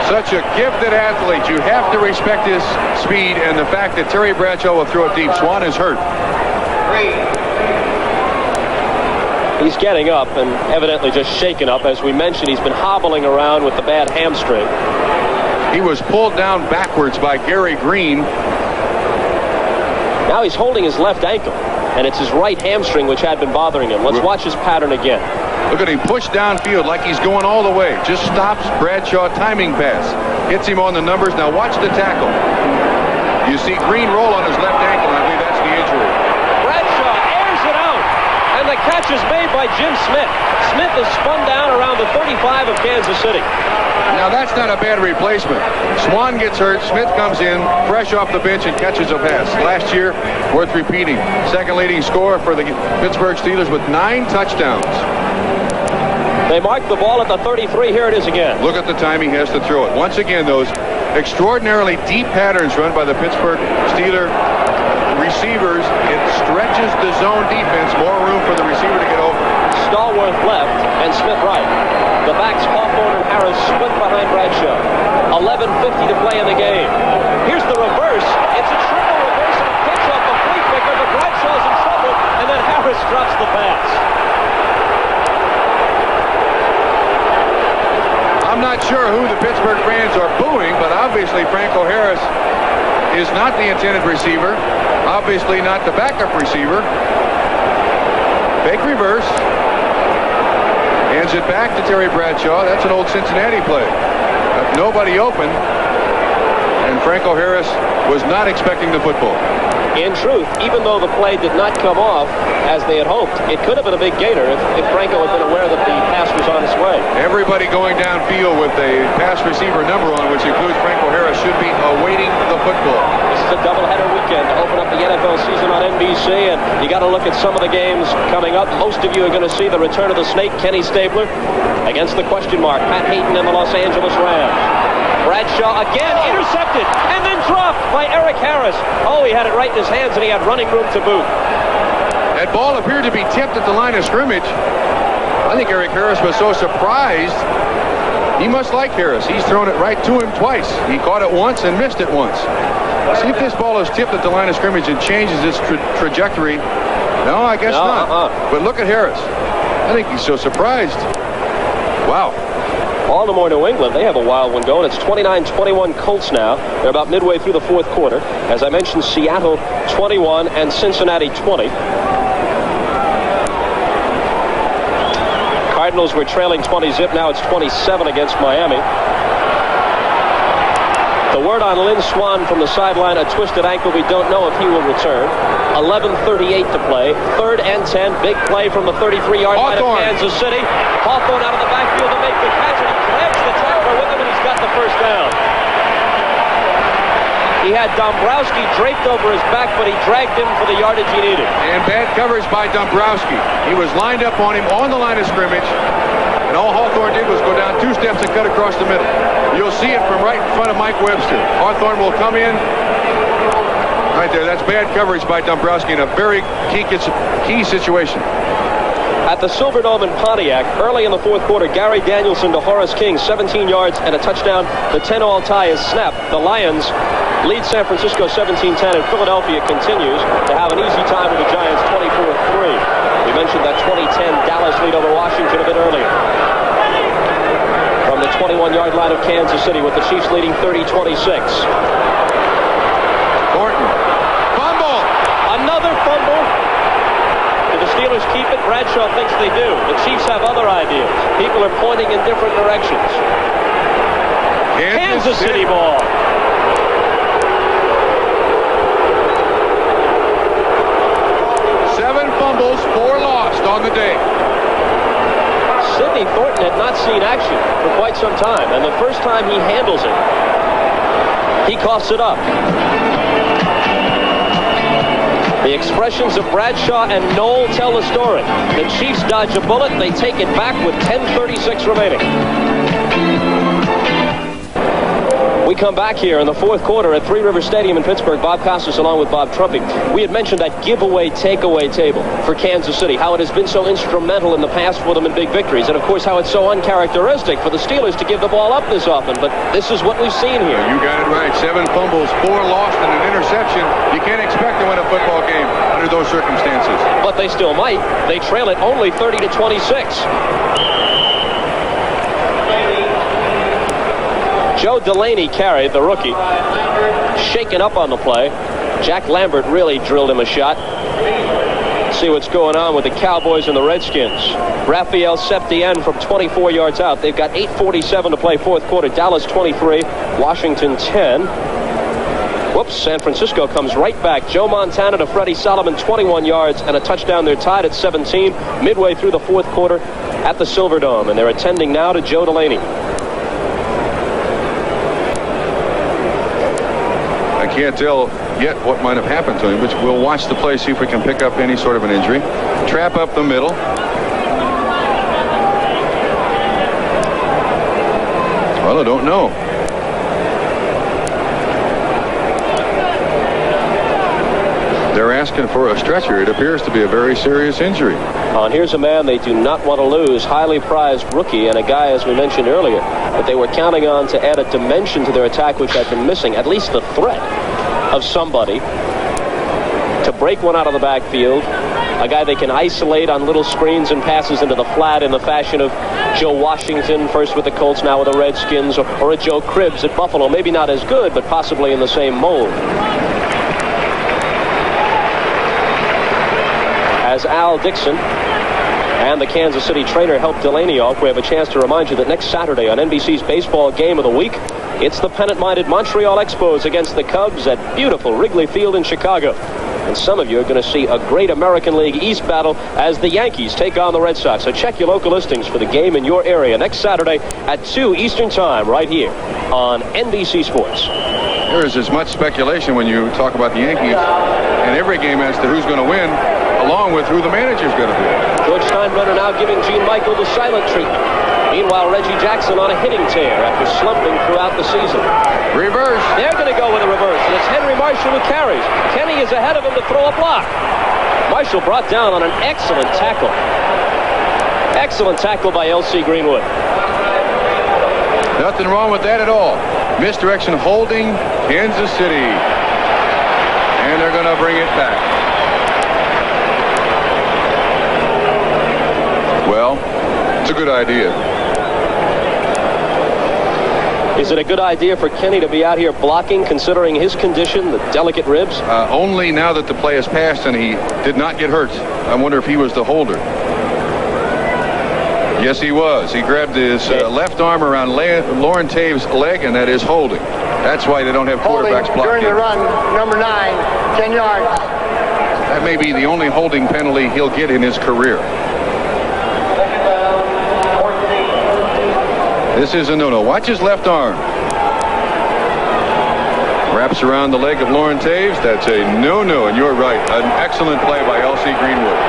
Speaker 2: Such a gifted athlete. You have to respect his speed and the fact that Terry Bradshaw will throw it deep. Swann is hurt.
Speaker 1: He's getting up and evidently just shaken up. As we mentioned, he's been hobbling around with the bad hamstring.
Speaker 2: He was pulled down backwards by Gary Green.
Speaker 1: Now he's holding his left ankle, and it's his right hamstring which had been bothering him. Let's watch his pattern again.
Speaker 2: Look at him push downfield like he's going all the way. Just stops Bradshaw, timing pass. Hits him on the numbers. Now watch the tackle. You see Green roll on his left ankle. I believe that's the injury.
Speaker 1: Bradshaw airs it out, and the catch is made by Jim Smith. Smith is spun down around the 35 of Kansas City.
Speaker 2: Now that's not a bad replacement. Swann gets hurt. Smith comes in fresh off the bench and catches a pass. Last year, worth repeating. 2nd leading scorer for the Pittsburgh Steelers with 9 touchdowns.
Speaker 1: They mark the ball at the 33. Here it is again.
Speaker 2: Look at the time he has to throw it. Once again, those extraordinarily deep patterns run by the Pittsburgh Steelers receivers. It stretches the zone defense. More room for the receiver to get over.
Speaker 1: Stallworth left, and Smith right. The backs Hawthorne and Harris split behind Bradshaw. 11:50 to play in the game. Here's the reverse. It's a triple reverse and a pitch off the flea flicker, but Bradshaw's in trouble, and then Harris drops the pass.
Speaker 2: I'm not sure who the Pittsburgh fans are booing, but obviously Franco Harris is not the intended receiver. Obviously not the backup receiver. Fake reverse. Hands it back to Terry Bradshaw. That's an old Cincinnati play. Nobody open. And Franco Harris was not expecting the football.
Speaker 1: In truth, even though the play did not come off as they had hoped, it could have been a big gainer if Franco had been aware that the pass was on its way.
Speaker 2: Everybody going downfield with a pass receiver number on, which includes Franco Harris, should be awaiting the football.
Speaker 1: This is a doubleheader weekend to open up the NFL season on NBC, and you got to look at some of the games coming up. Most of you are going to see the return of the Snake, Kenny Stabler, against the question mark, Pat Hayden and the Los Angeles Rams. Bradshaw again intercepted and then dropped by Eric Harris. Oh, he had it right in his hands, and he had running room to boot.
Speaker 2: That ball appeared to be tipped at the line of scrimmage. I think Eric Harris was so surprised. He must like Harris. He's thrown it right to him twice. He caught it once and missed it once. See if this ball is tipped at the line of scrimmage and changes its trajectory. No, I guess not. But look at Harris. I think he's so surprised. Wow.
Speaker 1: Baltimore, New England, they have a wild one going. It's 29-21 Colts now. They're about midway through the fourth quarter. As I mentioned, Seattle 21 and Cincinnati 20. Cardinals were trailing 20-zip. Now it's 27 against Miami. The word on Lynn Swann from the sideline, a twisted ankle. We don't know if he will return. 11:38 to play. 3rd and 10. Big play from the 33-yard line of Kansas City. Hawthorne out of the backfield to make the catch, and he grabs the tackler with him, and he's got the first down. He had Dombrowski draped over his back, but he dragged him for the yardage he needed.
Speaker 2: And bad coverage by Dombrowski. He was lined up on him on the line of scrimmage, and all Hawthorne did was go down 2 steps and cut across the middle. You'll see it from right in front of Mike Webster. Hawthorne will come in. Right there, that's bad coverage by Dombrowski in a very key situation.
Speaker 1: At the Silverdome in Pontiac, early in the fourth quarter, Gary Danielson to Horace King, 17 yards and a touchdown. The 10-all tie is snapped. The Lions lead San Francisco 17-10, and Philadelphia continues to have an easy time with the Giants 24-3. We mentioned that 2010 Dallas lead over Washington a bit earlier. From the 21-yard line of Kansas City, with the Chiefs leading 30-26.
Speaker 2: Thornton. Fumble!
Speaker 1: Another fumble. Do the Steelers keep it? Bradshaw thinks they do. The Chiefs have other ideas. People are pointing in different directions. Kansas City ball.
Speaker 2: Fumbles, 4 lost on the day.
Speaker 1: Sidney Thornton had not seen action for quite some time, and the first time he handles it, he coughs it up. The expressions of Bradshaw and Knoll tell the story. The Chiefs dodge a bullet, they take it back with 10:36 remaining. We come back here in the fourth quarter at Three River Stadium in Pittsburgh. Bob Costas along with Bob Trumpy. We had mentioned that giveaway takeaway table for Kansas City, how it has been so instrumental in the past for them in big victories, and of course how it's so uncharacteristic for the Steelers to give the ball up this often, but this is what we've seen here.
Speaker 2: You got it right. 7 fumbles, 4 lost, and an interception. You can't expect to win a football game under those circumstances.
Speaker 1: But they still might. They trail it only 30-26. Joe Delaney carried, the rookie, shaken up on the play. Jack Lambert really drilled him a shot. See what's going on with the Cowboys and the Redskins. Raphael Septien from 24 yards out. They've got 8:47 to play fourth quarter. Dallas 23, Washington 10. Whoops, San Francisco comes right back. Joe Montana to Freddie Solomon, 21 yards and a touchdown. They're tied at 17 midway through the fourth quarter at the Silverdome, and they're attending now to Joe Delaney.
Speaker 2: I can't tell yet what might have happened to him, but we'll watch the play, see if we can pick up any sort of an injury. Trap up the middle. Well, I don't know. They're asking for a stretcher. It appears to be a very serious injury.
Speaker 1: And here's a man they do not want to lose, highly prized rookie, and a guy, as we mentioned earlier, that they were counting on to add a dimension to their attack which had been missing, at least the threat of somebody to break one out of the backfield, a guy they can isolate on little screens and passes into the flat in the fashion of Joe Washington, first with the Colts, now with the Redskins, or a Joe Cribbs at Buffalo. Maybe not as good, but possibly in the same mold. As Al Dixon and the Kansas City trainer help Delaney off, we have a chance to remind you that next Saturday on NBC's Baseball Game of the Week, it's the pennant-minded Montreal Expos against the Cubs at beautiful Wrigley Field in Chicago. And some of you are going to see a great American League East battle as the Yankees take on the Red Sox. So check your local listings for the game in your area next Saturday at 2 Eastern Time right here on NBC Sports.
Speaker 2: There is as much speculation when you talk about the Yankees in every game as to who's going to win, along with who the manager's going to be.
Speaker 1: George Steinbrenner now giving Gene Michael the silent treatment. Meanwhile, Reggie Jackson on a hitting tear after slumping throughout the season.
Speaker 2: Reverse.
Speaker 1: They're going to go with a reverse, and it's Henry Marshall who carries. Kenny is ahead of him to throw a block. Marshall brought down on an excellent tackle. Excellent tackle by L.C. Greenwood.
Speaker 2: Nothing wrong with that at all. Misdirection holding Kansas City. And they're going to bring it back. Well, it's a good idea.
Speaker 1: Is it a good idea for Kenny to be out here blocking, considering his condition, the delicate ribs?
Speaker 2: Only now that the play has passed and he did not get hurt. I wonder if he was the holder. Yes, he was. He grabbed his left arm around Lauren Taves' leg, and that is holding. That's why they don't have quarterbacks blocking.
Speaker 3: During the run, number 9, 10 yards.
Speaker 2: That may be the only holding penalty he'll get in his career. This is a no-no. Watch his left arm. Wraps around the leg of Lauren Taves. That's a no-no, and you're right. An excellent play by L.C. Greenwood.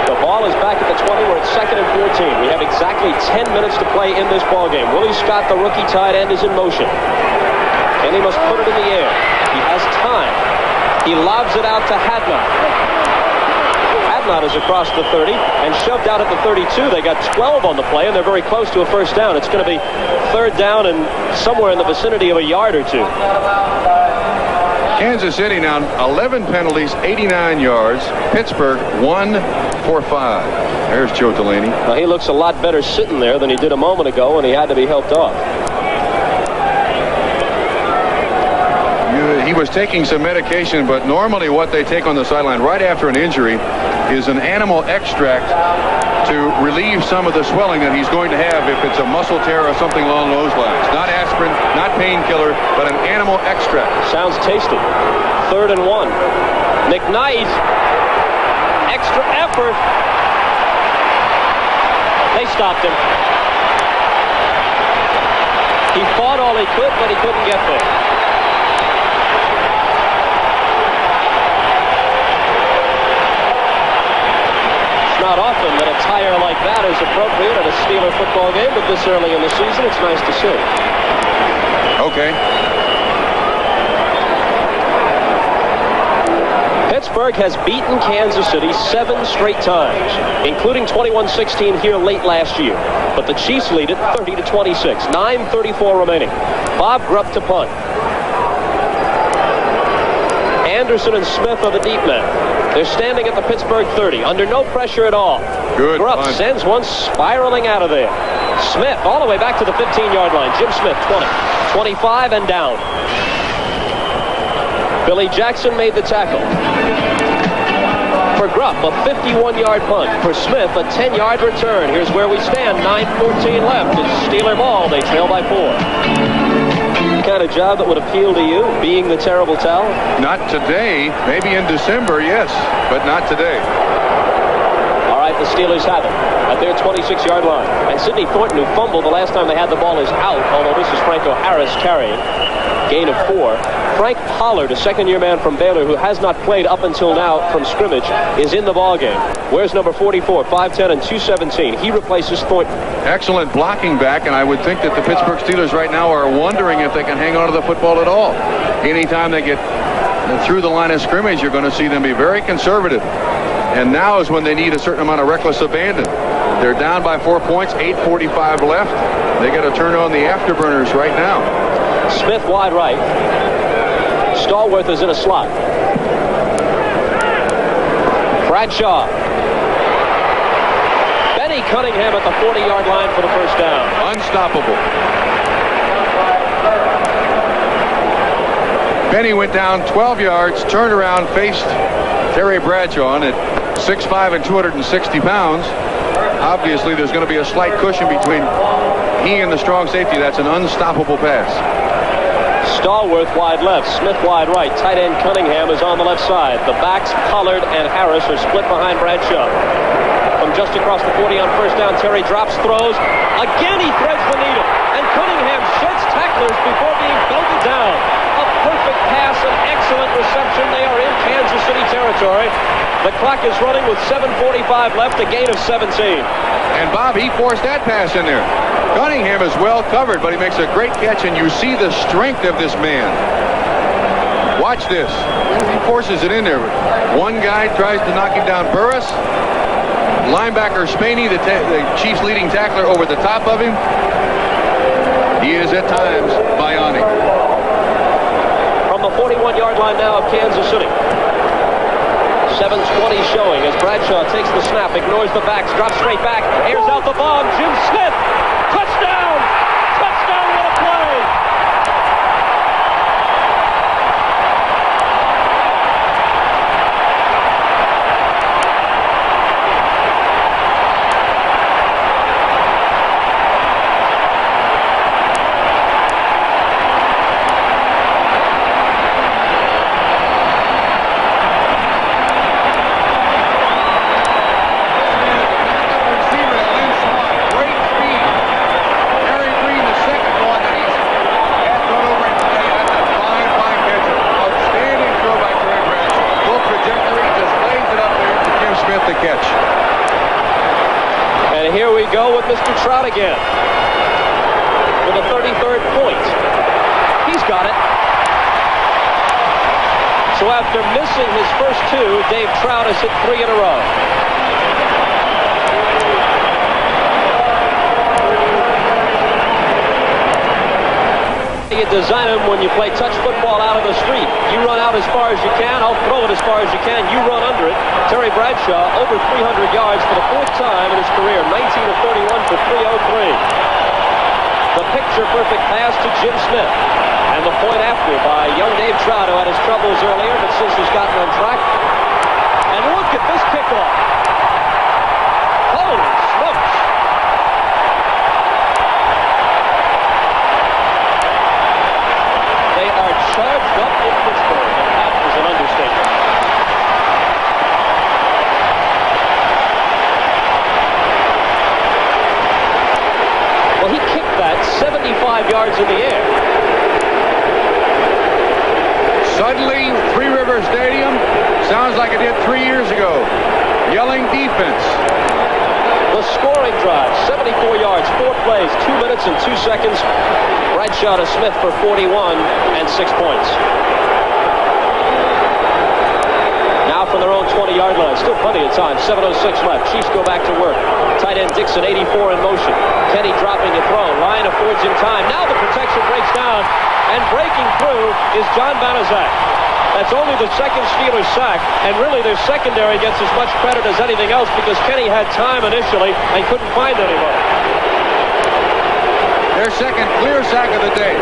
Speaker 1: The ball is back at the 20. We're at 2nd and 14. We have exactly 10 minutes to play in this ball game. Willie Scott, the rookie tight end, is in motion. Kenny must put it in the air. He has time. He lobs it out to Hadnot. Hadnot is across the 30 and shoved out at the 32. They got 12 on the play, and they're very close to a first down. It's going to be 3rd down and somewhere in the vicinity of a yard or two.
Speaker 2: Kansas City now 11 penalties, 89 yards. Pittsburgh 1 for 5. There's Joe Delaney.
Speaker 1: Now, he looks a lot better sitting there than he did a moment ago when he had to be helped off.
Speaker 2: He was taking some medication, but normally what they take on the sideline right after an injury is an animal extract to relieve some of the swelling that he's going to have if it's a muscle tear or something along those lines. Not aspirin, not painkiller, but an animal extract.
Speaker 1: Sounds tasty. 3rd and 1. McKnight. Extra effort. They stopped him. He fought all he could, but he couldn't get there. Not often that a tire like that is appropriate at a Steeler football game, but this early in the season, it's nice to see.
Speaker 2: Okay.
Speaker 1: Pittsburgh has beaten Kansas City 7 straight times, including 21-16 here late last year. But the Chiefs lead it 30-26. 9:34 remaining. Bob Grupp to punt. Anderson and Smith are the deep men. They're standing at the Pittsburgh 30, under no pressure at all.
Speaker 2: Good
Speaker 1: Grupp
Speaker 2: punt.
Speaker 1: sends one spiraling out of there. Smith all the way back to the 15-yard line. Jim Smith, 20, 25, and down. Billy Jackson made the tackle. For Grupp, a 51-yard punt. For Smith, a 10-yard return. Here's where we stand. 9:14 left. It's Steeler ball. They trail by 4. Kind of job that would appeal to you, being the terrible towel?
Speaker 2: Not today. Maybe in December, yes, but not today.
Speaker 1: All right, the Steelers have it at their 26-yard line. And Sidney Thornton, who fumbled the last time they had the ball, is out, although this is Franco Harris carrying. Gain of 4. Frank Pollard, a second-year man from Baylor who has not played up until now from scrimmage, is in the ballgame. Where's number 44, 5'10", and 217? He replaces Thornton.
Speaker 2: Excellent blocking back, and I would think that the Pittsburgh Steelers right now are wondering if they can hang on to the football at all. Anytime they get through the line of scrimmage, you're going to see them be very conservative. And now is when they need a certain amount of reckless abandon. They're down by 4 points, 8:45 left. They got to turn on the afterburners right now.
Speaker 1: Smith wide right. Stallworth is in a slot. Bradshaw. Benny Cunningham at the 40-yard line for the first down.
Speaker 2: Unstoppable. Benny went down 12 yards, turned around, faced Terry Bradshaw at 6'5" and 260 pounds. Obviously, there's going to be a slight cushion between he and the strong safety. That's an unstoppable pass.
Speaker 1: Stallworth wide left, Smith wide right. Tight end Cunningham is on the left side. The backs, Pollard and Harris, are split behind Bradshaw. From just across the 40 on first down, Terry drops, throws. Again, he threads the needle. And Cunningham sheds tacklers before being belted down. A perfect pass, an excellent reception. They are in Kansas City territory. The clock is running with 7:45 left, a gain of 17.
Speaker 2: And Bob, he forced that pass in there. Cunningham is well covered, but he makes a great catch, and you see the strength of this man. Watch this. He forces it in there. One guy tries to knock him down. Burris. Linebacker Spaney, the Chiefs' leading tackler, over the top of him. He is at times bionic.
Speaker 1: From the 41-yard line now of Kansas City. 7:20 showing as Bradshaw takes the snap, ignores the backs, drops straight back, airs out the bomb. Jim Smith. Touchdown! Touchdown, what a play! Mr. Trout again with a 33rd point. He's got it. So after missing his first two, Dave Trout has hit 3 in a row. You design them when you play touch football out of the street. You run out as far as you can, I'll throw it as far as you can, you run under it. Terry Bradshaw over 300 yards for the 4th time in his career, 19 of 31 for 303. The picture-perfect pass to Jim Smith. And the point after by young Dave Trout, who had his troubles earlier, but since he's gotten on track. And look at this kickoff. Holy smokes. They are charged up in Pittsburgh, and that is an understatement. Well, he kicked that 75 yards in the air.
Speaker 2: Suddenly, Three River Stadium sounds like it did 3 years ago. Yelling defense.
Speaker 1: The scoring drive, 74 yards, 4 plays, 2 minutes and 2 seconds. Bradshaw to Smith for 41 and 6 points. Now from their own 20-yard line. Still plenty of time. 7:06 left. Chiefs go back to work. Tight end Dixon, 84 in motion. Kenny dropping a throw. Ryan affords him time. Now the protection breaks down. And breaking through is John Banaszak. That's only the second Steelers sack, and really their secondary gets as much credit as anything else because Kenny had time initially and couldn't find anybody.
Speaker 2: Their second clear sack of the day.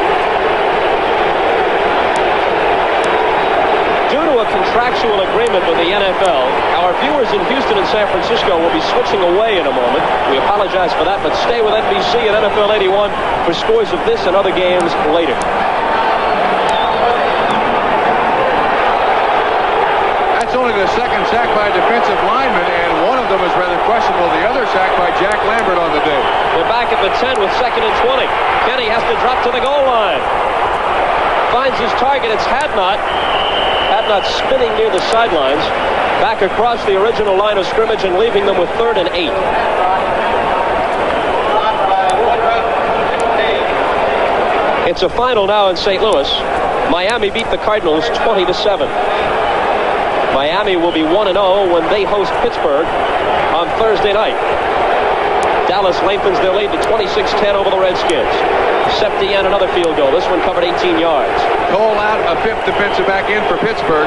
Speaker 1: Due to a contractual agreement with the NFL, our viewers in Houston and San Francisco will be switching away in a moment. We apologize for that, but stay with NBC and NFL 81 for scores of this and other games later.
Speaker 2: That's only the second sack by a defensive lineman, and one of them is rather questionable. The other sack by Jack Lambert on the day.
Speaker 1: They're back at the 10 with 2nd and 20. Kenny has to drop to the goal line. Finds his target. It's Hadnot. Hadnot spinning near the sidelines. Back across the original line of scrimmage and leaving them with 3rd and 8. It's a final now in St. Louis. Miami beat the Cardinals 20-7. Miami will be 1-0 when they host Pittsburgh on Thursday night. Dallas lengthens their lead to 26-10 over the Redskins. Septien, another field goal. This one covered 18 yards.
Speaker 2: Cole out, a fifth defensive back in for Pittsburgh.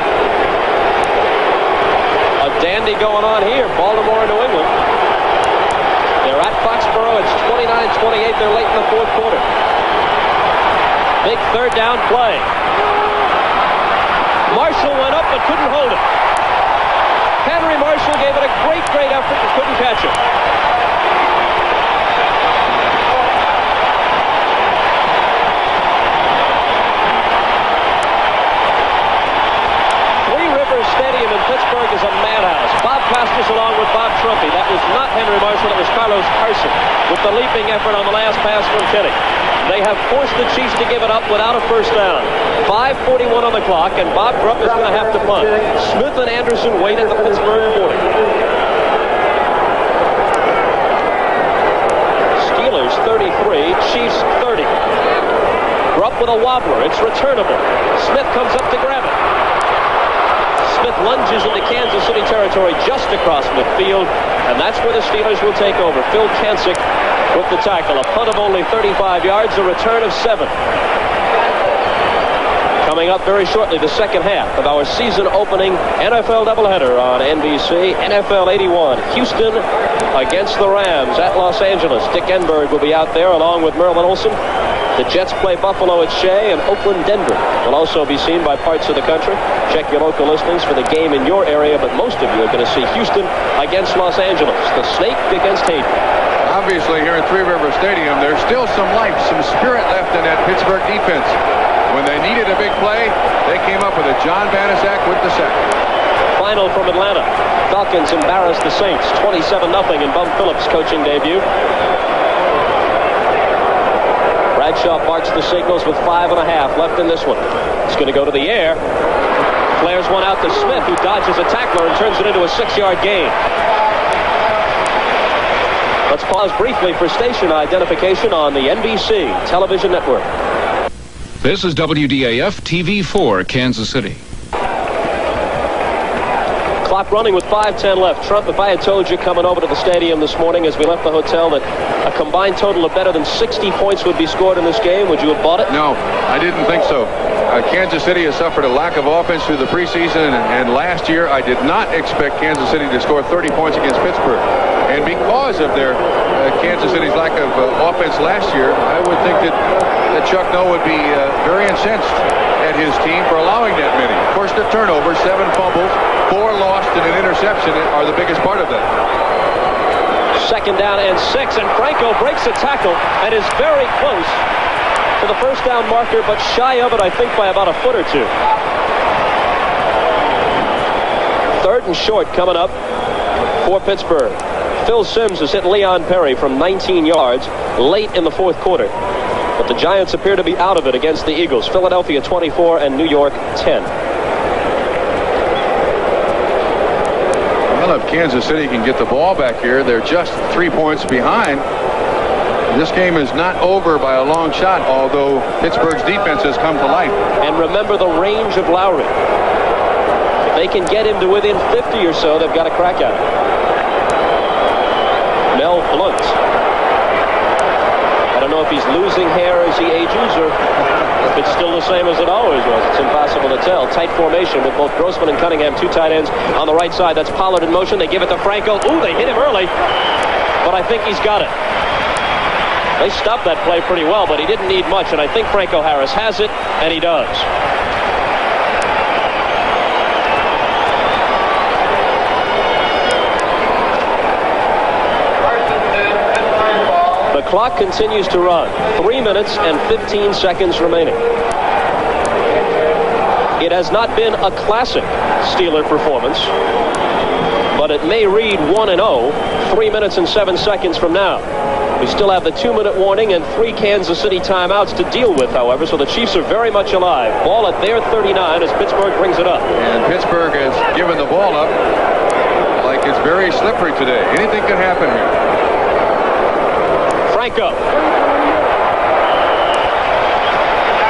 Speaker 1: A dandy going on here. Baltimore and New England. They're at Foxborough. It's 29-28. They're late in the fourth quarter. Big third down play. Marshall went up but couldn't hold it. Henry Marshall gave it a great effort and couldn't catch it. Stadium in Pittsburgh is a madhouse. Bob Costas along with Bob Trumpy. That was not Henry Marshall, that was Carlos Carson with the leaping effort on the last pass from Kenny. They have forced the Chiefs to give it up without a first down. 5:41 on the clock, and Bob Grubb is going to have to punt. Smith and Anderson wait at the Pittsburgh 40. Steelers 33, Chiefs 30. Grubb with a wobbler. It's returnable. Smith comes up to grab it. Smith lunges into Kansas City territory just across midfield, and that's where the Steelers will take over. Phil Kansick with the tackle. A punt of only 35 yards, a return of 7. Coming up very shortly, the second half of our season-opening NFL doubleheader on NBC. NFL 81, Houston against the Rams at Los Angeles. Dick Enberg will be out there along with Merlin Olsen. The Jets play Buffalo at Shea, and Oakland, Denver will also be seen by parts of the country. Check your local listings for the game in your area, but most of you are going to see Houston against Los Angeles. The Snake against Hayden.
Speaker 2: Obviously, here at Three River Stadium, there's still some life, some spirit left in that Pittsburgh defense. When they needed a big play, they came up with a John Banasak with the sack.
Speaker 1: Final from Atlanta. Falcons embarrassed the Saints 27-0 in Bum Phillips' coaching debut. Bradshaw barks the signals with 5.5 left in this one. It's going to go to the air. Flares one out to Smith, who dodges a tackler and turns it into a 6-yard gain. Let's pause briefly for station identification on the NBC television network.
Speaker 7: This is WDAF TV4, Kansas City.
Speaker 1: Clock running with 5:10 left. Trump, if I had told you coming over to the stadium this morning as we left the hotel that a combined total of better than 60 points would be scored in this game, would you have bought it?
Speaker 2: No, I didn't think so. Kansas City has suffered a lack of offense through the preseason, and last year I did not expect Kansas City to score 30 points against Pittsburgh. And because of their Kansas City's lack of offense last year, I would think that Chuck Noll would be very incensed at his team for allowing that many. Of course, the turnovers, 7 fumbles, 4 lost, and an interception are the biggest part of that.
Speaker 1: Second down and 6, and Franco breaks a tackle and is very close to the first down marker, but shy of it, I think, by about a foot or two. Third and short coming up for Pittsburgh. Phil Simms has hit Leon Perry from 19 yards late in the fourth quarter. But the Giants appear to be out of it against the Eagles. Philadelphia 24 and New York 10.
Speaker 2: Well, if Kansas City can get the ball back here, they're just 3 points behind. This game is not over by a long shot, although Pittsburgh's defense has come to life.
Speaker 1: And remember the range of Lowry. If they can get him to within 50 or so, they've got a crack at it. Mel Blount. I don't know if he's losing hair as he ages or if it's still the same as it always was. It's impossible to tell. Tight formation with both Grossman and Cunningham, 2 tight ends on the right side. That's Pollard in motion. They give it to Franco. Ooh, they hit him early, but I think he's got it. They stopped that play pretty well, but he didn't need much, and I think Franco Harris has it, and he does. The clock continues to run. 3 minutes and 15 seconds remaining. It has not been a classic Steeler performance, but it may read 1-0 3 minutes and 7 seconds from now. We still have the 2-minute warning and 3 Kansas City timeouts to deal with, however, so the Chiefs are very much alive. Ball at their 39 as Pittsburgh brings it up.
Speaker 2: And Pittsburgh has given the ball up like it's very slippery today. Anything can happen here.
Speaker 1: Franco.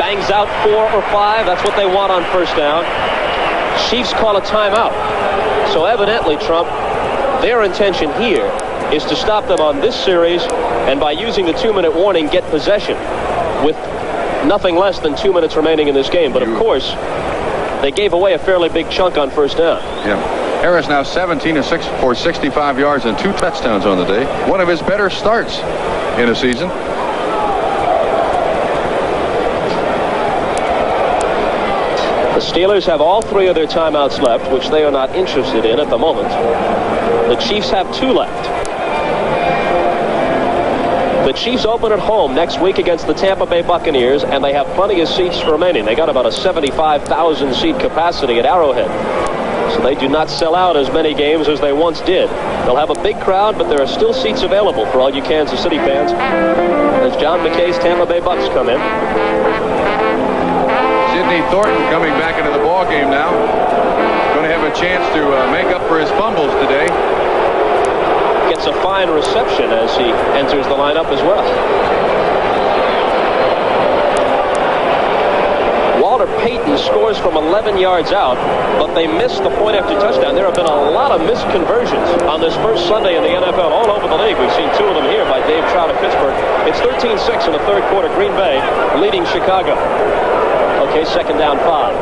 Speaker 1: Bangs out 4 or 5. That's what they want on first down. Chiefs call a timeout. So evidently, Trump, their intention here is to stop them on this series, and by using the 2-minute warning, get possession with nothing less than 2 minutes remaining in this game. But of course, they gave away a fairly big chunk on first down.
Speaker 2: Yeah. Harris now 17 for 65 yards and 2 touchdowns on the day. One of his better starts in a season.
Speaker 1: The Steelers have all 3 of their timeouts left, which they are not interested in at the moment. The Chiefs have 2 left. The Chiefs open at home next week against the Tampa Bay Buccaneers, and they have plenty of seats remaining. They got about a 75,000 seat capacity at Arrowhead. So they do not sell out as many games as they once did. They'll have a big crowd, but there are still seats available for all you Kansas City fans as John McKay's Tampa Bay Bucks come in.
Speaker 2: Sidney Thornton coming back into the ball game now. Going to have a chance to make up for his fumbles today.
Speaker 1: Gets a fine reception as he enters the lineup as well. Walter Payton scores from 11 yards out, but they missed the point after touchdown. There have been a lot of missed conversions on this first Sunday in the NFL all over the league. We've seen 2 of them here by Dave Trout of Pittsburgh. It's 13-6 in the third quarter. Green Bay leading Chicago. Okay, second down 5.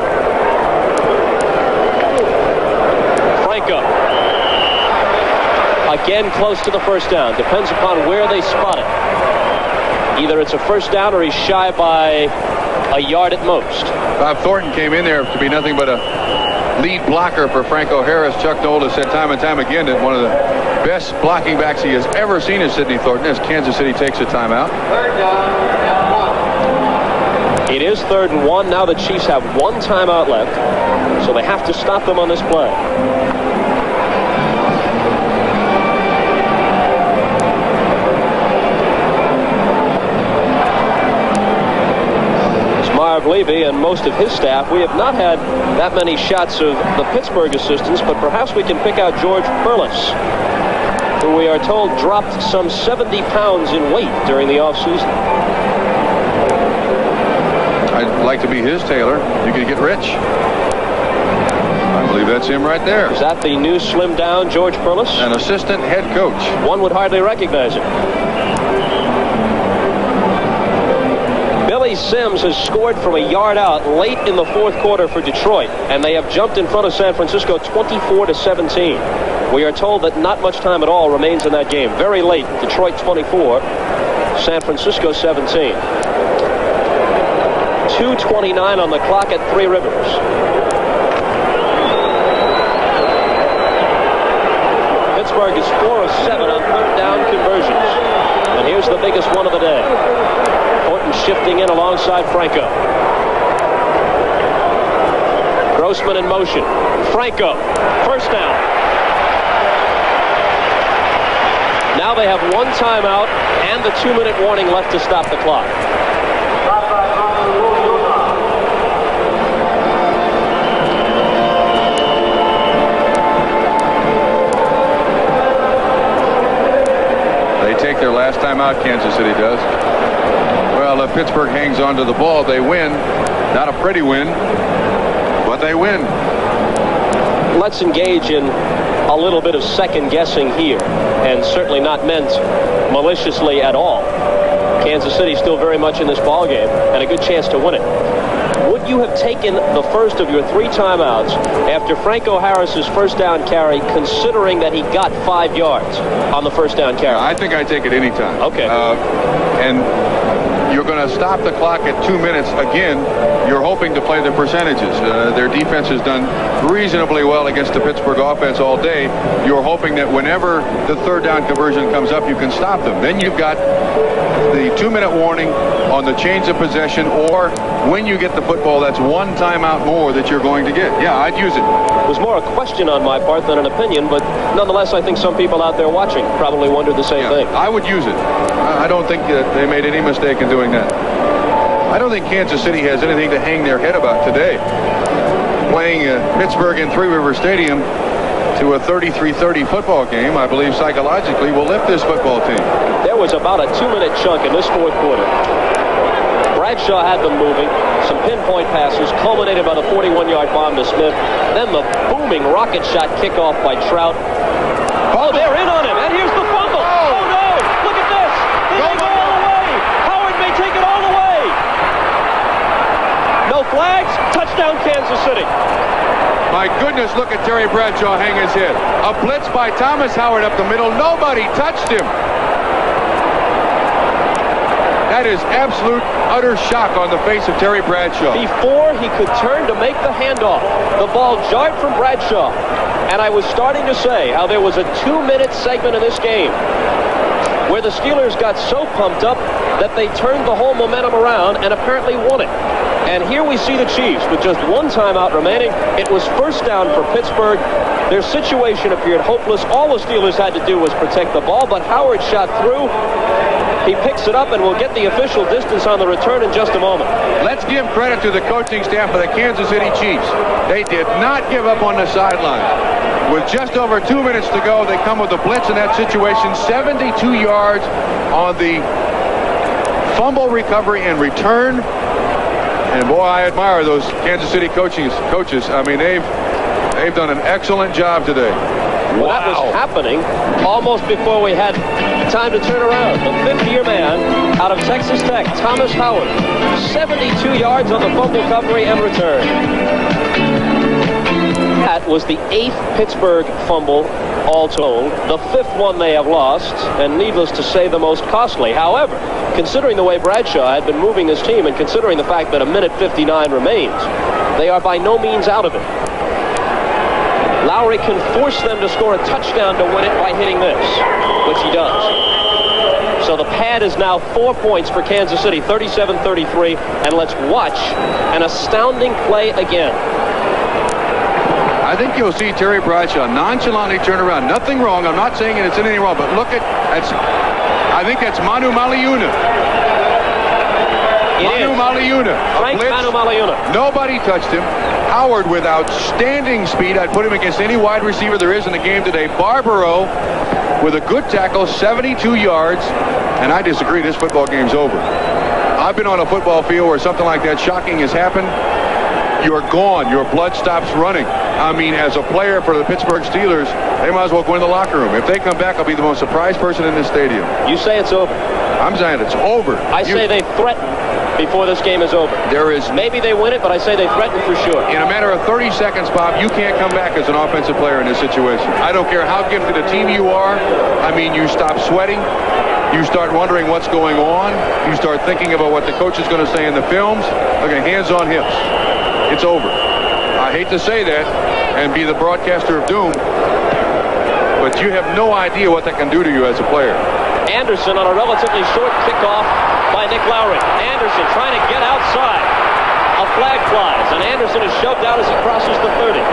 Speaker 1: Franco. Again close to the first down. Depends upon where they spot it. Either it's a first down or he's shy by a yard at most.
Speaker 2: Bob Thornton came in there to be nothing but a lead blocker for Franco Harris. Chuck Noll has said time and time again that one of the best blocking backs he has ever seen is Sidney Thornton as Kansas City takes a timeout.
Speaker 3: Third down and 1.
Speaker 1: It is 3rd and 1. Now the Chiefs have 1 timeout left, so they have to stop them on this play. Marv Levy and most of his staff. We have not had that many shots of the Pittsburgh assistants, but perhaps we can pick out George Perlis, who we are told dropped some 70 pounds in weight during the offseason.
Speaker 2: I'd like to be his tailor. You could get rich. I believe that's him right there.
Speaker 1: Is that the new slim down George Perlis?
Speaker 2: An assistant head coach.
Speaker 1: One would hardly recognize him. Billy Sims has scored from a yard out late in the fourth quarter for Detroit, and they have jumped in front of San Francisco 24-17. We are told that not much time at all remains in that game. Very late, Detroit 24, San Francisco 17. 2:29 on the clock at Three Rivers. Pittsburgh is 4 of 7 on third down conversions. And here's the biggest one of the day. Thornton shifting in alongside Franco. Grossman in motion. Franco, first down. Now they have 1 timeout and the 2-minute warning left to stop the clock.
Speaker 2: They take their last time out, Kansas City does. Well, if Pittsburgh hangs on to the ball, they win. Not a pretty win, but they win.
Speaker 1: Let's engage in a little bit of second guessing here, and certainly not meant maliciously at all. Kansas City still very much in this ball game and a good chance to win it. Would you have taken the first of your 3 timeouts after Franco Harris's first down carry, considering that he got 5 yards on the first down carry?
Speaker 2: I think I'd take it any time.
Speaker 1: Okay.
Speaker 2: And you're going to stop the clock at 2 minutes. Again, you're hoping to play the percentages. Their defense has done reasonably well against the Pittsburgh offense all day. You're hoping that whenever the third down conversion comes up, you can stop them. Then you've got the 2-minute warning on the change of possession, or when you get the football, that's 1 timeout more that you're going to get. Yeah, I'd use it.
Speaker 1: It was more a question on my part than an opinion, but nonetheless, I think some people out there watching probably wondered the same thing.
Speaker 2: I would use it. I don't think that they made any mistake in doing that. I don't think Kansas City has anything to hang their head about today. Playing Pittsburgh in Three River Stadium to a 33-30 football game, I believe psychologically will lift this football team.
Speaker 1: There was about a 2-minute chunk in this fourth quarter. Bradshaw had them moving. Some pinpoint passes culminated by the 41-yard bomb to Smith. Then the booming rocket shot kickoff by Trout. Oh, they're in on him, and here's the fumble. Oh, no! Look at this! They may go all the way! Howard may take it all the way! No flags. Touchdown, Kansas City.
Speaker 2: My goodness, look at Terry Bradshaw hang his head. A blitz by Thomas Howard up the middle. Nobody touched him. That is absolute, utter shock on the face of Terry Bradshaw.
Speaker 1: Before he could turn to make the handoff, the ball jarred from Bradshaw. And I was starting to say how there was a 2-minute segment in this game where the Steelers got so pumped up that they turned the whole momentum around and apparently won it. And here we see the Chiefs with just one timeout remaining. It was first down for Pittsburgh. Their situation appeared hopeless. All the Steelers had to do was protect the ball, but Howard shot through. He picks it up and will get the official distance on the return in just a moment.
Speaker 2: Let's give credit to the coaching staff of the Kansas City Chiefs. They did not give up on the sideline. With just over 2 minutes to go, they come with a blitz in that situation. 72 yards on the fumble recovery and return. And boy, I admire those Kansas City coaches. I mean, they've done an excellent job today.
Speaker 1: Well, that was happening almost before we had time to turn around. The 50-year man out of Texas Tech, Thomas Howard, 72 yards on the fumble recovery and return. That was the 8th Pittsburgh fumble all told, the 5th one they have lost, and needless to say, the most costly. However, considering the way Bradshaw had been moving this team and considering the fact that a minute 59 remains, they are by no means out of it. Lowry can force them to score a touchdown to win it by hitting this, which he does. So the pad is now 4 points for Kansas City, 37-33, and let's watch an astounding play again.
Speaker 2: I think you'll see Terry Bradshaw nonchalantly turn around. Nothing wrong. I'm not saying it's anything wrong, but look at that's. I think that's Manu Maliuna.
Speaker 1: Frank Manu Maliuna.
Speaker 2: Nobody touched him. Howard with outstanding speed. I'd put him against any wide receiver there is in the game today. Barbaro with a good tackle, 72 yards. And I disagree. This football game's over. I've been on a football field where something like that shocking has happened. You're gone. Your blood stops running. I mean, as a player for the Pittsburgh Steelers, they might as well go in the locker room. If they come back, I'll be the most surprised person in this stadium.
Speaker 1: You say it's over.
Speaker 2: I'm saying it's over.
Speaker 1: I say they threaten before this game is over. Maybe they win it, but I say they threaten for sure.
Speaker 2: In a matter of 30 seconds, Bob, you can't come back as an offensive player in this situation. I don't care how gifted a team you are. I mean, you stop sweating. You start wondering what's going on. You start thinking about what the coach is going to say in the films. Okay, hands on hips. It's over. I hate to say that and be the broadcaster of doom, but you have no idea what that can do to you as a player.
Speaker 1: Anderson on a relatively short kickoff by Nick Lowry. Anderson trying to get outside. A flag flies, and Anderson is shoved out as he crosses the 30.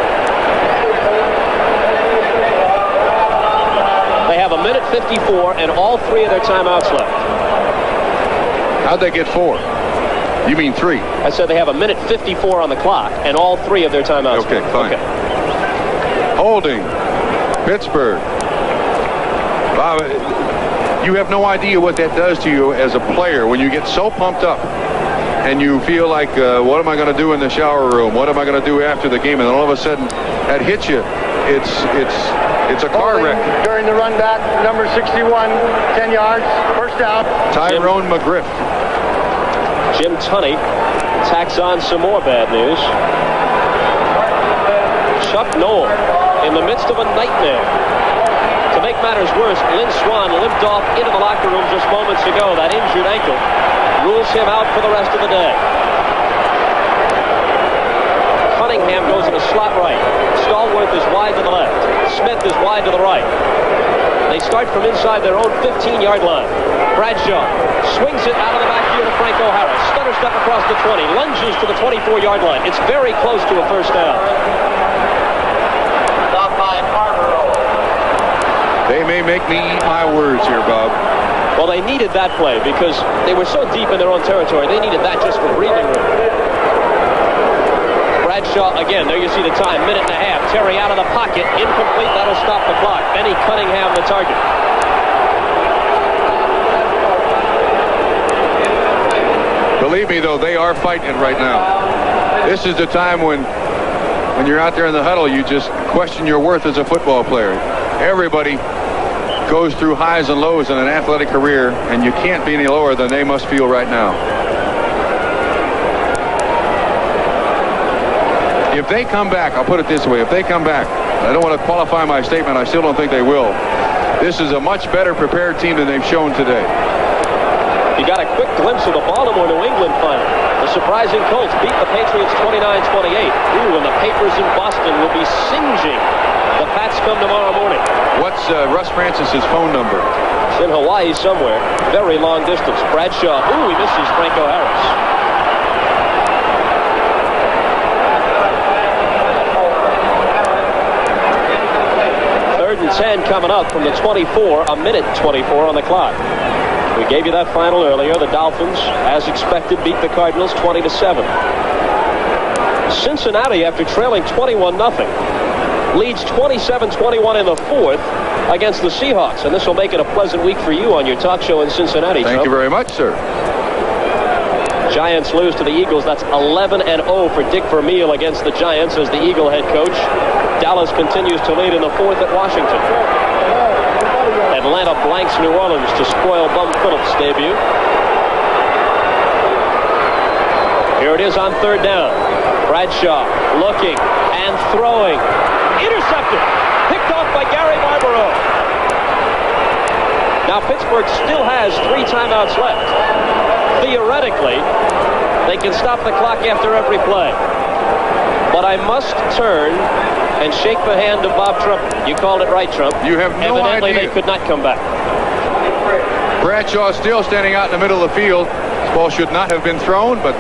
Speaker 1: They have a minute 54 and all 3 of their timeouts left.
Speaker 2: How'd they get 4? You mean 3?
Speaker 1: I said they have a minute 54 on the clock and all 3 of their timeouts.
Speaker 2: Okay, fine. Okay. Holding. Pittsburgh. Bob, you have no idea what that does to you as a player when you get so pumped up and you feel like, what am I going to do in the shower room? What am I going to do after the game? And then all of a sudden, that hits you. It's a car wreck.
Speaker 3: During the run back, number 61, 10 yards, first down.
Speaker 2: Tyrone McGriff.
Speaker 1: Jim Tunney tacks on some more bad news. Chuck Noll in the midst of a nightmare. To make matters worse, Lynn Swann limped off into the locker room just moments ago. That injured ankle rules him out for the rest of the day. Cunningham goes in a slot right. Stallworth is wide to the left. Smith is wide to the right. They start from inside their own 15-yard line. Bradshaw swings it out of the backfield to Franco Harris. Stutter step across the 20. Lunges to the 24-yard line. It's very close to a first down. Stop by Barbaro.
Speaker 2: They may make me eat my words here, Bob.
Speaker 1: Well, they needed that play because they were so deep in their own territory. They needed that just for breathing room. Bradshaw, again, there you see the time, minute and a half. Terry out of the pocket, incomplete, that'll stop the clock. Benny Cunningham, the target.
Speaker 2: Believe me, though, they are fighting it right now. This is the time when you're out there in the huddle, you just question your worth as a football player. Everybody goes through highs and lows in an athletic career, and you can't be any lower than they must feel right now. If they come back, I'll put it this way, if they come back, I don't want to qualify my statement, I still don't think they will. This is a much better prepared team than they've shown today.
Speaker 1: You got a quick glimpse of the Baltimore New England final. The surprising Colts beat the Patriots 29-28. Ooh, and the papers in Boston will be singeing the Pats come tomorrow morning.
Speaker 2: What's Russ Francis's phone number?
Speaker 1: It's in Hawaii somewhere. Very long distance. Bradshaw. Ooh, he misses Franco Harris. Third and 10 coming up from the 24. A minute 24 on the clock. We gave you that final earlier. The Dolphins, as expected, beat the Cardinals 20-7. Cincinnati, after trailing 21-0, leads 27-21 in the fourth against the Seahawks. And this will make it a pleasant week for you on your talk show in Cincinnati.
Speaker 2: Thank you very much, sir.
Speaker 1: Giants lose to the Eagles. That's 11-0 for Dick Vermeil against the Giants as the Eagle head coach. Dallas continues to lead in the fourth at Washington. Atlanta blanks New Orleans to spoil Bum Phillips' debut. Here it is on third down. Bradshaw looking and throwing. Intercepted. Picked off by Gary Barbaro. Now Pittsburgh still has 3 timeouts left. Theoretically, they can stop the clock after every play. But I must turn and shake the hand of Bob Trump. You called it right, Trump.
Speaker 2: You have no
Speaker 1: Evidently,
Speaker 2: idea.
Speaker 1: they could not come back.
Speaker 2: Bradshaw still standing out in the middle of the field. This ball should not have been thrown, but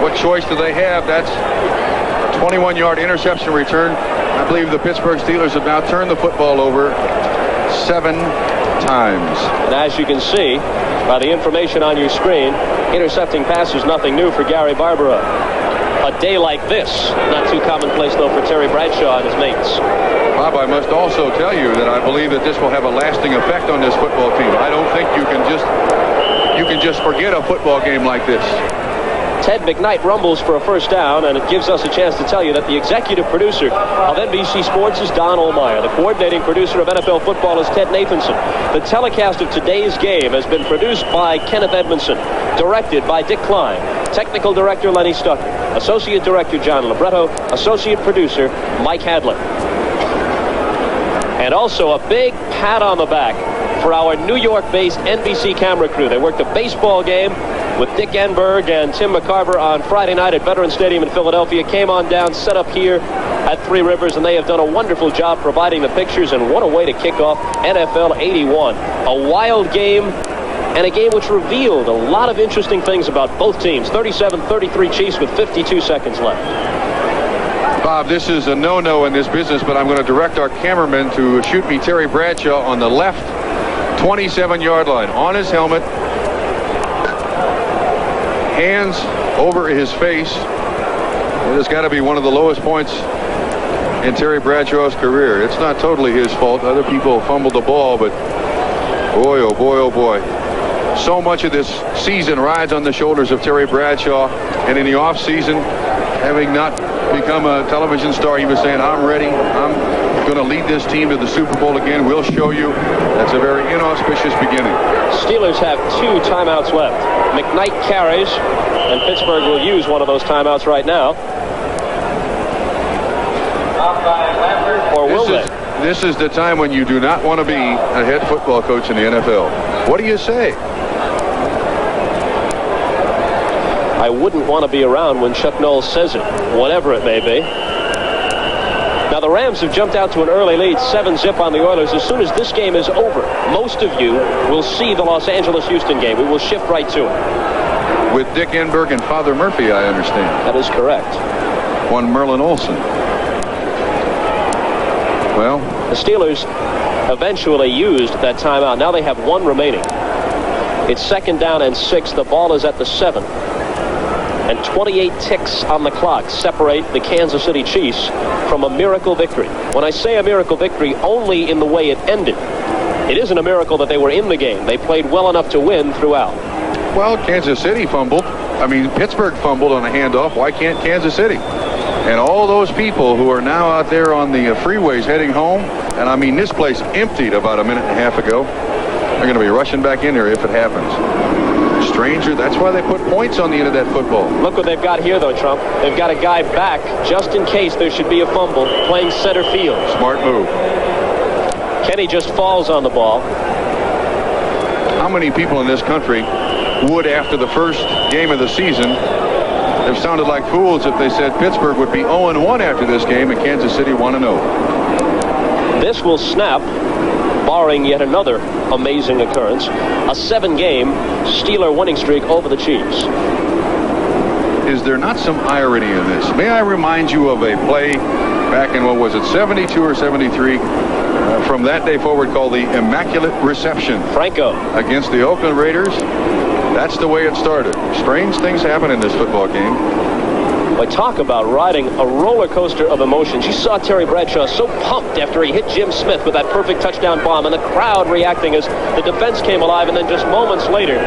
Speaker 2: what choice do they have? That's a 21-yard interception return. I believe the Pittsburgh Steelers have now turned the football over 7 times.
Speaker 1: And as you can see by the information on your screen, intercepting passes nothing new for Gary Barbaro. A day like this, not too commonplace though for Terry Bradshaw and his mates.
Speaker 2: Bob, I must also tell you that I believe that this will have a lasting effect on this football team. I don't think you can just forget a football game like this.
Speaker 1: Ted McKnight rumbles for a first down, and it gives us a chance to tell you that the executive producer of NBC Sports is Don Ohlmeyer. The coordinating producer of NFL football is Ted Nathanson. The telecast of today's game has been produced by Kenneth Edmondson, directed by Dick Klein, technical director Lenny Stucker, associate director John Libretto, associate producer Mike Hadley. And also a big pat on the back for our New York-based NBC camera crew. They worked a baseball game with Dick Enberg and Tim McCarver on Friday night at Veterans Stadium in Philadelphia. Came on down, set up here at Three Rivers, and they have done a wonderful job providing the pictures. And what a way to kick off NFL 81. A wild game, and a game which revealed a lot of interesting things about both teams. 37-33 Chiefs with 52 seconds left.
Speaker 2: Bob, this is a no-no in this business, but I'm going to direct our cameraman to shoot me Terry Bradshaw on the left 27-yard line. On his helmet, hands over his face. It has got to be one of the lowest points in Terry Bradshaw's career. It's not totally his fault. Other people fumbled the ball, but boy, oh boy, oh boy. So much of this season rides on the shoulders of Terry Bradshaw, and in the offseason, having not become a television star, he was saying, I'm ready. I'm going to lead this team to the Super Bowl again. We'll show you. That's a very inauspicious beginning.
Speaker 1: Steelers have 2 timeouts left. McKnight carries, and Pittsburgh will use one of those timeouts right now. Or will they?
Speaker 2: This is the time when you do not want to be a head football coach in the NFL. What do you say?
Speaker 1: I wouldn't want to be around when Chuck Noll says it, whatever it may be. Now the Rams have jumped out to an early lead, 7-zip on the Oilers. As soon as this game is over, most of you will see the Los Angeles-Houston game. We will shift right to it.
Speaker 2: With Dick Enberg and Father Murphy, I understand.
Speaker 1: That is correct.
Speaker 2: One Merlin Olsen. Well,
Speaker 1: the Steelers eventually used that timeout. Now they have 1 remaining. It's 2nd down and 6. The ball is at the 7. And 28 ticks on the clock separate the Kansas City Chiefs from a miracle victory. When I say a miracle victory, only in the way it ended. It isn't a miracle that they were in the game. They played well enough to win throughout.
Speaker 2: Well, Kansas City fumbled. I mean, Pittsburgh fumbled on a handoff. Why can't Kansas City? And all those people who are now out there on the freeways heading home, and I mean, this place emptied about a minute and a half ago. They're going to be rushing back in there if it happens. Stranger, that's why they put points on the end of that football.
Speaker 1: Look what they've got here, though, Trump. They've got a guy back just in case there should be a fumble, playing center field.
Speaker 2: Smart move.
Speaker 1: Kenny just falls on the ball.
Speaker 2: How many people in this country would, after the first game of the season, have sounded like fools if they said Pittsburgh would be 0-1 after this game and Kansas City 1-0?
Speaker 1: This will snap, barring yet another amazing occurrence, a 7-game Steeler winning streak over the Chiefs.
Speaker 2: Is there not some irony in this? May I remind you of a play back in, what was it, 72 or 73, from that day forward, called the Immaculate Reception.
Speaker 1: Franco.
Speaker 2: Against the Oakland Raiders. That's the way it started. Strange things happen in this football game.
Speaker 1: Boy, talk about riding a roller coaster of emotions. You saw Terry Bradshaw so pumped after he hit Jim Smith with that perfect touchdown bomb, and the crowd reacting as the defense came alive, and then just moments later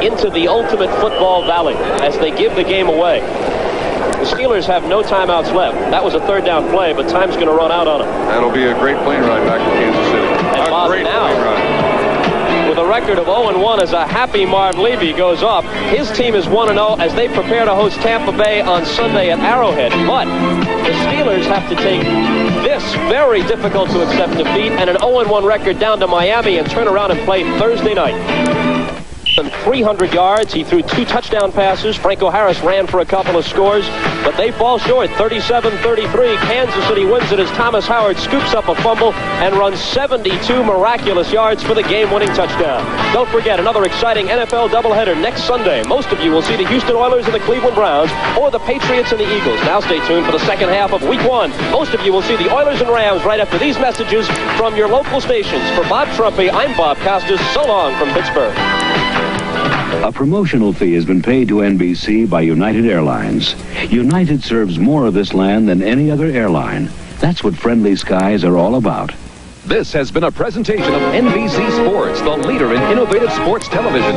Speaker 1: into the ultimate football valley as they give the game away. The Steelers have no timeouts left. That was a third down play, but time's going to run out on them.
Speaker 2: That'll be a great plane ride back to Kansas City.
Speaker 1: And Bob,
Speaker 2: great
Speaker 1: now,
Speaker 2: plane ride.
Speaker 1: with a record of 0-1 as a happy Marv Levy goes off, his team is 1-0 as they prepare to host Tampa Bay on Sunday at Arrowhead. But the Steelers have to take this very difficult to accept defeat and an 0-1 record down to Miami and turn around and play Thursday night. 300 yards. He threw 2 touchdown passes. Franco Harris ran for a couple of scores, but they fall short. 37-33. Kansas City wins it as Thomas Howard scoops up a fumble and runs 72 miraculous yards for the game-winning touchdown. Don't forget, another exciting NFL doubleheader next Sunday. Most of you will see the Houston Oilers and the Cleveland Browns, or the Patriots and the Eagles. Now stay tuned for the second half of Week 1. Most of you will see the Oilers and Rams right after these messages from your local stations. For Bob Trumpy, I'm Bob Costas. So long from Pittsburgh.
Speaker 9: A promotional fee has been paid to NBC by United Airlines. United serves more of this land than any other airline. That's what Friendly Skies are all about.
Speaker 7: This has been a presentation of NBC Sports, the leader in innovative sports television.